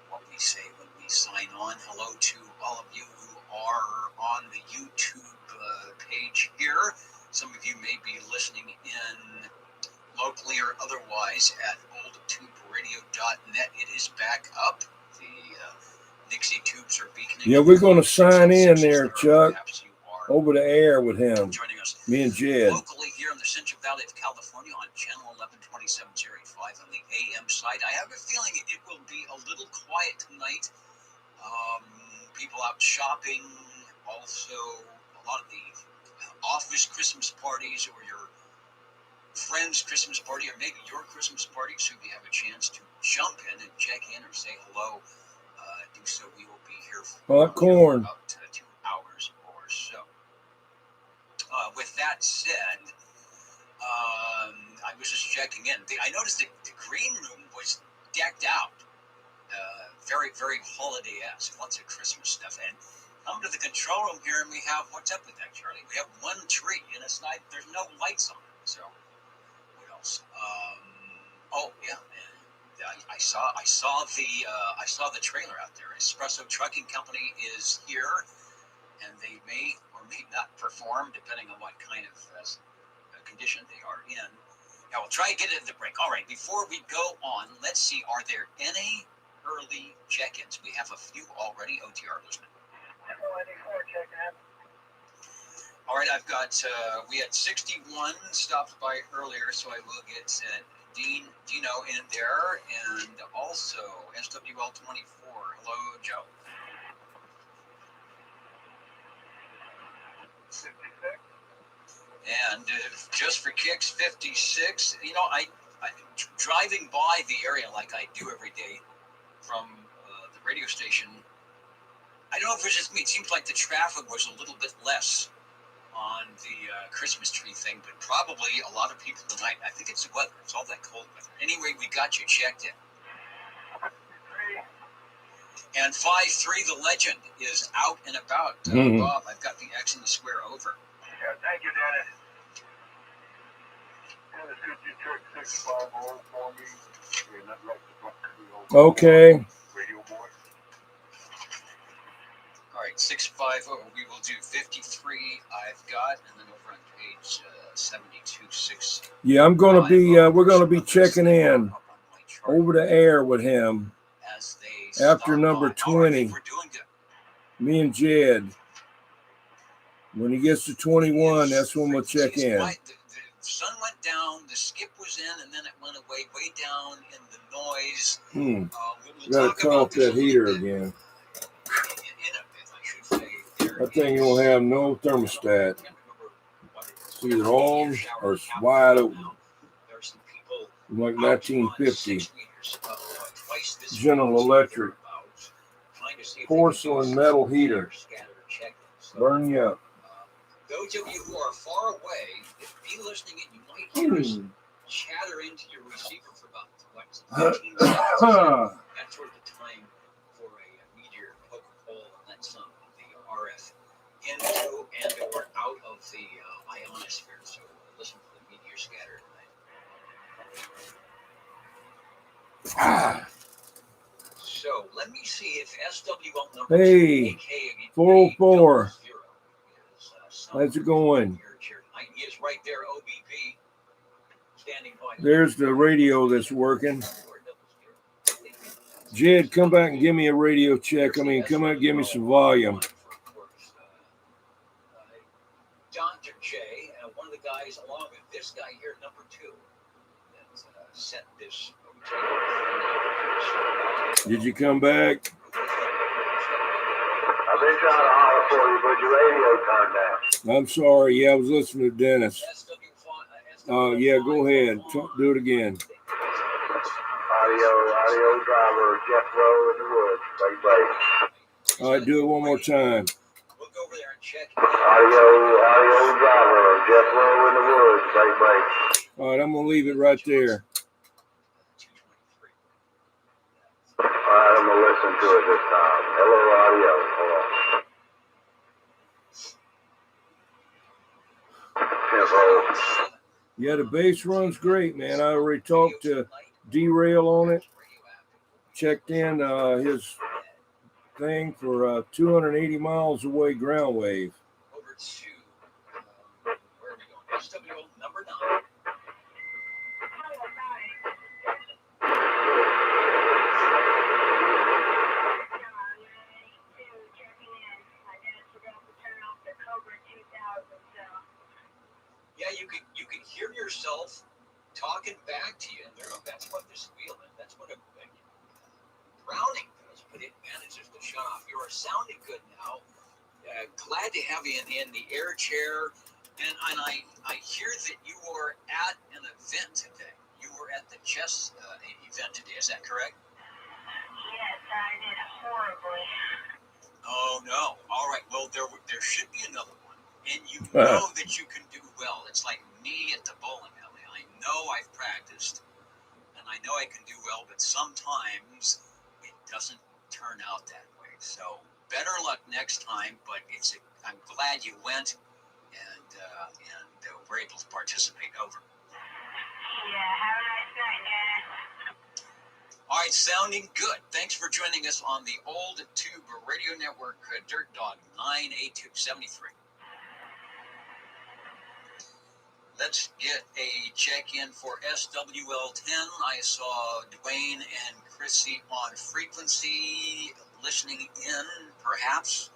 what we say when we sign on. Hello to all of you who are on the YouTube or otherwise at oldtuberadio.net. It is back up. The Nixie tubes are beaconing. Yeah, we're going to sign in there, Chuck, Perhaps you are over the air with him, joining us me and Jed. locally here in the Central Valley of California on channel 1127-085 on the AM side. I have a feeling it will be a little quiet tonight. People out shopping, also a lot of the office Christmas parties or your friend's Christmas party or maybe your Christmas party. So if you have a chance to jump in and check in or say hello, do so. We will be here for Popcorn. about 2 hours or so. With that said, I was just checking in. I noticed that the green room was decked out. Very, very holiday-esque. Lots of Christmas stuff. And come to the control room here, and we have, what's up with that, Charlie? We have one tree, and it's not, there's no lights on it. So, what else? Oh, yeah. I saw the trailer out there. Espresso Trucking Company is here, and they may or may not perform, depending on what kind of condition they are in. Now, we'll try to get into the break. All right, before we go on, let's see, are there any early check-ins? We have a few already. OTR listening. All right, I've got, we had 61 stopped by earlier, so I will get Dino in there, and also SWL24. Hello, Joe. 56. And just for kicks, 56. You know, I driving by the area like I do every day from the radio station. I don't know if it's just me. It seems like the traffic was a little bit less on the Christmas tree thing, but probably a lot of people tonight. I think it's the weather. It's all that cold weather. Anyway, we got you checked in. And 5-3, the legend, is out and about. Bob, I've got the X in the square over. Yeah, thank you, Dennis. Dennis, could you check 650 for me? Yeah, nothing like the Okay. Radio boy. All right, 650. We will do 53. I've got, and then over on page 72, Yeah, I'm going to be. We're going to be checking in over the air with him after number 20. Me and Jed. When he gets to 21, that's when we'll check in. The sun went down, the skip was in, and then it went away way down in the noise. We'll got to cut off that heater again. That thing don't have no thermostat. It's either on or it's wide open. Like 1950. General Electric. Porcelain metal heater. Burn you up. Those of you who are far away, if you're listening in, you might hear us chatter into your receiver for about 15 seconds. That's sort of the time for a meteor poke a hole and let some of the RF into and or out of the ionosphere. So listen for the meteor scatter tonight. So let me see if SWL number 404. How's it going? He is right there, OBP, standing by. There's the radio that's working. Jed, come back and give me a radio check. Come out and give me some volume. Dr. J, one of the guys, along with this guy here, number 2, that set this. Did you come back? I've been trying to holler for you, but your radio turned down. I'm sorry. Yeah, I was listening to Dennis. Yeah, go ahead. Do it again. Audio driver, Jeff Rowe in the woods. Bye. All right, do it one more time. We'll go over there and check. Audio driver, Jeff Rowe in the woods. Bye. All right, I'm going to leave it right there. All right, I'm going to listen to it this time. Hello, audio. Hold on. Yeah, the bass runs great, man. I already talked to Derail on it. Checked in his thing for 280 miles away ground wave. Over to, where are we going? SWL number 9. yourself talking back to you. And that's what this wheel is. That's what a Browning does, but it manages to shut off. You are sounding good now. Glad to have you in the air chair. And I hear that you were at an event today. You were at the chess event today. Is that correct? Yes, I did horribly. Oh, no. All right. Well, there should be another one. And you know that you can do well. It's like me at the bowling alley. I know I've practiced, and I know I can do well, but sometimes it doesn't turn out that way. So better luck next time, but I'm glad you went and were able to participate. Over. Yeah, have a nice night, guys. All right, sounding good. Thanks for joining us on the Old Tube Radio Network, Dirt Dog 98273. Let's get a check-in for SWL10. I saw Dwayne and Chrissy on frequency listening in, perhaps,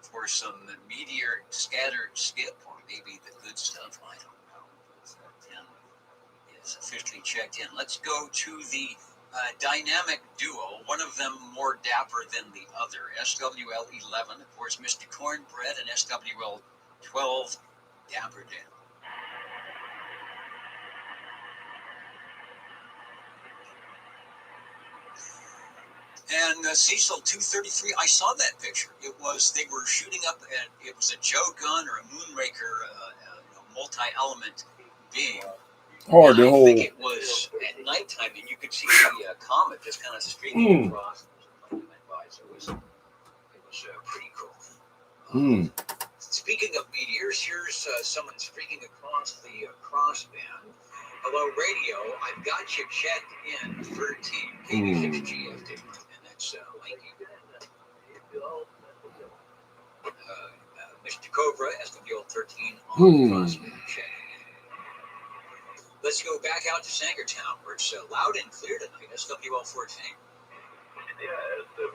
for some meteor scattered skip, or maybe the good stuff. I don't know. 10 is officially checked in. Let's go to the dynamic duo, one of them more dapper than the other. SWL11, of course, Mr. Cornbread, and SWL12, Dapper Dan. And Cecil 233, I saw that picture. They were shooting up, it was a Joe gun or a Moonraker multi-element beam. Hard to I hold. think it was at nighttime, and you could see the comet just kind of streaming across. So it was pretty cool. Speaking of meteors, here's someone streaking across the crossband. Hello, radio. I've got you checked in 13 KB6GFD, and that's Lanky. Mr. Cobra, SWL13 on the crossband check. Let's go back out to Sangertown, where it's loud and clear tonight. SWL14. Yeah, SWL14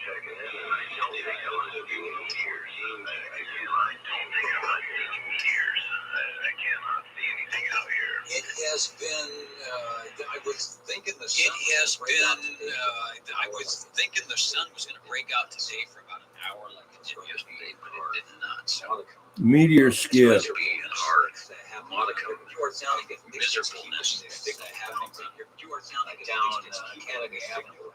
checking in, and I don't think I was doing meteors. I don't think I'm not seeing meteors. I cannot see anything out here. It has been, I was thinking the sun I was thinking the sun was going to break out today for about an hour like it did yesterday, but it did not. So Meteor skip. You are sounding miserableness happening. You are sounding down Canada Avenue,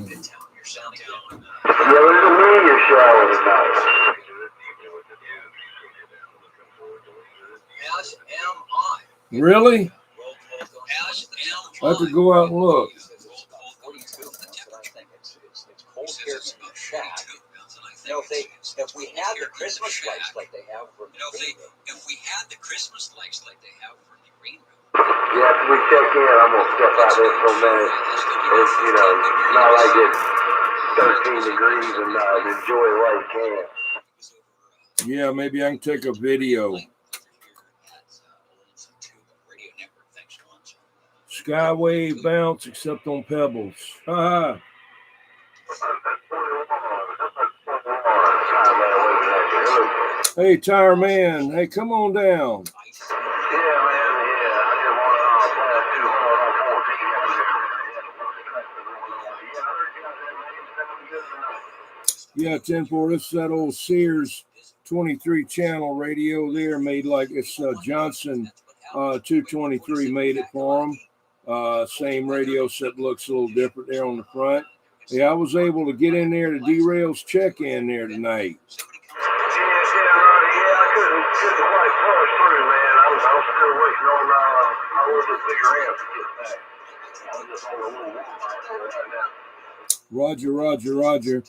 Midtown. You're sounding down. Yeah, there's a meteor shower tonight. As am I. Really? As am I have to go out and look. It's cold here in the shack. You know, if we had the Christmas lights like they have for the green room. If we had the Christmas lights like they have for the green room. Yeah, after we check in, I'm going to step out there for a minute. It's, not like it's 13 degrees and enjoy it while you can. Yeah, maybe I can take a video. Skywave bounce except on pebbles. Haha. Hey, Tire Man. Hey, come on down. Yeah, man. Yeah. I just want to Yeah, 10-4. This is that old Sears 23 channel radio there, made like it's Johnson 223 made it for them. Same radio set, looks a little different there on the front. Yeah, I was able to get in there to Derail's check-in there tonight. I couldn't quite push through, man. I'm still waiting on my little bigger amp to get back. I'm just on a little right now. Roger.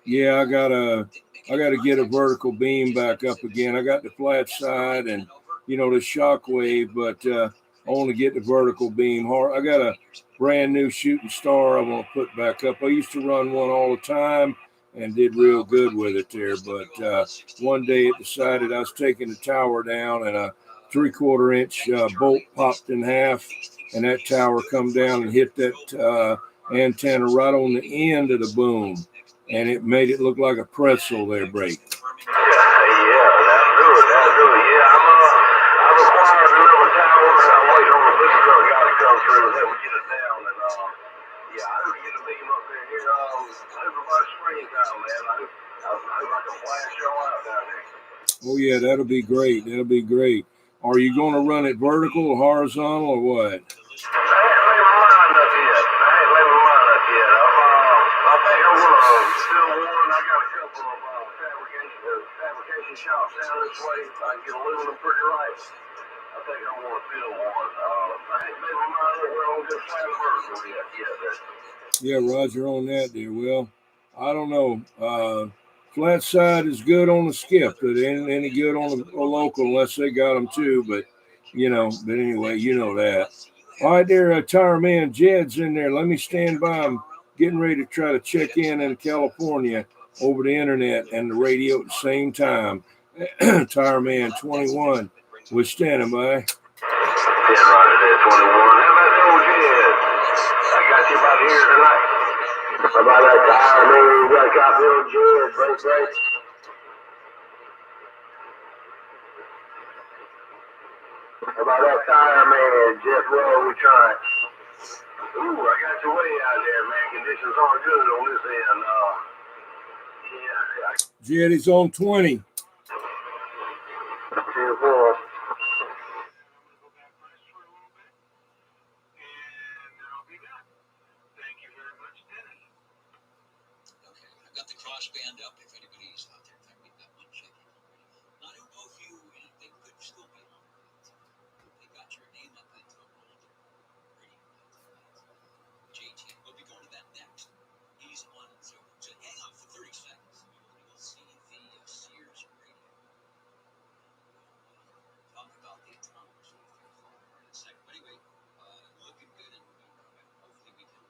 Yeah, I gotta get a vertical beam back up again. I got the flat side and the shockwave, but I want to get the vertical beam hard. I got a brand new shooting star I want to put back up. I used to run one all the time and did real good with it there, but one day it decided I was taking the tower down and a 3/4 inch bolt popped in half, and that tower come down and hit that antenna right on the end of the boom, and it made it look like a pretzel there, break. Yeah, that'll do it. Yeah, I'm acquired another tower I'm sure that would get us down. And yeah, I hope to get a beam up there here. Over by springtime, man. I hope I can flash y'all out down there. Oh yeah, that'll be great. That'll be great. Are you going to run it vertical or horizontal or what? I ain't made my mind up yet. I think I'm gonna still one. I got a couple of fabrication shops down this way. I can get aluminum pretty right. I think I'm gonna fill one. I ain't made my mind up where I'm gonna get flat vertical yet. Yeah, Roger on that there. Well, I don't know. Flat side is good on the skip, but it ain't any good on a local unless they got them too. But but anyway, you know that. All right, there, Tire Man Jed's in there. Let me stand by. I'm getting ready to try to check in California over the internet and the radio at the same time. Tire Man 21 was standing by. 10 right there, 21. How about that old Jed? I got you about here tonight. How about that tire man? You got a copy of Jed, break. How about that tire man, Jeff Rowe, we trying. Ooh, I got you way out there, man. Conditions aren't good on this end. Yeah. Jed is on 20. 10-4. Okay, I've got the crossband up if anybody's out there. In fact, we've got one checking already. Now, I don't know if they could still be on. They got your name up into a radio. JT, we'll be going to that next. He's on, so hang on for 30 seconds. You'll see the Sears radio. Talk about the atomic in a second. But anyway, looking good, and hopefully we can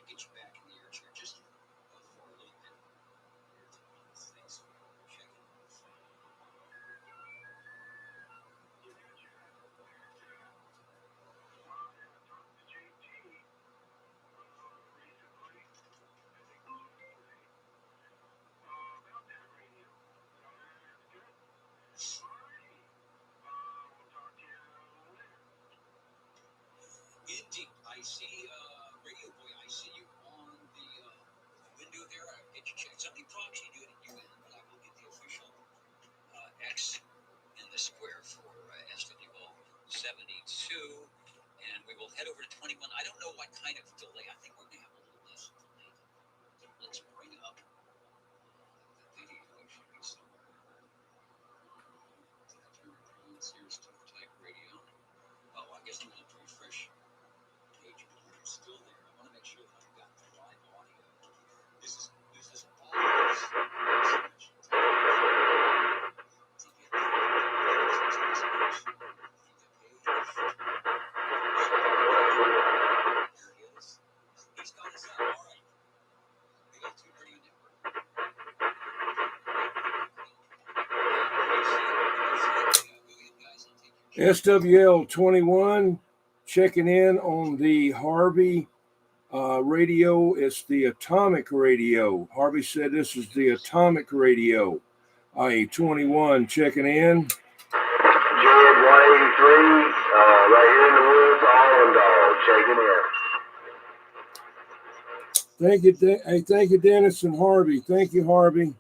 get you back in the air chair just for a little bit. Thanks for checking. Indeed, I see, Radio Boy, I see you on the window there. I'll get you checked. Somebody proxy do it at UN, but I will get the official X in the square for SWO 72, and we will head over to 21. I don't know what kind of delay. I think we're going to have a little less delay. Let's bring up the video. It should be somewhere. Sears TubeType radio. Oh, I guess I'm going to refresh page. It's still there. I want to make sure that I've got the live audio. This is all. He's got us up. All right. We got two radio network. SWL 21 checking in on the Harvey radio. It's the atomic radio. Harvey said this is the atomic radio. I-21 checking in. Jed 183, right here in the woods, Island Dog, checking in. Thank you, thank you, Dennis and Harvey. Thank you, Harvey.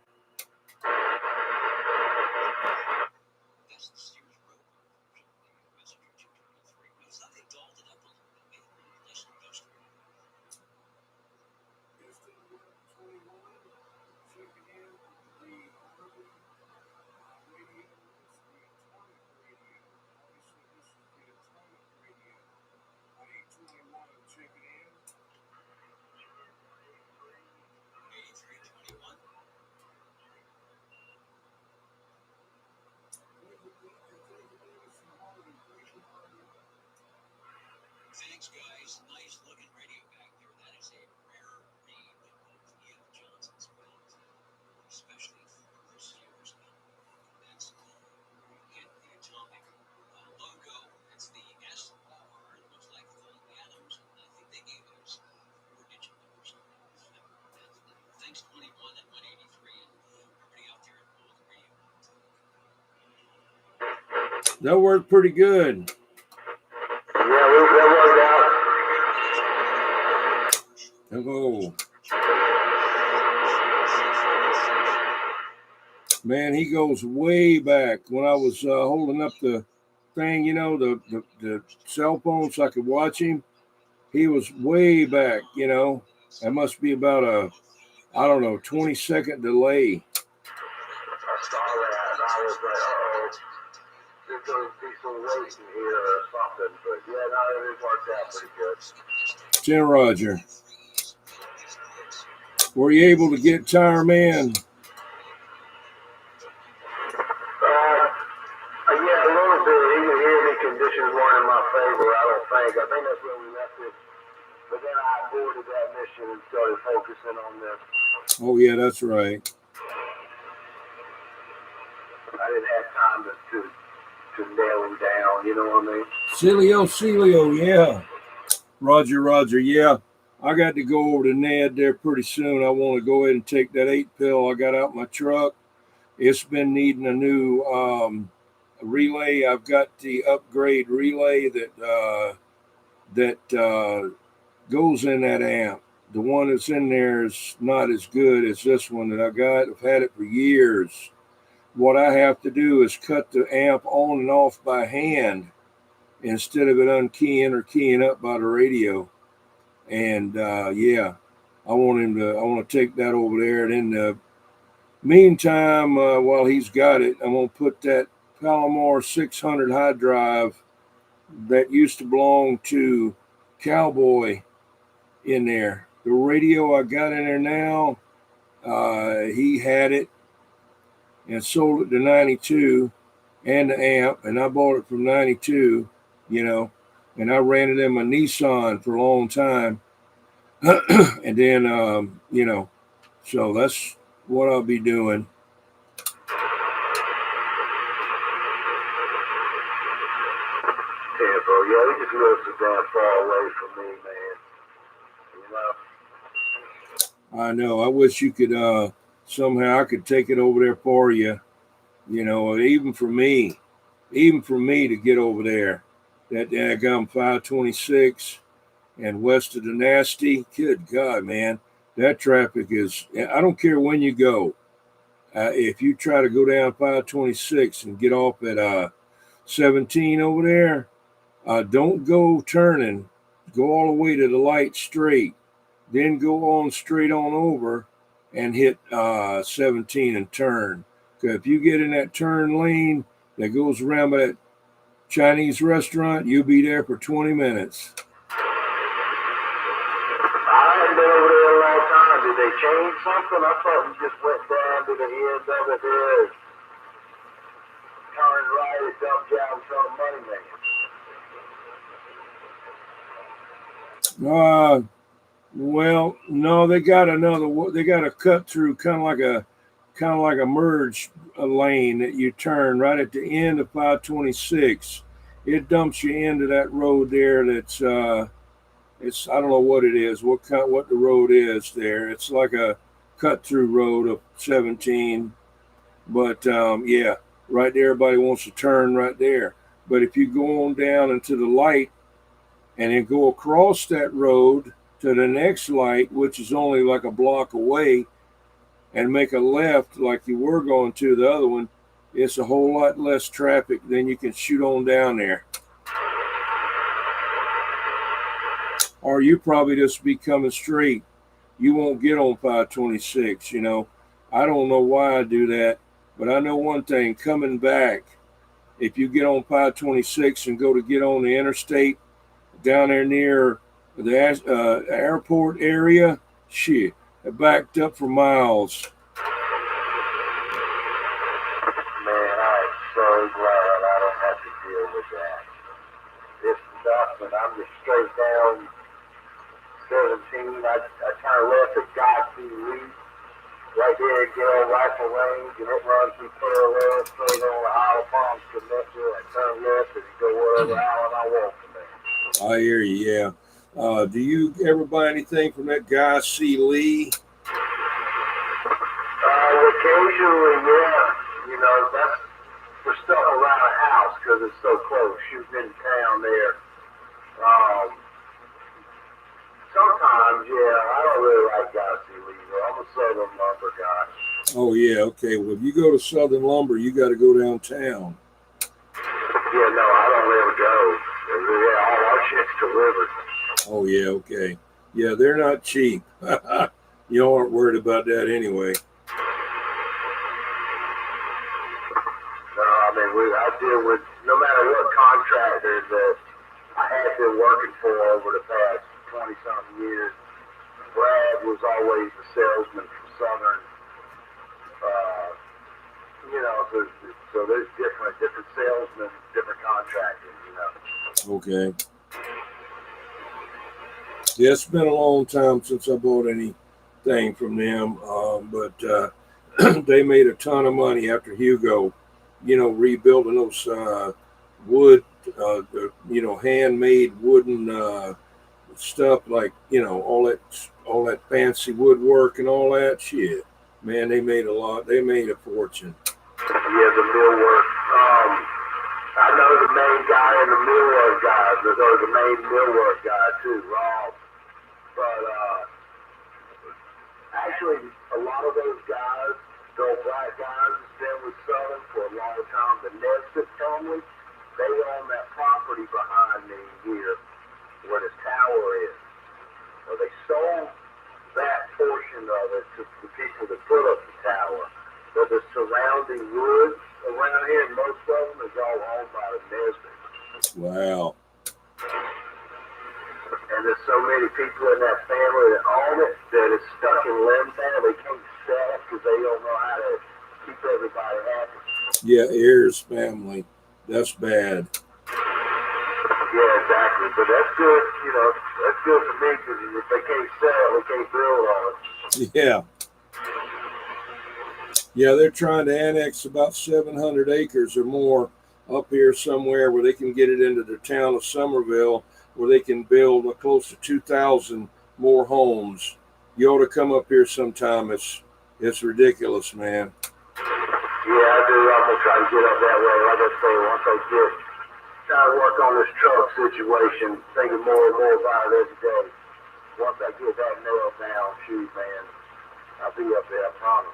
Thanks, guys. Nice looking radio back there. That is a rare read of Ian Johnson's build, especially for the Sears. That's the atomic logo. It's the SR. It looks like full atoms. I think they gave those 4-digit numbers. Thanks, 21 and 183, and everybody out there at Bold Radio. That worked pretty good. Yeah, that worked out. Hello. Man, he goes way back. When I was holding up the thing, you know, the cell phone so I could watch him, he was way back, you know. That must be about a, I don't know, 20-second delay. I saw that. I was like, uh-oh. There's going to be some waiting here or something. But yeah, no, it worked out pretty good. 10 Roger. Were you able to get Tire Man? Yeah, a little bit. Even here, the conditions weren't in my favor, I don't think. I think that's where we left it. But then I aborted that mission and started focusing on this. Oh, yeah, that's right. I didn't have time to nail him down, you know what I mean? Celio, yeah. Roger, yeah. I got to go over to Ned there pretty soon. I want to go ahead and take that 8 pill I got out my truck. It's been needing a new relay. I've got the upgrade relay that goes in that amp. The one that's in there is not as good as this one that I got. I've had it for years. What I have to do is cut the amp on and off by hand instead of it unkeying or keying up by the radio. And yeah, I want to take that over there. And in the meantime, while he's got it, I'm going to put that Palomar 600 high drive that used to belong to Cowboy in there. The radio I got in there now, he had it and sold it to 92 and the amp, and I bought it from 92, you know, and I ran it in my Nissan for a long time. And then, you know, so that's what I'll be doing. Yeah, bro. Yeah, he just lives so damn far away from me, man. You know? I know. I wish you could somehow I could take it over there for you. You know, even for me to get over there. That daggum 526 and west of the Nasty. Good God, man. That traffic is, I don't care when you go. If you try to go down 526 and get off at 17 over there, don't go turning. Go all the way to the light straight. Then go on straight on over and hit 17 and turn. Because if you get in that turn lane that goes around by that Chinese restaurant, you'll be there for 20 minutes. I haven't been over there in a long time. Did they change something? I thought we just went down to the end of it there, turned right, and dumped out in front of Money Man. Well, no, they got a cut through kind of like a merge lane that you turn right at the end of 526. It dumps you into that road there. That's it's, I don't know what it is, what the road is there. It's like a cut through road of 17, but yeah, right there. Everybody wants to turn right there. But if you go on down into the light and then go across that road to the next light, which is only like a block away, and make a left like you were going to the other one, it's a whole lot less traffic. Then you can shoot on down there. Or you probably just be coming straight. You won't get on 526, you know. I don't know why I do that, but I know one thing, coming back, if you get on 526 and go to get on the interstate down there near the airport area, shit, it backed up for miles. Man, I'm so glad I don't have to deal with that. It's nothing. I'm just straight down 17. I kind of left at Godspeed Reef right there at Gale Rifle Range, and it runs through parallel straight on the Isle of Palms connector. I turn left and go wherever island I want from there. I hear you, yeah. Do you ever buy anything from that guy, C. Lee? Occasionally, yeah. You know, that's for stuff around the house because it's so close. Shooting in town there Southern Lumber guy. Oh yeah, okay. Well, if you go to Southern Lumber, you got to go downtown. Yeah, no, I don't ever go. Yeah, all our shit's delivered. Oh yeah, okay. Yeah, they're not cheap. You aren't worried about that anyway. No, I mean, I deal with, no matter what contractor that I have been working for over the past 20-something years, Brad was always a salesman from Southern. You know, so there's different salesmen, different contractors, you know. Okay. Yeah, it's been a long time since I bought anything from them, but they made a ton of money after Hugo, rebuilding those wood, handmade wooden stuff, like all that fancy woodwork and all that shit. Man, they made a lot. They made a fortune. Yeah, the millwork. I know the main guy and the millwork guy, or the main millwork guy too, Rob. But actually, a lot of those guys, those black guys, has been with Southern for a long time. The Nesbitt family, they own that property behind me here, where the tower is. Well, they sold that portion of it to the people that put up the tower. But the surrounding woods around here, most of them is all owned by the Nesbitt. Wow. And there's so many people in that family that own it that it's stuck in limbo. They can't sell it because they don't know how to keep everybody happy. Yeah, Ayers family. That's bad. Yeah, exactly. But that's good, that's good for me because if they can't sell it, they can't build on it. Yeah. Yeah, they're trying to annex about 700 acres or more up here somewhere where they can get it into the town of Somerville, where they can build close to 2,000 more homes. You ought to come up here sometime. It's ridiculous, man. Yeah, I do. I'm going to try to get up that way. Like I say, once I get trying to work on this truck situation, thinking more and more about it every day. Once I get that nailed down, shoot, man, I'll be up there, I promise.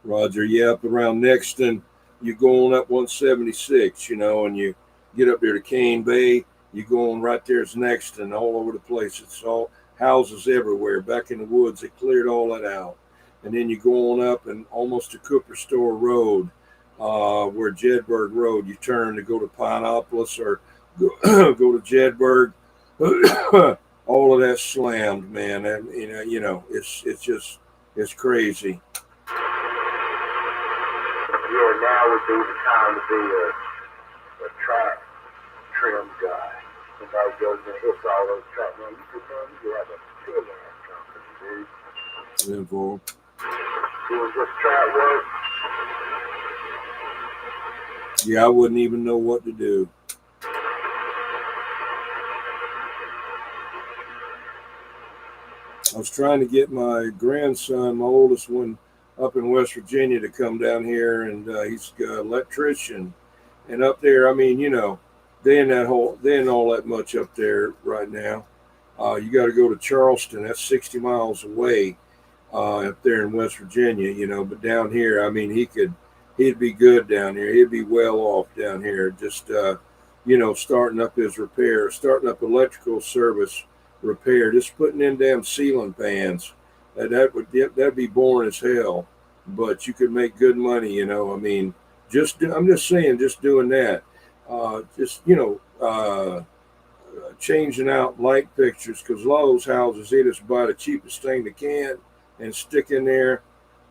Roger, yeah, up around Nexton, you go on up 176, and you get up there to Cane Bay, you go on right there's Nexton, all over the place. It's all houses everywhere. Back in the woods, they cleared all that out. And then you go on up and almost to Cooper Store Road, where Jedburgh Road, you turn to go to Pinopolis or go to Jedburgh. All of that slammed, man. And it's crazy. Yeah, now would be the time to be a track trim guy. Somebody goes and hits all those track. Man, you have a big ass company, dude. Involved. Doing just track work. Yeah, I wouldn't even know what to do. I was trying to get my grandson, my oldest one, up in West Virginia to come down here, and he's an electrician. And up there, I mean, they ain't all that much up there right now. You got to go to Charleston. That's 60 miles away up there in West Virginia, But down here, I mean, he'd be good down here. He'd be well off down here. Just starting up his repair, starting up electrical service repair, just putting in damn ceiling fans. That'd be boring as hell, but you could make good money, I mean, I'm just saying, just doing that, changing out light fixtures, because a lot of those houses, they just buy the cheapest thing they can and stick in there,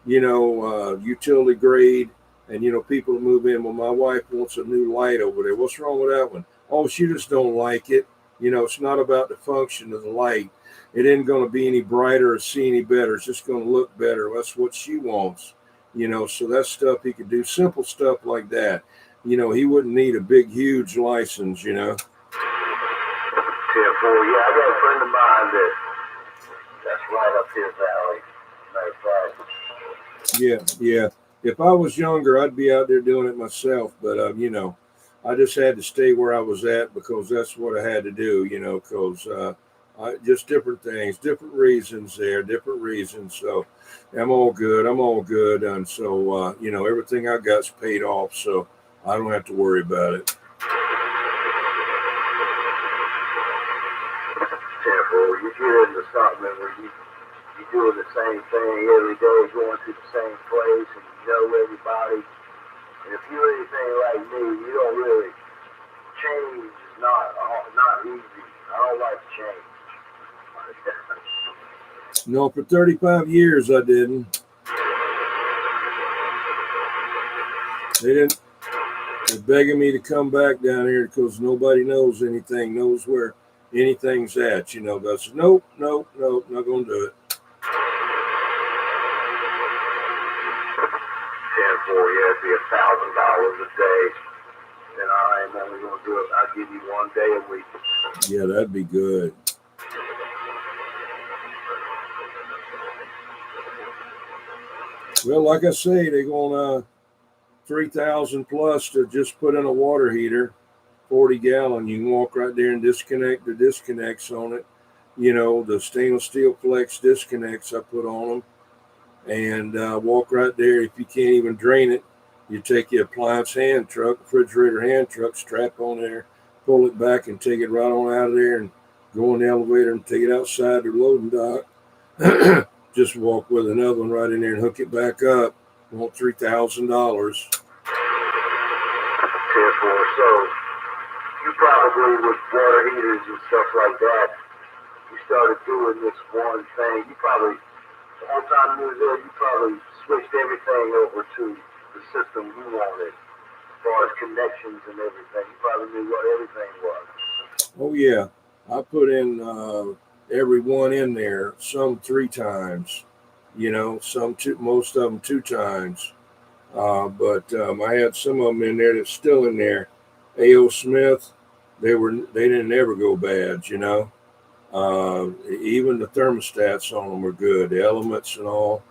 utility grade, and people move in. Well, my wife wants a new light over there. What's wrong with that one? Oh, she just don't like it. It's not about the function of the light. It ain't going to be any brighter or see any better. It's just going to look better. That's what she wants, so that's stuff he could do, simple stuff like that. He wouldn't need a big, huge license, Yeah, I got a friend of mine that's right up his alley. Matter of fact. Yeah. If I was younger, I'd be out there doing it myself. But, I just had to stay where I was at because that's what I had to do, because Just different things, different reasons there, different reasons. So I'm all good. I'm all good. And so, everything I got's paid off. So I don't have to worry about it. Careful, you get into something where you're doing the same thing every day, going to the same place, and you know everybody. And if you're anything like me, you don't really change. Is not easy. I don't like change. No, for 35 years I didn't. They're begging me to come back down here because nobody knows anything, knows where anything's at. I said, nope, not going to do it. 10-4, yeah, it'd be $1,000 a day. And I am only going to do it. I'll give you 1 day a week. Yeah, that'd be good. Well, like I say, they're going $3,000 plus to just put in a water heater, 40 gallon. You can walk right there and disconnect the disconnects on it. The stainless steel flex disconnects I put on them, and walk right there. If you can't even drain it, you take your appliance hand truck, refrigerator hand truck, strap on there, pull it back, and take it right on out of there, and go in the elevator and take it outside the loading dock. Just walk with another one right in there and hook it back up. Want $3,000. 10-4. So you probably with water heaters and stuff like that, you started doing this one thing. You probably, the whole time you were there, you probably switched everything over to the system you wanted as far as connections and everything. You probably knew what everything was. Oh, yeah. I put in every one in there, some 3 times, some most of them 2 times. But I had some of them in there that's still in there. A.O. Smith, they didn't ever go bad, Even the thermostats on them were good, the elements and all.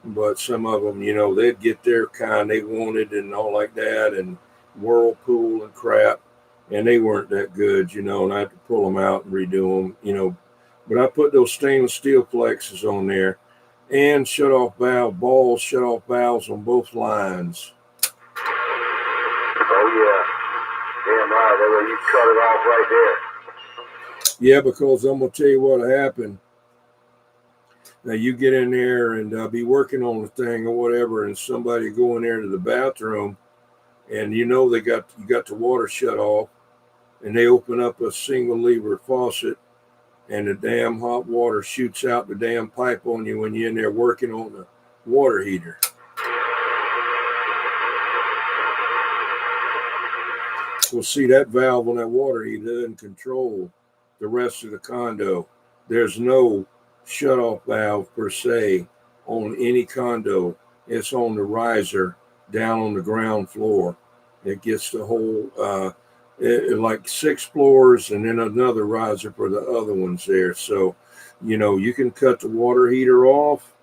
But some of them, they'd get their kind they wanted and all like that, and Whirlpool and crap, and they weren't that good, and I had to pull them out and redo them, But I put those stainless steel flexes on there, and shut-off valves on both lines. Oh, yeah. Damn right. That way you cut it off right there. Yeah, because I'm going to tell you what happened. Now, you get in there and be working on the thing or whatever, and somebody go in there to the bathroom, and you got the water shut off, and they open up a single lever faucet, and the damn hot water shoots out the damn pipe on you when you're in there working on the water heater. Well, see, that valve on that water heater doesn't control the rest of the condo. There's no shut-off valve per se on any condo. It's on the riser down on the ground floor. It gets the whole like 6 floors and then another riser for the other ones there. So, you can cut the water heater off.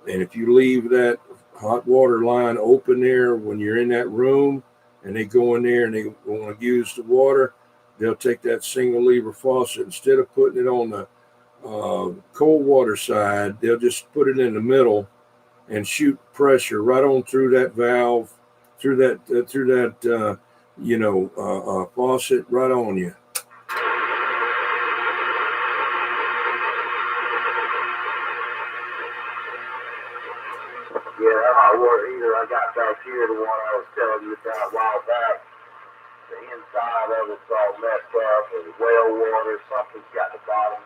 And if you leave that hot water line open there when you're in that room and they go in there and they want to use the water, they'll take that single lever faucet. Instead of putting it on the cold water side, they'll just put it in the middle and shoot pressure right on through that valve, through that faucet right on you. Yeah, that hot water heater I got back here, the one I was telling you about a while back, the inside of it's all messed up, and well water, something's got the bottom.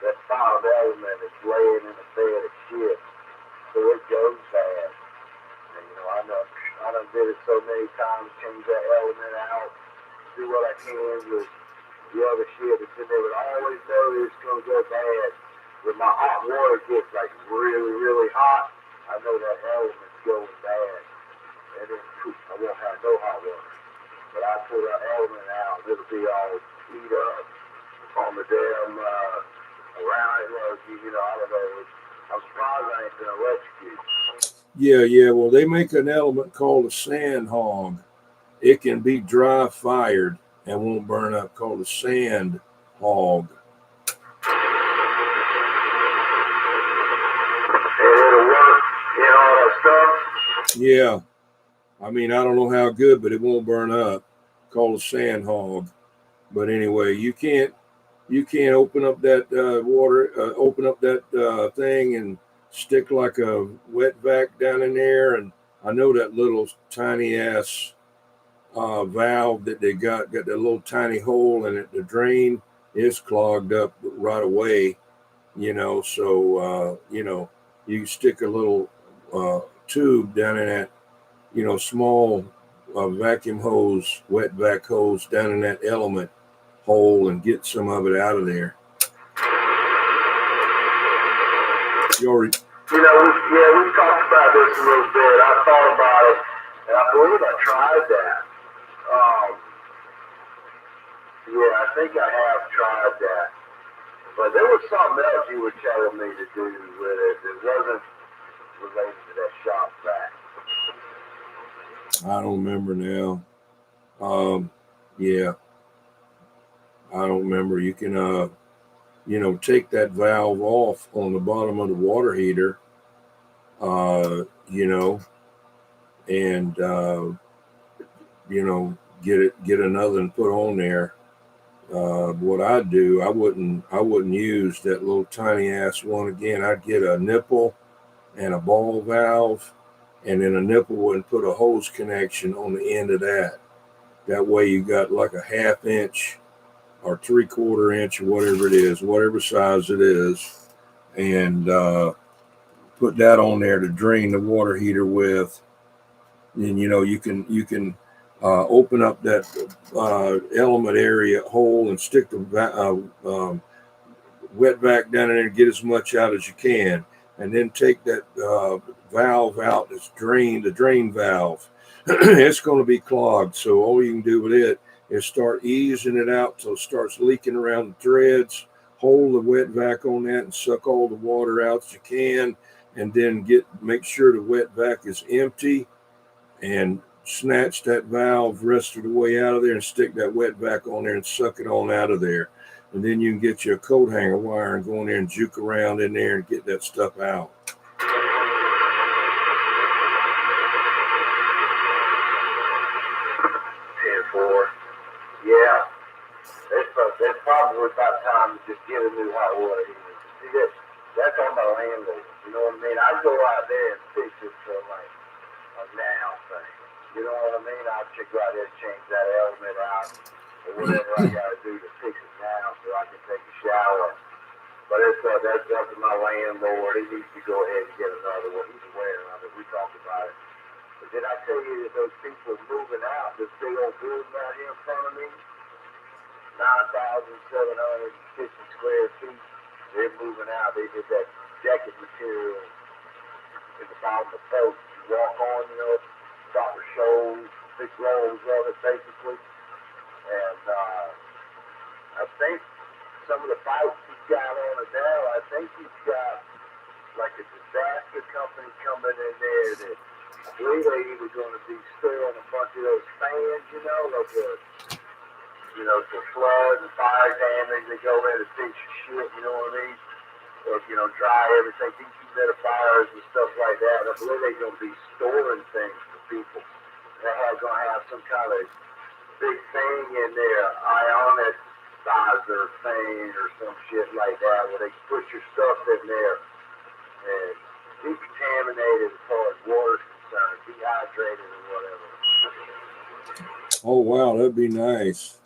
That bottom element is laying in a bed of shit, so it goes bad. And, I done did it so many times, change that element out, do what I can with the other shit that's in there, but I always know it's going to go bad. When my hot water gets like really, really hot, I know that element's going bad, and then I won't have no hot water. But I pull that element out, it'll be all heat up on the damn around. I don't know. I'm surprised I ain't been electrocuted. Yeah. Well, they make an element called a sand hog. It can be dry fired and won't burn up, called a sand hog. Yeah. I mean, I don't know how good, but it won't burn up. Called a sand hog. But anyway, you can't open up that open up that thing and stick like a wet vac down in there. And I know that little tiny ass valve that they got that little tiny hole in it. The drain is clogged up right away. So you stick a little tube down in that, small vacuum hose, wet vac hose down in that element hole and get some of it out of there. We talked about this a little bit. I thought about it, and I believe I tried that. I think I have tried that. But there was something else you were telling me to do with it that wasn't related to that shop vac. I don't remember now. I don't remember. You can, take that valve off on the bottom of the water heater, and, get another and put on there. What I'd do, I wouldn't use that little tiny ass one again. I'd get a nipple and a ball valve, and then a nipple would put a hose connection on the end of that. That way you got like a 1/2 inch or 3/4 inch or whatever it is, whatever size it is, and put that on there to drain the water heater with. And you can open up that element area hole and stick the wet vac down in there and get as much out as you can, and then take that valve out that's the drain valve. It's going to be clogged, so all you can do with it is start easing it out till it starts leaking around the threads. Hold the wet vac on that and suck all the water out as you can, and then make sure the wet vac is empty, and snatch that valve rest of the way out of there and stick that wet vac on there and suck it on out of there. And then you can get your coat hanger wire and go in there and juke around in there and get that stuff out. 10-4. Yeah. That's probably about time to just get a new hot water heater. See, that's on my landlord. You know what I mean? I go out there and fix it for like a now thing. You know what I mean? I'll check out there, change that element out, or whatever I gotta do to fix it now so I can take a shower. But that's up to my landlord. He needs to go ahead and get another one. He's aware of it. We talked about it. But did I tell you that those people moving out, this big old building out here in front of me, 9,750 square feet, they're moving out. They did that decking material in the bottom of the boat. You walk on, proper shows, big rolls of it, basically. And I think some of the fights he's got on it now, I think he's got like a disaster company coming in there that I believe they're either going to be storing a bunch of those fans, for flood and fire damage. They go in and fix your shit, you know what I mean? Or, dry everything, dehumidifiers and stuff like that. I believe they're going to be storing things for people. They're going to have some kind of big thing in there, ionizer thing or some shit like that, where they put your stuff in there and decontaminated as far as water's concerned, dehydrated or whatever. Oh, wow, that'd be nice.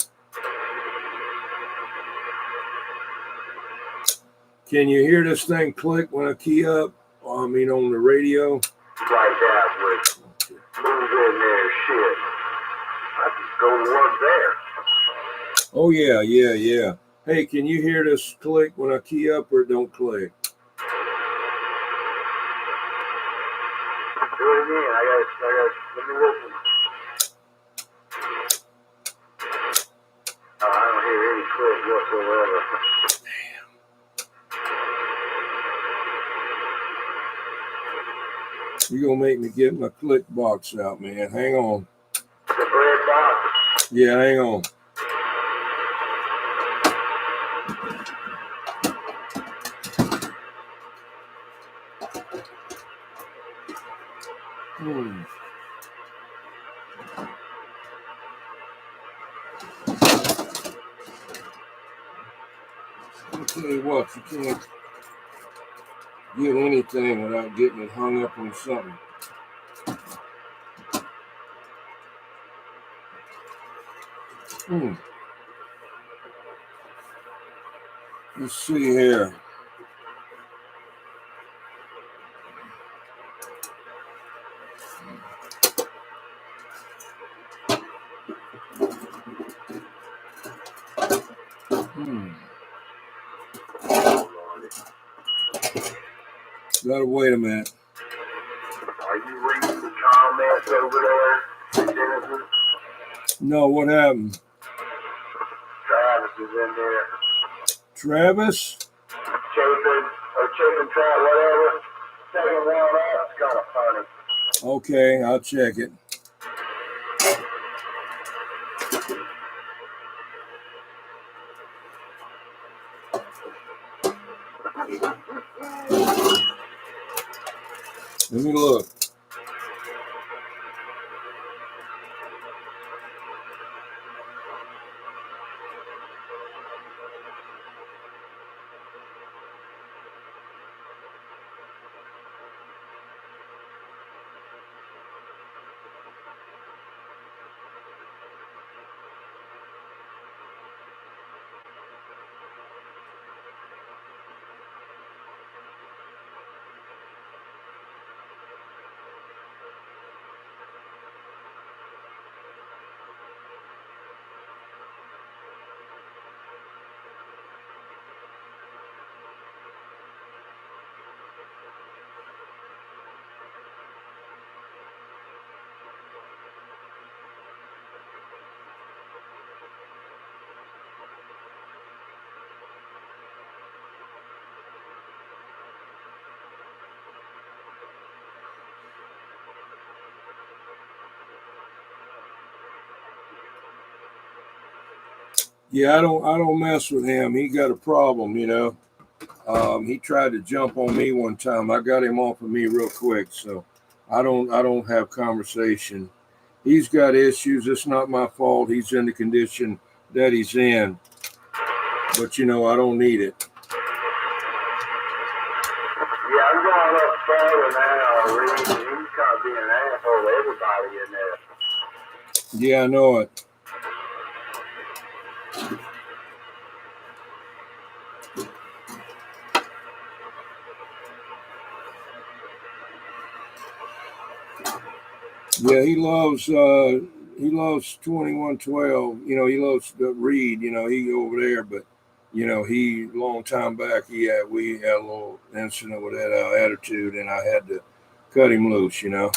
Can you hear this thing click when I key up? On the radio? Like that, with move in there, shit. I just go to work there. Oh, yeah. Hey, can you hear this click when I key up, or it don't click? Do it again. I got let me listen. I don't hear any click whatsoever. You're going to make me get my click box out, man. Hang on. The bread box? Yeah, hang on. I'll tell you what, you can't get anything without getting it hung up on something. Let's see here. Gotta wait a minute. Are you reading the comments over there? No, what happened? Travis is in there. Travis? Chapin trap, whatever. Taking one out, it's kind of funny. Okay, I'll check it. Let me look. Yeah, I don't mess with him. He got a problem, you know. He tried to jump on me one time. I got him off of me real quick, so I don't have conversation. He's got issues. It's not my fault. He's in the condition that he's in. But you know, I don't need it. Yeah, I'm going up further now, Reed. He's kind of being an asshole to everybody in there. Yeah, I know it. Yeah, he loves 2112. You know, he loves the Reed. You know, he over there, but you know, he long time back we had a little incident with that attitude, and I had to cut him loose. You know.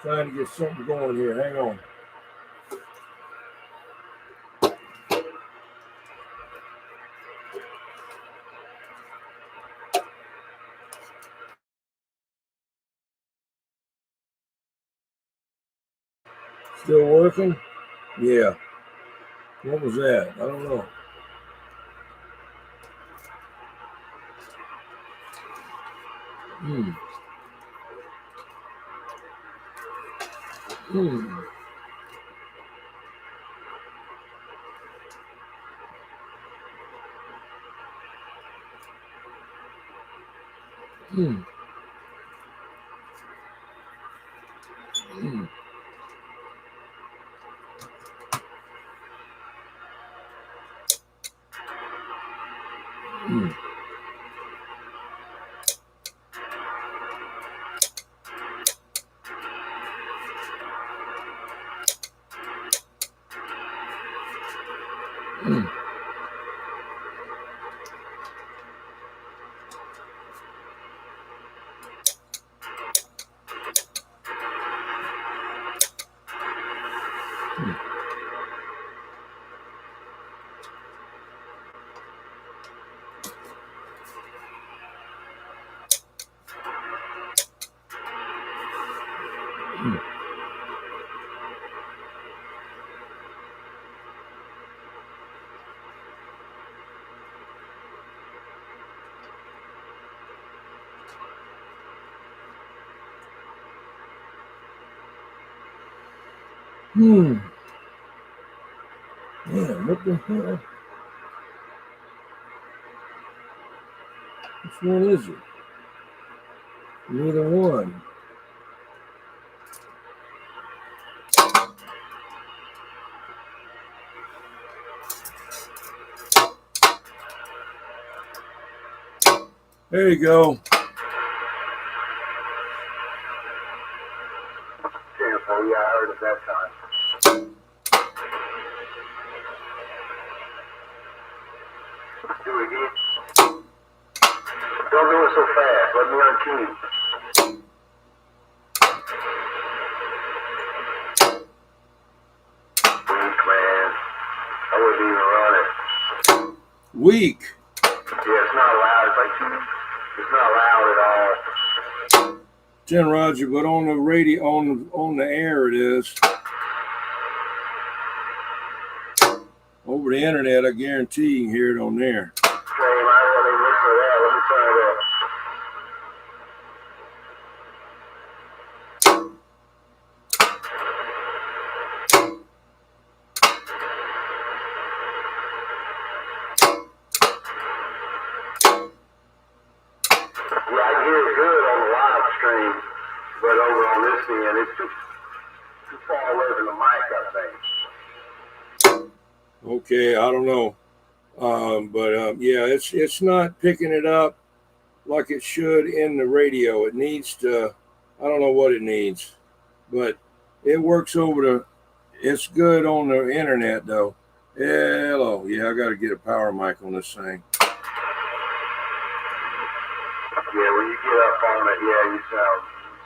Trying to get something going here. Hang on. Still working? Yeah. What was that? I don't know. Man, what the hell? Which one is it? Neither one. There you go. Careful, yeah, I heard it that time. Do it again. Don't do it so fast. Let me unkey. Weak, man. I wouldn't even run it. Weak. Yeah, it's not loud. It's not loud at all. 10 Roger, but on the radio, on the air it is. Over the internet, I guarantee you can hear it on there. Okay, I really look for that. Let me try that. Yeah, I can hear it good on the live stream, but over on this end, it's too far away from the mic, I think. Okay, I don't know. Yeah, it's not picking it up like it should in the radio. It needs to, I don't know what it needs, but it works it's good on the internet though. Hello, yeah, I got to get a power mic on this thing. Yeah, when you get up on it, yeah, you sound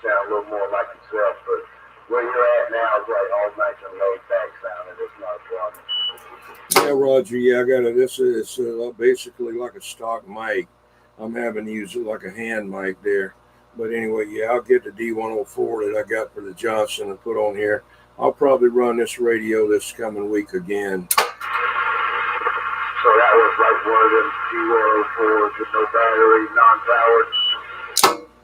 a little more like yourself, but where you're at now is like all nice and laid back sounding. It's not a problem. Yeah, Roger. Yeah, I got it. It's basically like a stock mic. I'm having to use it like a hand mic there. But anyway, yeah, I'll get the D104 that I got for the Johnson and put on here. I'll probably run this radio this coming week again. So that was like one of them D104s with no battery, non-powered.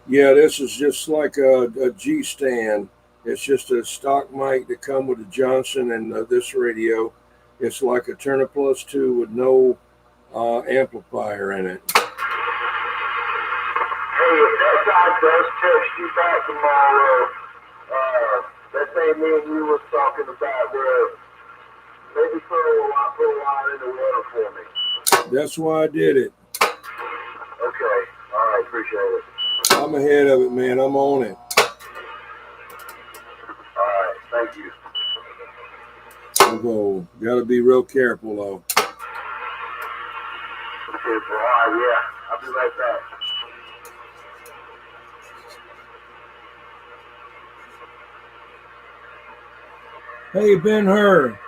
Yeah, this is just like a G stand. It's just a stock mic that come with the Johnson and this radio. It's like a Turner Plus 2 with no amplifier in it. Hey, if that guy does text you back tomorrow, that thing me and you was talking about there, maybe put a line in the water for me. That's why I did it. Okay, all right, appreciate it. I'm ahead of it, man. I'm on it. All right, thank you. Go. Got to be real careful, though. Okay, all right, yeah. I'll be right back. Hey, Ben-Hur.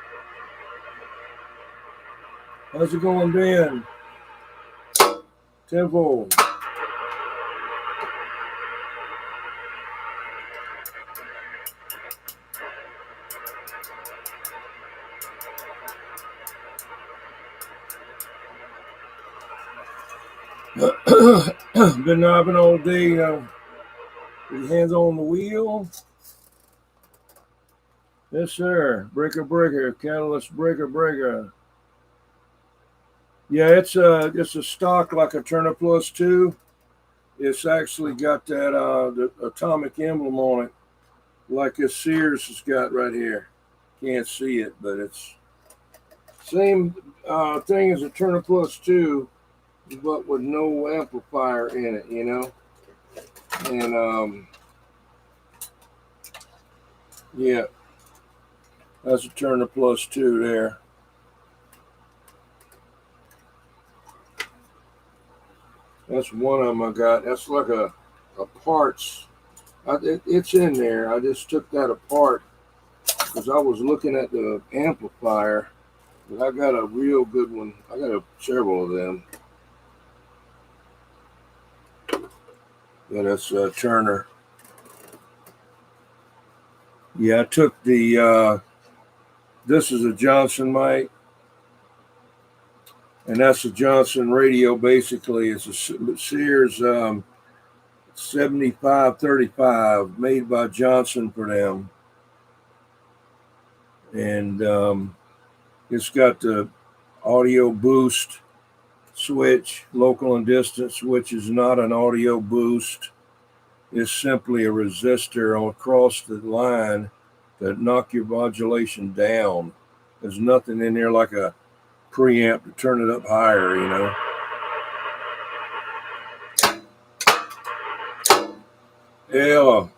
How's it going, Ben? Tenfold. Been knobbing all day. With your hands on the wheel. Yes, sir. Breaker. Catalyst breaker. Yeah, it's a stock like a Turner Plus 2. It's actually got that the atomic emblem on it, like this Sears has got right here. Can't see it, but it's same thing as a Turner Plus 2, but with no amplifier in it, you know. And yeah, that's a Turner Plus 2 there. That's one of them I got. That's like a parts. It's in there. I just took that apart because I was looking at the amplifier. But I got a real good one. I got several of them. Yeah, that's Turner. Yeah, I took the, this is a Johnson mic, and that's a Johnson radio basically. It's a Sears 7535 made by Johnson for them. And it's got the audio boost switch, local and distance, which is not an audio boost. It's simply a resistor across the line to knock your modulation down. There's nothing in there like a preamp to turn it up higher, you know. Yeah.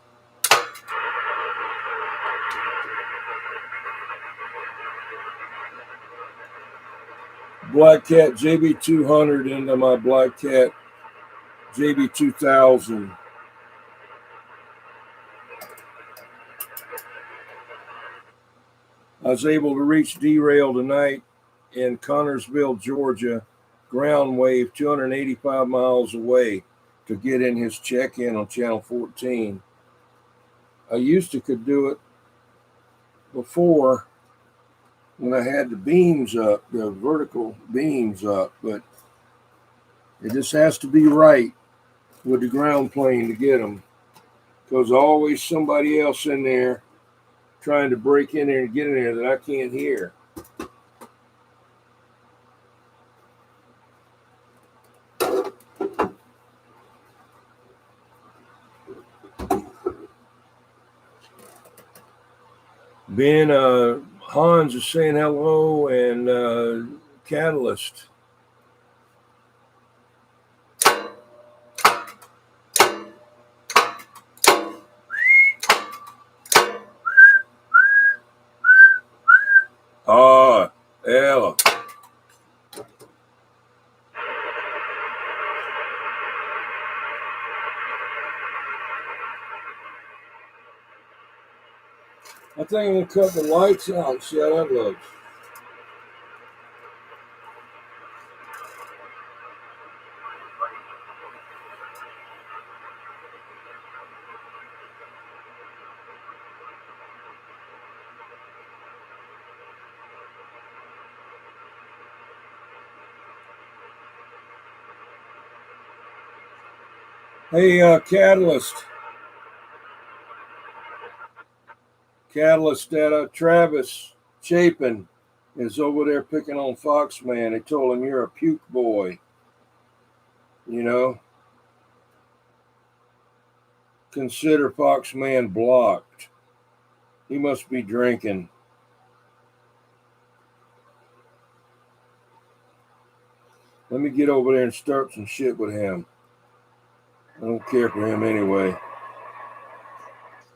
Black Cat JB200 into my Black Cat JB2000. I was able to reach derail tonight in Connorsville, Georgia, ground wave 285 miles away to get in his check-in on channel 14. I used to could do it before when I had the beams up, the vertical beams up, but it just has to be right with the ground plane to get them, because always somebody else in there trying to break in there and get in there that I can't hear. Ben, Hans is saying hello, and Catalyst. Ah, Ella. I think I'm going to cut the lights out and see how that looks. Hey, Catalyst. That Travis Chapin is over there picking on Foxman. They told him you're a puke boy. You know, consider Foxman blocked. He must be drinking. Let me get over there and start some shit with him. I don't care for him anyway.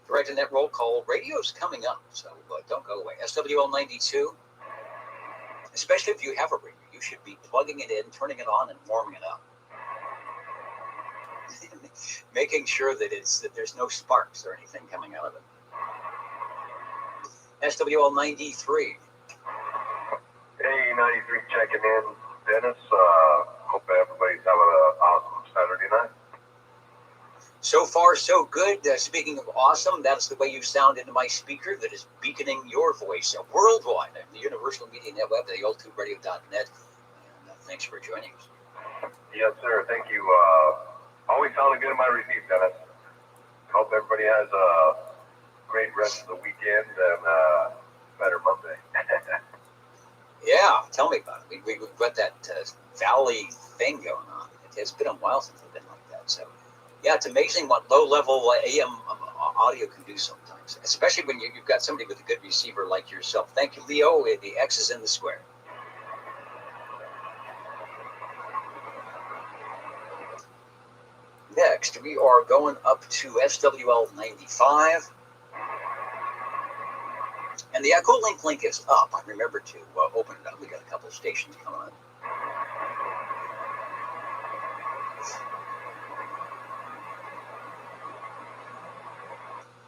Direct net roll call. Radio's coming up, so don't go away. SWL 92. Especially if you have a radio, you should be plugging it in, turning it on, and warming it up. Making sure that there's no sparks or anything coming out of it. SWL 93. Hey, 93 checking in. Dennis, hope everybody's having an awesome Saturday night. So far, so good. Speaking of awesome, that's the way you sound into my speaker that is beaconing your voice worldwide on the Universal Media Network, the oldtuberadio.net. And thanks for joining us. Yes, sir. Thank you. Always sounded good in my receipt, Dennis. Hope everybody has a great rest of the weekend and better Monday. Yeah, tell me about it. We've got that valley thing going on. It's been a while since I've been like that. So, yeah, it's amazing what low-level AM audio can do sometimes, especially when you've got somebody with a good receiver like yourself. Thank you, Leo. The X is in the square. Next, we are going up to SWL 95. And the Echo link is up. I remember to open it up. We got a couple of stations coming on.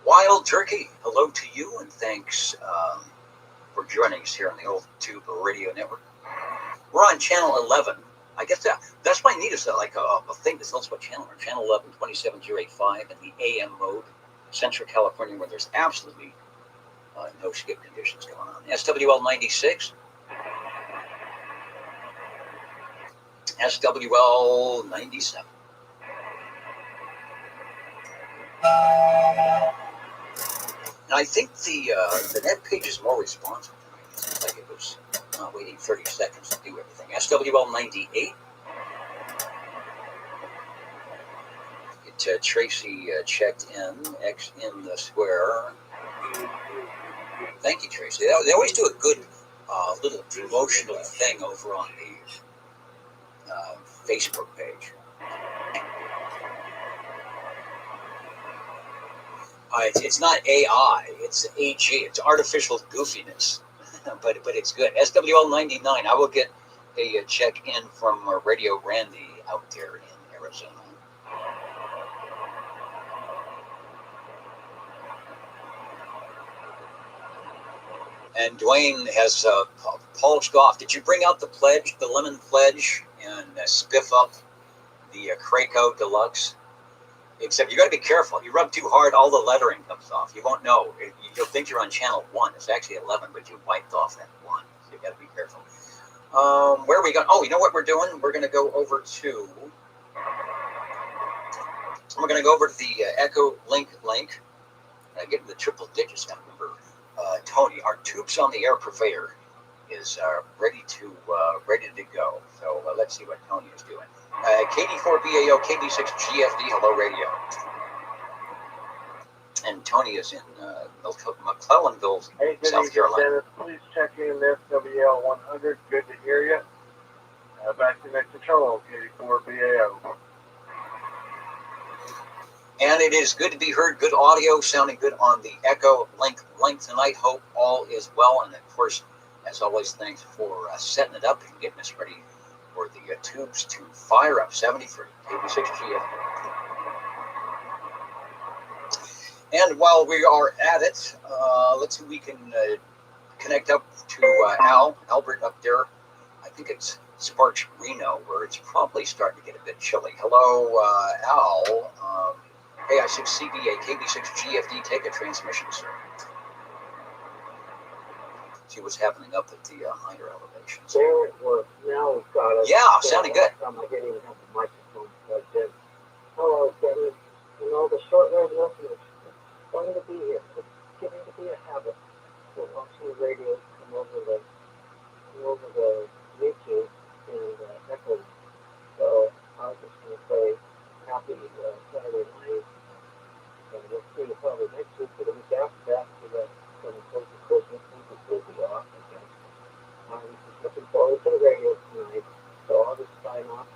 Wild Turkey, hello to you, and thanks for joining us here on the Old Tube Radio Network. We're on channel 11. I guess that's why I need like a thing that tells what channel. We're channel 11, 27085 in the AM mode, Central California, where there's absolutely No skip conditions going on. SWL 96. SWL 97. And I think the net page is more responsive tonight. It seems like it was waiting 30 seconds to do everything. SWL 98. Tracy checked in. X in the square. Thank you, Tracy. They always do a good little promotional thing over on the Facebook page. It's not AI, it's AG. It's artificial goofiness, but it's good. SWL 99. I will get a check in from Radio Randy out there in Arizona. And Dwayne has polished off. Did you bring out the pledge, the lemon pledge, and spiff up the Krakow Deluxe? Except you got to be careful. You rub too hard, all the lettering comes off. You won't know. You'll think you're on channel 1. It's actually 11, but you wiped off that 1. So you got to be careful. Where are we going? Oh, you know what we're doing? We're going to go over to. We're going to go over to the Echo link. Get the triple digits. Now remember, Tony, our tubes on the air purveyor, is ready to go. So let's see what Tony is doing. KD4BAO, KB6GFD, hello radio. And Tony is in McClellanville, hey, South Carolina. Dennis, please check in SWL 100. Good to hear you. Back to next control, KD4BAO. And it is good to be heard. Good audio, sounding good on the Echo link tonight. Hope all is well. And of course, as always, thanks for setting it up and getting us ready for the tubes to fire up. 73 KB6GF. And while we are at it, let's see if we can connect up to Albert up there. I think it's Sparks Reno, where it's probably starting to get a bit chilly. Hello, Al. KI6CBA, KB6GFD, take a transmission, sir. See what's happening up at the higher elevations. There it was. Now we've got it. Yeah, sounding good. I didn't even have the microphone plugged in. Hello, Dennis. You know, the shortwave listeners, it's going to be here. It's getting to be a habit. We'll watch the radio come over the YouTube and Echo. So I was just going to say happy Saturday night. And we'll see you probably next week, but the week after that, when we close the Christmas, we'll be off, I guess. I'm just looking forward to the radio tonight, so I'll just sign off.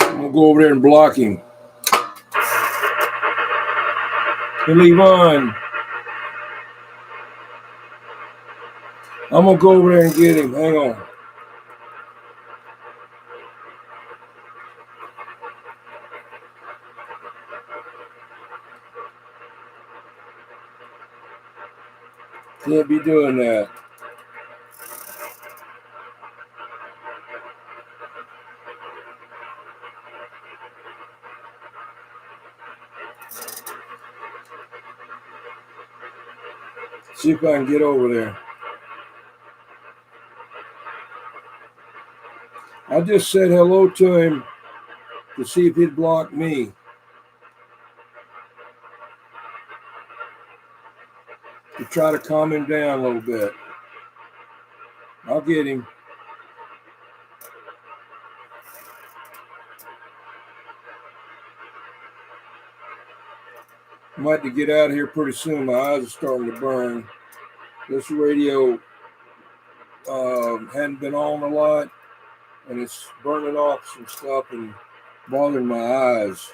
I'm gonna go over there and block him. Hey, Levon. I'm gonna go over there and get him. Hang on. Can't be doing that. See if I can get over there. I just said hello to him to see if he'd block me. To try to calm him down a little bit. I'll get him. I might have to get out of here pretty soon. My eyes are starting to burn. This radio hadn't been on a lot, and it's burning off some stuff and bothering my eyes.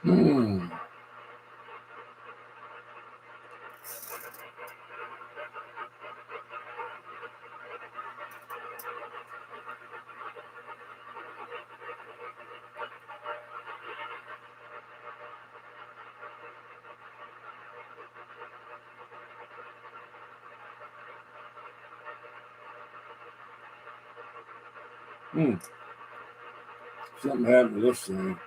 Hmm. Hmm. Something happened to this thing.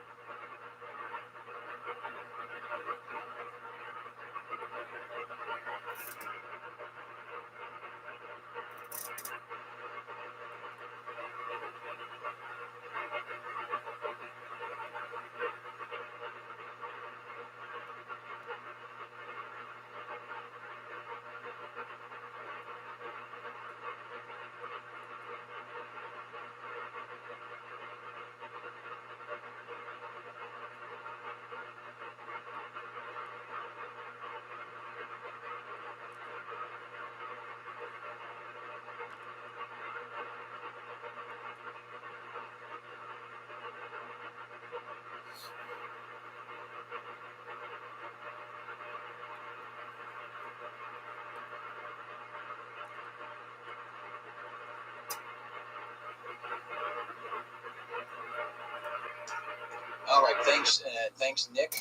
All right, thanks, Nick.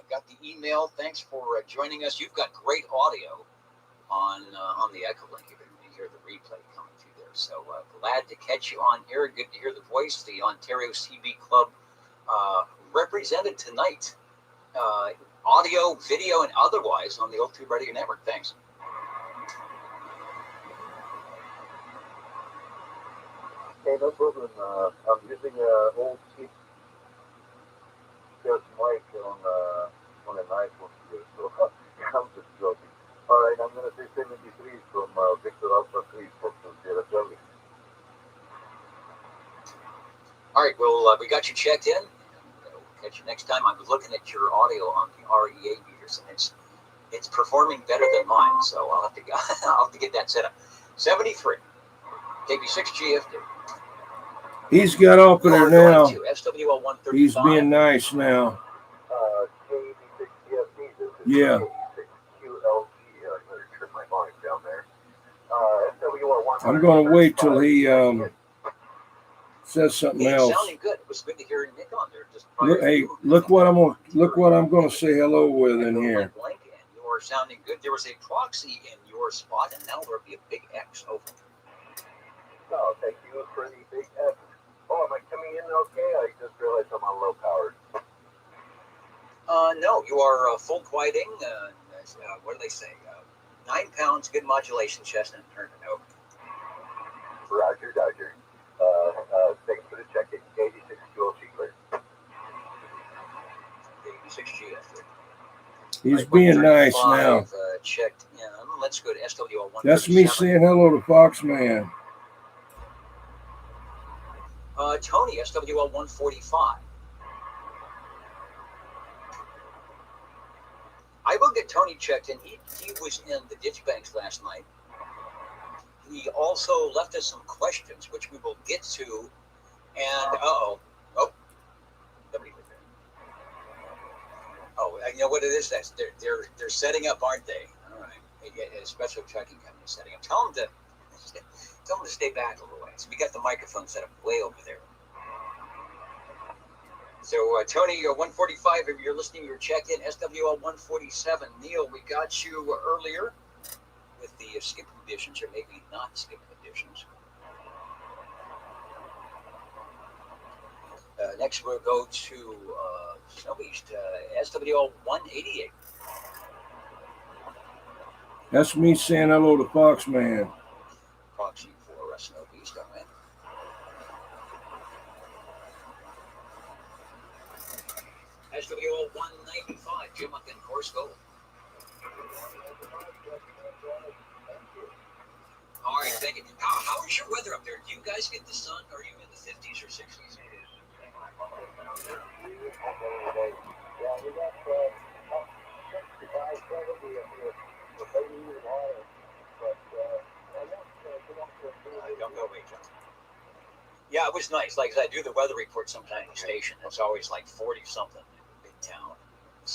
Got the email. Thanks for joining us. You've got great audio on the Echo Link. You can hear the replay coming through there. So glad to catch you on here. Good to hear the voice. The Ontario CB Club represented tonight, audio, video, and otherwise on the Old Tube Radio Network. Thanks. Hey, no problem. I'm using old cheap Sears mic on an iPhone here, so I'm just joking. All right, I'm gonna say 73 from Victor Alpha 3 Foxtrot Sierra Charlie. All right, well, we got you checked in. We'll catch you next time. I was looking at your audio on the REA meters, and it's performing better than mine, so I'll have to get that set up. 73, KB6GFD. He's got up there now. SWL 135. He's being nice now. KB6GFD. Yeah. KB6QLG. I better turn my volume down there. SWL I'm going to wait till he says something else. Sounding good. It was good to hear Nick on there. Look what I'm going to say hello with in here. Blank, and you're sounding good. There was a proxy in your spot, and now there'll be a big X over. Oh, thank you for the big F. Oh, am I coming in okay? I just realized I'm on low power. No, you are full quieting. What do they say? 9 pounds, good modulation, chest, and turn it over. Roger, Dodger. Thanks for the check-in. 86 QLG clear. 86G. He's being nice now. Checked in. Let's go to SWL 137. That's me saying hello to Foxman. Tony, SWL 145. I will get Tony checked in. He was in the ditch banks last night. He also left us some questions, which we will get to. And somebody was there. Oh, you know what it is? They're setting up, aren't they? All right, a special checking company setting up. Tell them to stay back a little ways. We got the microphone set up way over there. So, Tony, 145, if you're listening, you're checked in. SWL 147. Neil, we got you earlier with the skip conditions, or maybe not skip conditions. Next, we'll go to Snow East, SWL 188. That's me saying hello to Foxman. Proxy for Snow East, all right. SWL 195, Jim up in Course Gold. All right, thank you. How is your weather up there? Do you guys get the sun? Are you in the 50s or 60s? Don't go away, John. Yeah, it was nice. Like I do the weather report sometime in the station. It's always like 40 something in the big town.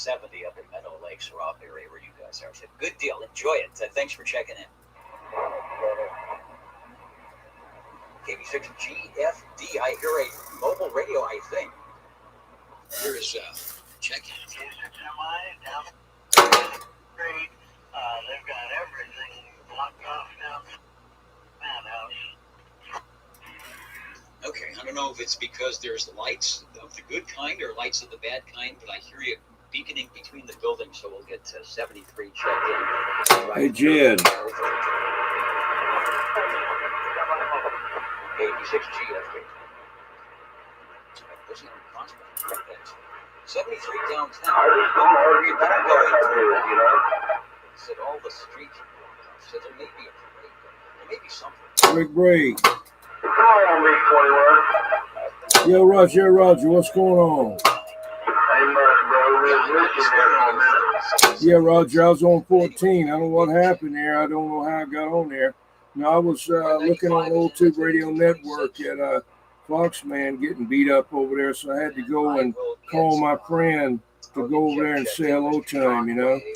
70 up in Meadow Lakes, Rob area where you guys are. So good deal. Enjoy it. Thanks for checking in. KB6GFD. I hear a mobile radio, I think. Here's check-in. Great. They've got everything blocked off now. Madhouse. Okay, I don't know if it's because there's lights of the good kind or lights of the bad kind, but I hear you beaconing between the buildings, so we'll get 73 checked in. Hey, Jed. KB6GFD. 73 downtown. Said all the streets. So there may be a break. There may be something. Break. Call on me, 21. Yo, Roger, what's going on? Ain't much, bro. We was missing there for a minute. Yeah, Roger, I was on 14. I don't know what happened there. I don't know how I got on there. No, I was looking on old Tube Radio Network at Foxman getting beat up over there, so I had to go and call my friend to go over there and say hello to him, you know. You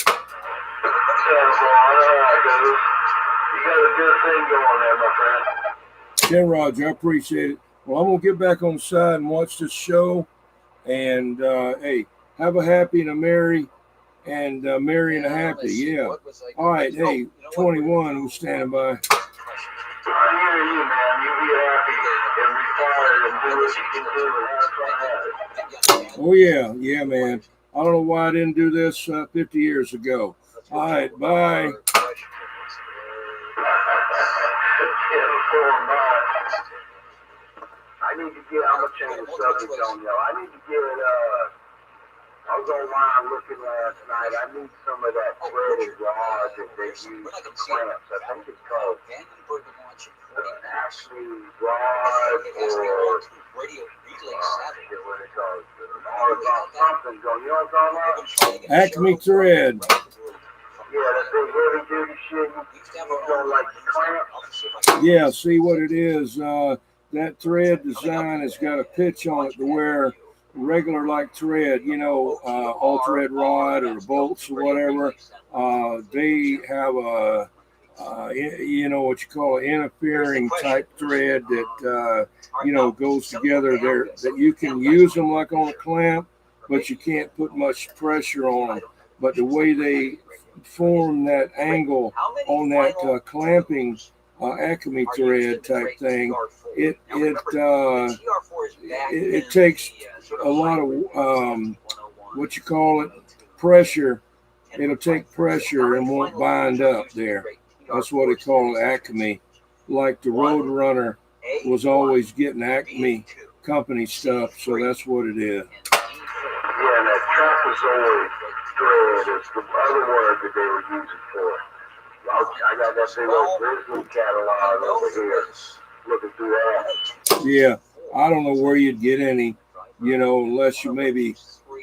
got a good thing going there, my friend. Yeah, Roger, I appreciate it. Well, I'm going to get back on the side and watch this show. And, hey, have a happy and a merry and merry and a happy. Yeah. All right. Hey, 21, we're standing by. I hear you, man. You be happy and retired and do what you can do and have fun. Oh, yeah. Yeah, man. I don't know why I didn't do this 50 years ago. All right. Bye. I need to get, I'm going to change the subject on y'all. I need to get, I was online looking last night. I need some of that threaded rod that they use for clamps. I think it's called actually rod or what it calls. Something going, you know what I'm talking about? Acme thread. Yeah, that big heavy duty shit. You don't like the clamps? Yeah, see what it is. That thread design has got a pitch on it to where regular like thread, you know, all thread rod or bolts or whatever, they have a, you know, what you call an interfering type thread that, you know, goes together there, that you can use them like on a clamp, but you can't put much pressure on them. But the way they form that angle on that clamping Acme thread type thing, it takes a lot of what you call it, pressure. It'll take pressure and won't bind up there. That's what they call Acme. Like the Road Runner was always getting Acme company stuff, so that's what it is. Yeah, and that trapezoid thread is the other word that they were using for it. I got that big old Grizzly catalog over here looking through that. Yeah, I don't know where you'd get any, you know, unless you maybe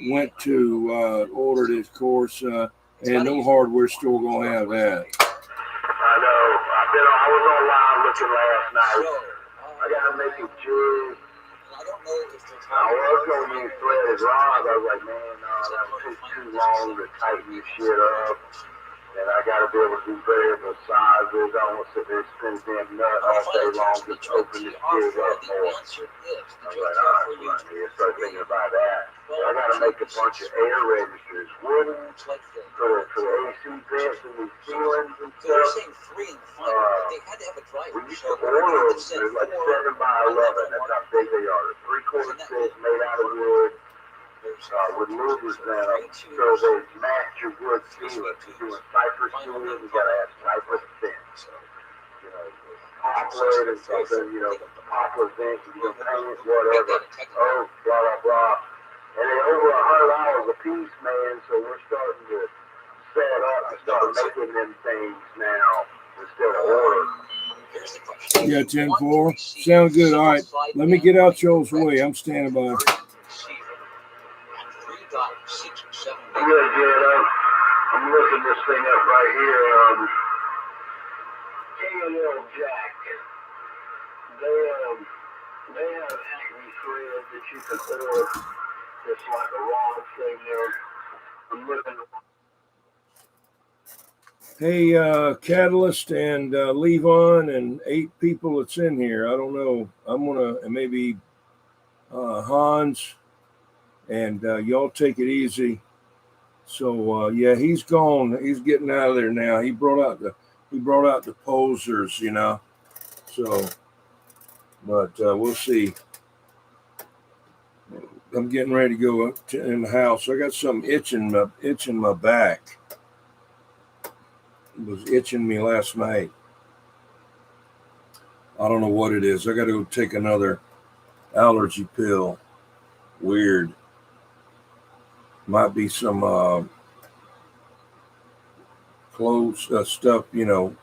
went to order this course, and no hardware store gonna have that. I know. I was online looking last night. I gotta make a jig. I was gonna use threaded rod. I was like, man, no, that would take too long to tighten this shit up. And I gotta be able to do variable sizes. I don't want to sit there and spin damn nut all day long just to open this jig up more. I was like, all right, here, start thinking about that. So I gotta make a bunch of air registers, wooden, for the AC vents and the ceilings and stuff. We used to order them, they're like 7 by 11, that's how big they are. They're 3/4 inch made out of wood. With louvers in them, so they match your wood ceilings. If you're doing cypress ceiling, you gotta have cypress vents. You know, poplar and something, you know, poplar vents, you can paint it, whatever. Oh, blah, blah, blah. And they're over $100 a piece, man, so we're starting to set up and start making them things now instead of ordering. Yeah, 10-4. Sound good. All right, let me get out y'all's way. I'm standing by. Yeah, I'm looking this thing up right here. K&L Jack. They have Acme thread that you can order. It's like a rod thing there. Hey, Catalyst and Levon and 8 people that's in here. I don't know. I'm gonna and maybe Hans and y'all take it easy. So yeah, he's gone. He's getting out of there now. He brought out the posers, you know. So, but we'll see. I'm getting ready to go in the house. I got something itching my back. It was itching me last night. I don't know what it is. I got to go take another allergy pill. Weird. Might be some clothes stuff, you know,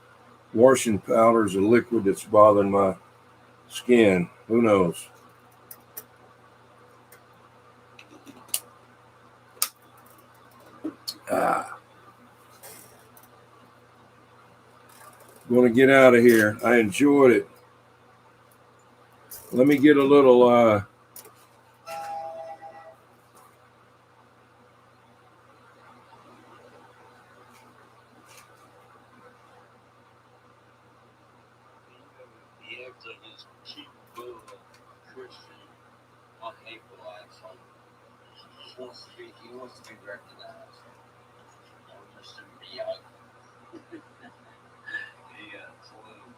washing powders or liquid that's bothering my skin. Who knows? Going to get out of here. I enjoyed it. Let me get a little He acts like his cheap little Christian unhateful asshole. He wants to be recognized. Or just to be out. Yeah, it's a little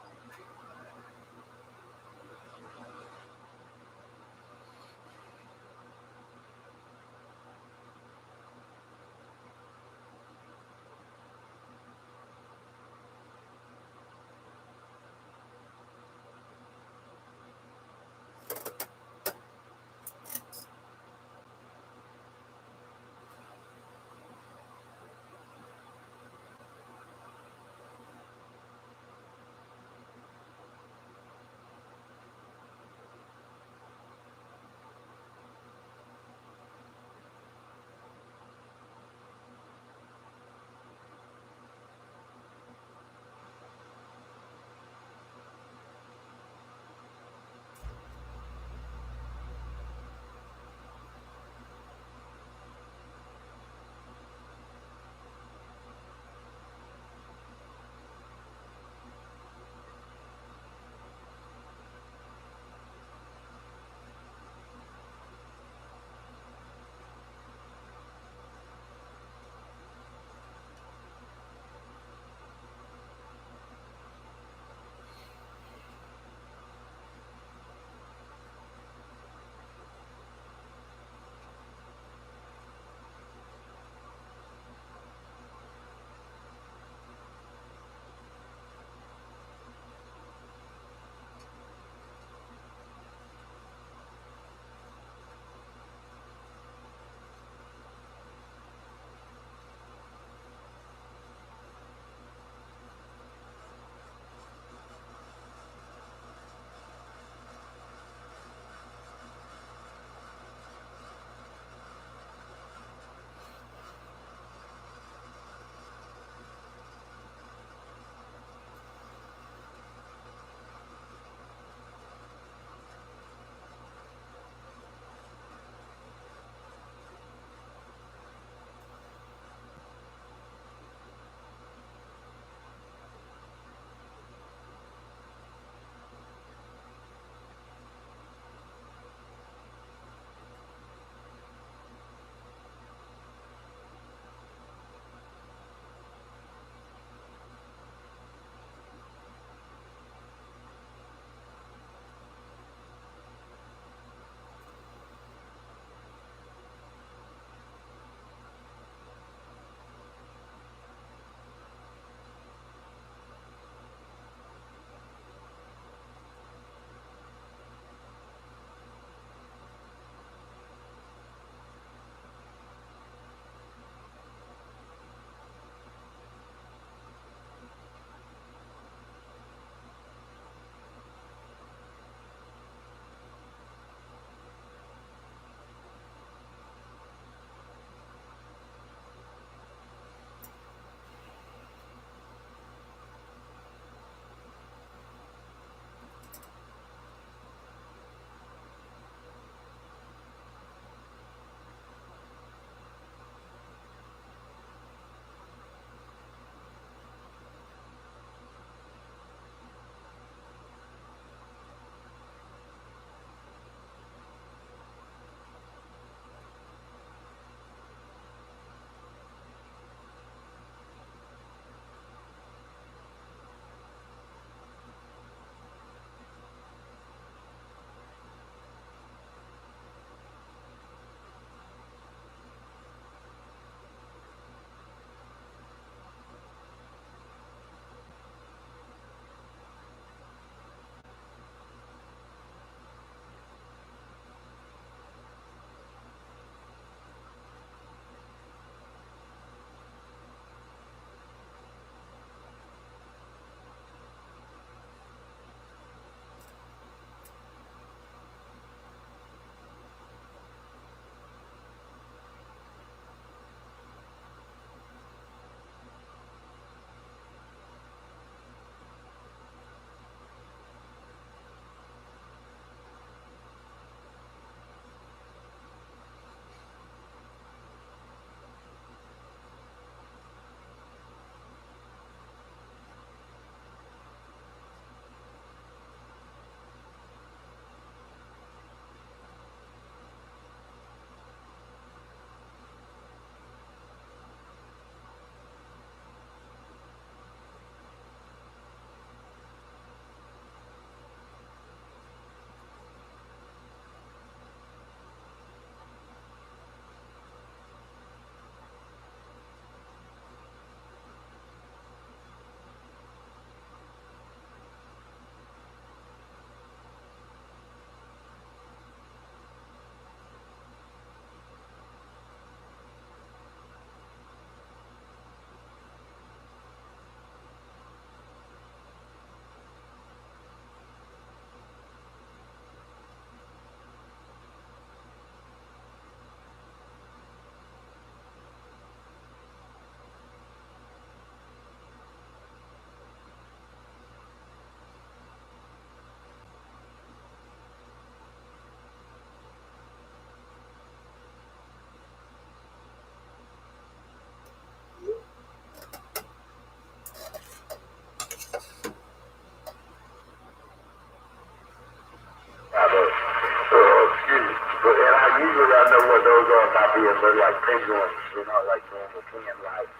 They're like penguins. They're not like normal can lights.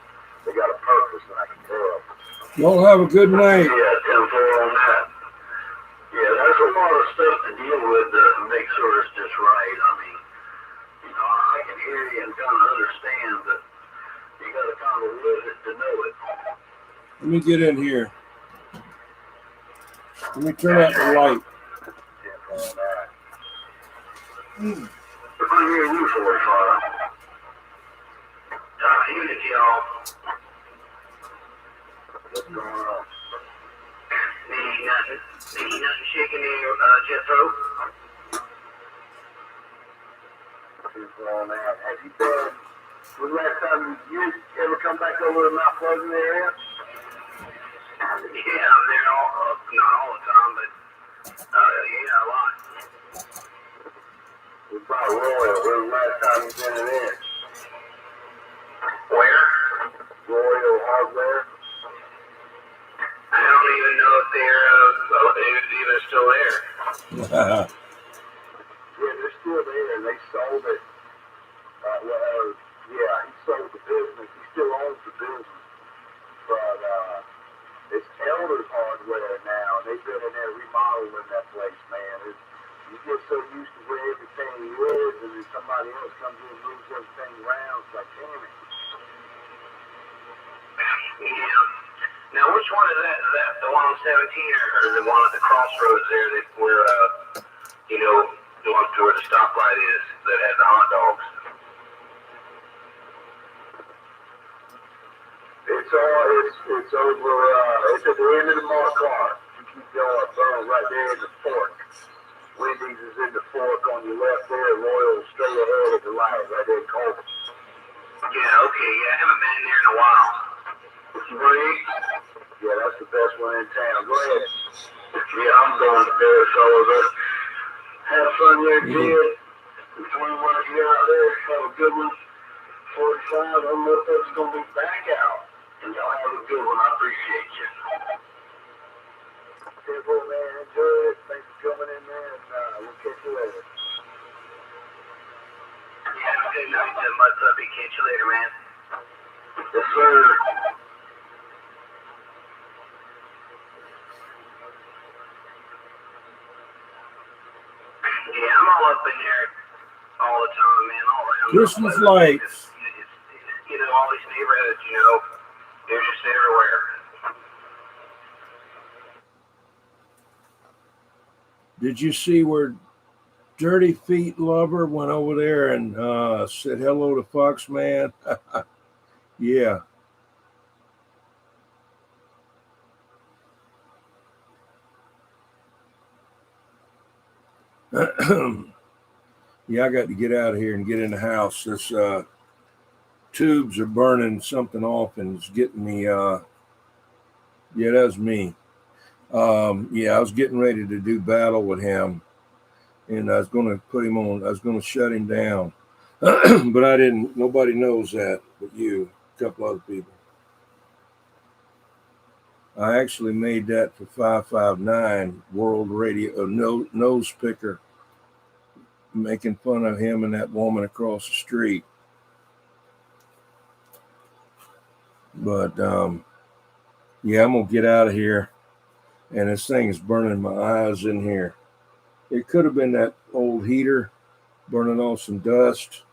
They got a purpose, and I can tell. Y'all have a good night. Yeah, 10-4 on that. Yeah, that's a lot of stuff to deal with to make sure it's just right. I mean, you know, I can hear you and kind of understand, but you got to kind of live it to know it. Let me get in here. Let me turn out the light. 10-4 on that. If I hear you 45. Unity, y'all. What's going on? Need nothing shaking there, Jethro? On that. Have you been, when last time you ever come back over to Mount Pleasant area? Yeah, I'm there not all the time, but yeah, a lot. What about Royal? When's the last time you been in there? Where? Royal Hardware. I don't even know if they're even still there. Yeah, they're still there. They sold it. Yeah, he sold the business. He still owns the business. But it's Elder's Hardware now. They've been in there remodeling that place, man. You get so used to where everything is, and then somebody else comes in and moves everything around. It's like, damn it. Yeah. Now, which one is that? Is that the one on 17 or the one at the crossroads there where, you know, the one to where the stoplight is that has the hot dogs? It's over, it's at the end of the mall car. You keep going, right there in the fork. Wendy's is in the fork on your left there, Royal straight ahead at the light, right there in Colbert. Yeah, okay, yeah, I haven't been in there in a while. Yeah, that's the best one in town. Go ahead. Yeah, I'm going to bed, fellas. Have fun there, kid. Between one of you out there, have a good one. 45, I don't know if that's going to be back out. And y'all have a good one. I appreciate you. Simple, man. Enjoy it. Thanks for coming in there, and we'll catch you later. Yeah, good night, Tim. What's up? Catch you later, man. Yes, sir. Yeah, I'm all up in there all the time, man. All around. Christmas lights. You know, all these neighborhoods, you know, they're just everywhere. Did you see where Dirty Feet Lover went over there and said hello to Fox Man? Yeah. Yeah, I got to get out of here and get in the house. This tubes are burning something off and it's getting me. Yeah, that's me. Yeah, I was getting ready to do battle with him, and I was going to put him on. I was going to shut him down, but I didn't. Nobody knows that but you, a couple other people. I actually made that for 559 World Radio, nose picker, making fun of him and that woman across the street. But yeah, I'm gonna get out of here, and this thing is burning my eyes in here. It could have been that old heater burning off some dust,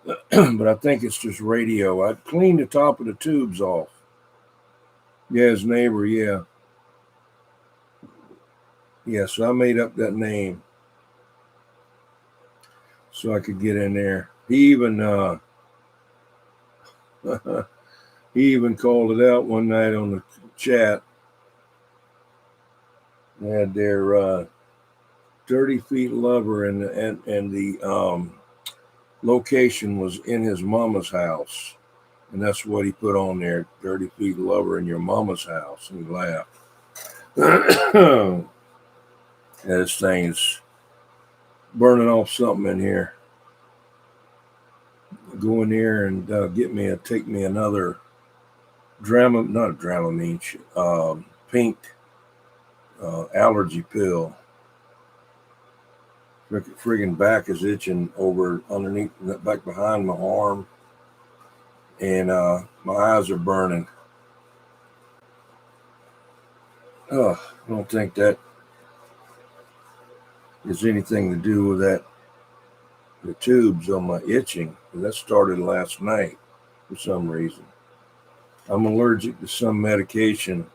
but I think it's just radio. I cleaned the top of the tubes off. Yeah, his neighbor, yeah. Yeah, so I made up that name so I could get in there. He even he even called it out one night on the chat. They had their Dirty Feet Lover, and the location was in his mama's house, and that's what he put on there: Dirty Feet Lover in your mama's house. And he laughed. This thing's burning off something in here. Go in there and take me another Dramamine, pink allergy pill. Friggin' back is itching over underneath, back behind my arm, and my eyes are burning. I don't think that has anything to do with that. The tubes on my itching. That started last night for some reason. I'm allergic to some medication.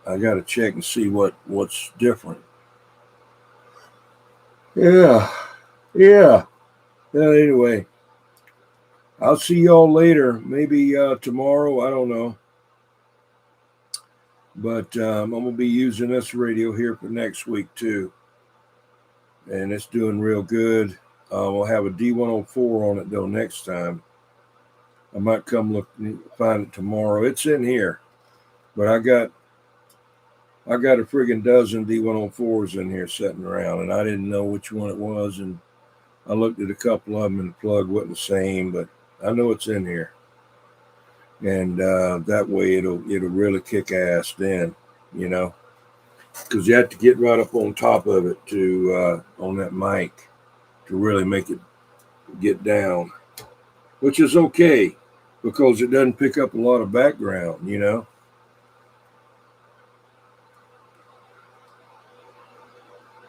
I got to check and see what's different. Yeah. Anyway, I'll see y'all later. Maybe tomorrow. I don't know. But I'm going to be using this radio here for next week too. And it's doing real good. We'll have a D104 on it though next time. I might come look find it tomorrow. It's in here. But I got a friggin' dozen D104s in here sitting around, and I didn't know which one it was, and I looked at a couple of them, and the plug wasn't the same, but I know it's in here. And that way it'll really kick ass then, you know, because you have to get right up on top of it to on that mic to really make it get down, which is okay because it doesn't pick up a lot of background, you know.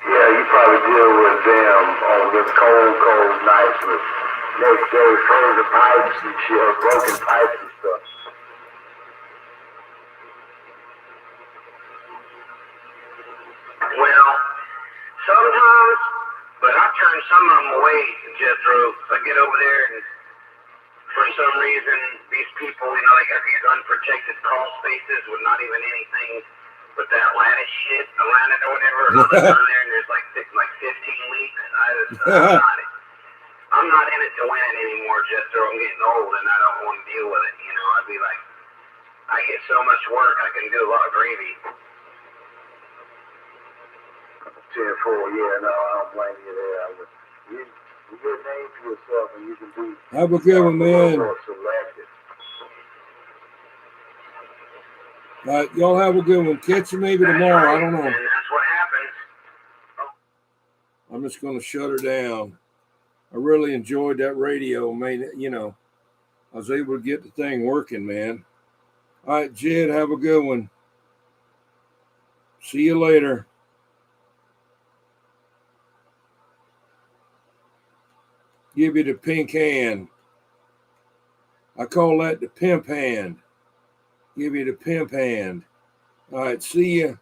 Yeah, you probably deal with them on them cold nights with next day frozen pipes and shit, broken pipes and stuff. Well, sometimes, but I turn some of them away, Jethro. I get over there and for some reason, these people, you know, they got these unprotected crawl spaces with not even anything but that lattice shit around it or whatever. And I look down there and there's like 15 leaks. I'm not in it to win it anymore, Jethro. I'm getting old and I don't want to deal with it. You know, I'd be like, I get so much work, I can do a lot of gravy. 10-4, yeah, no, I don't blame you there. You get a name for yourself and you can be. Have a good one, man. All right, y'all have a good one. Catch you maybe tomorrow. I don't know. And that's what happens. I'm just going to shut her down. I really enjoyed that radio, man. You know, I was able to get the thing working, man. All right, Jed, have a good one. See you later. Give you the pink hand. I call that the pimp hand. Give you the pimp hand. All right, see ya.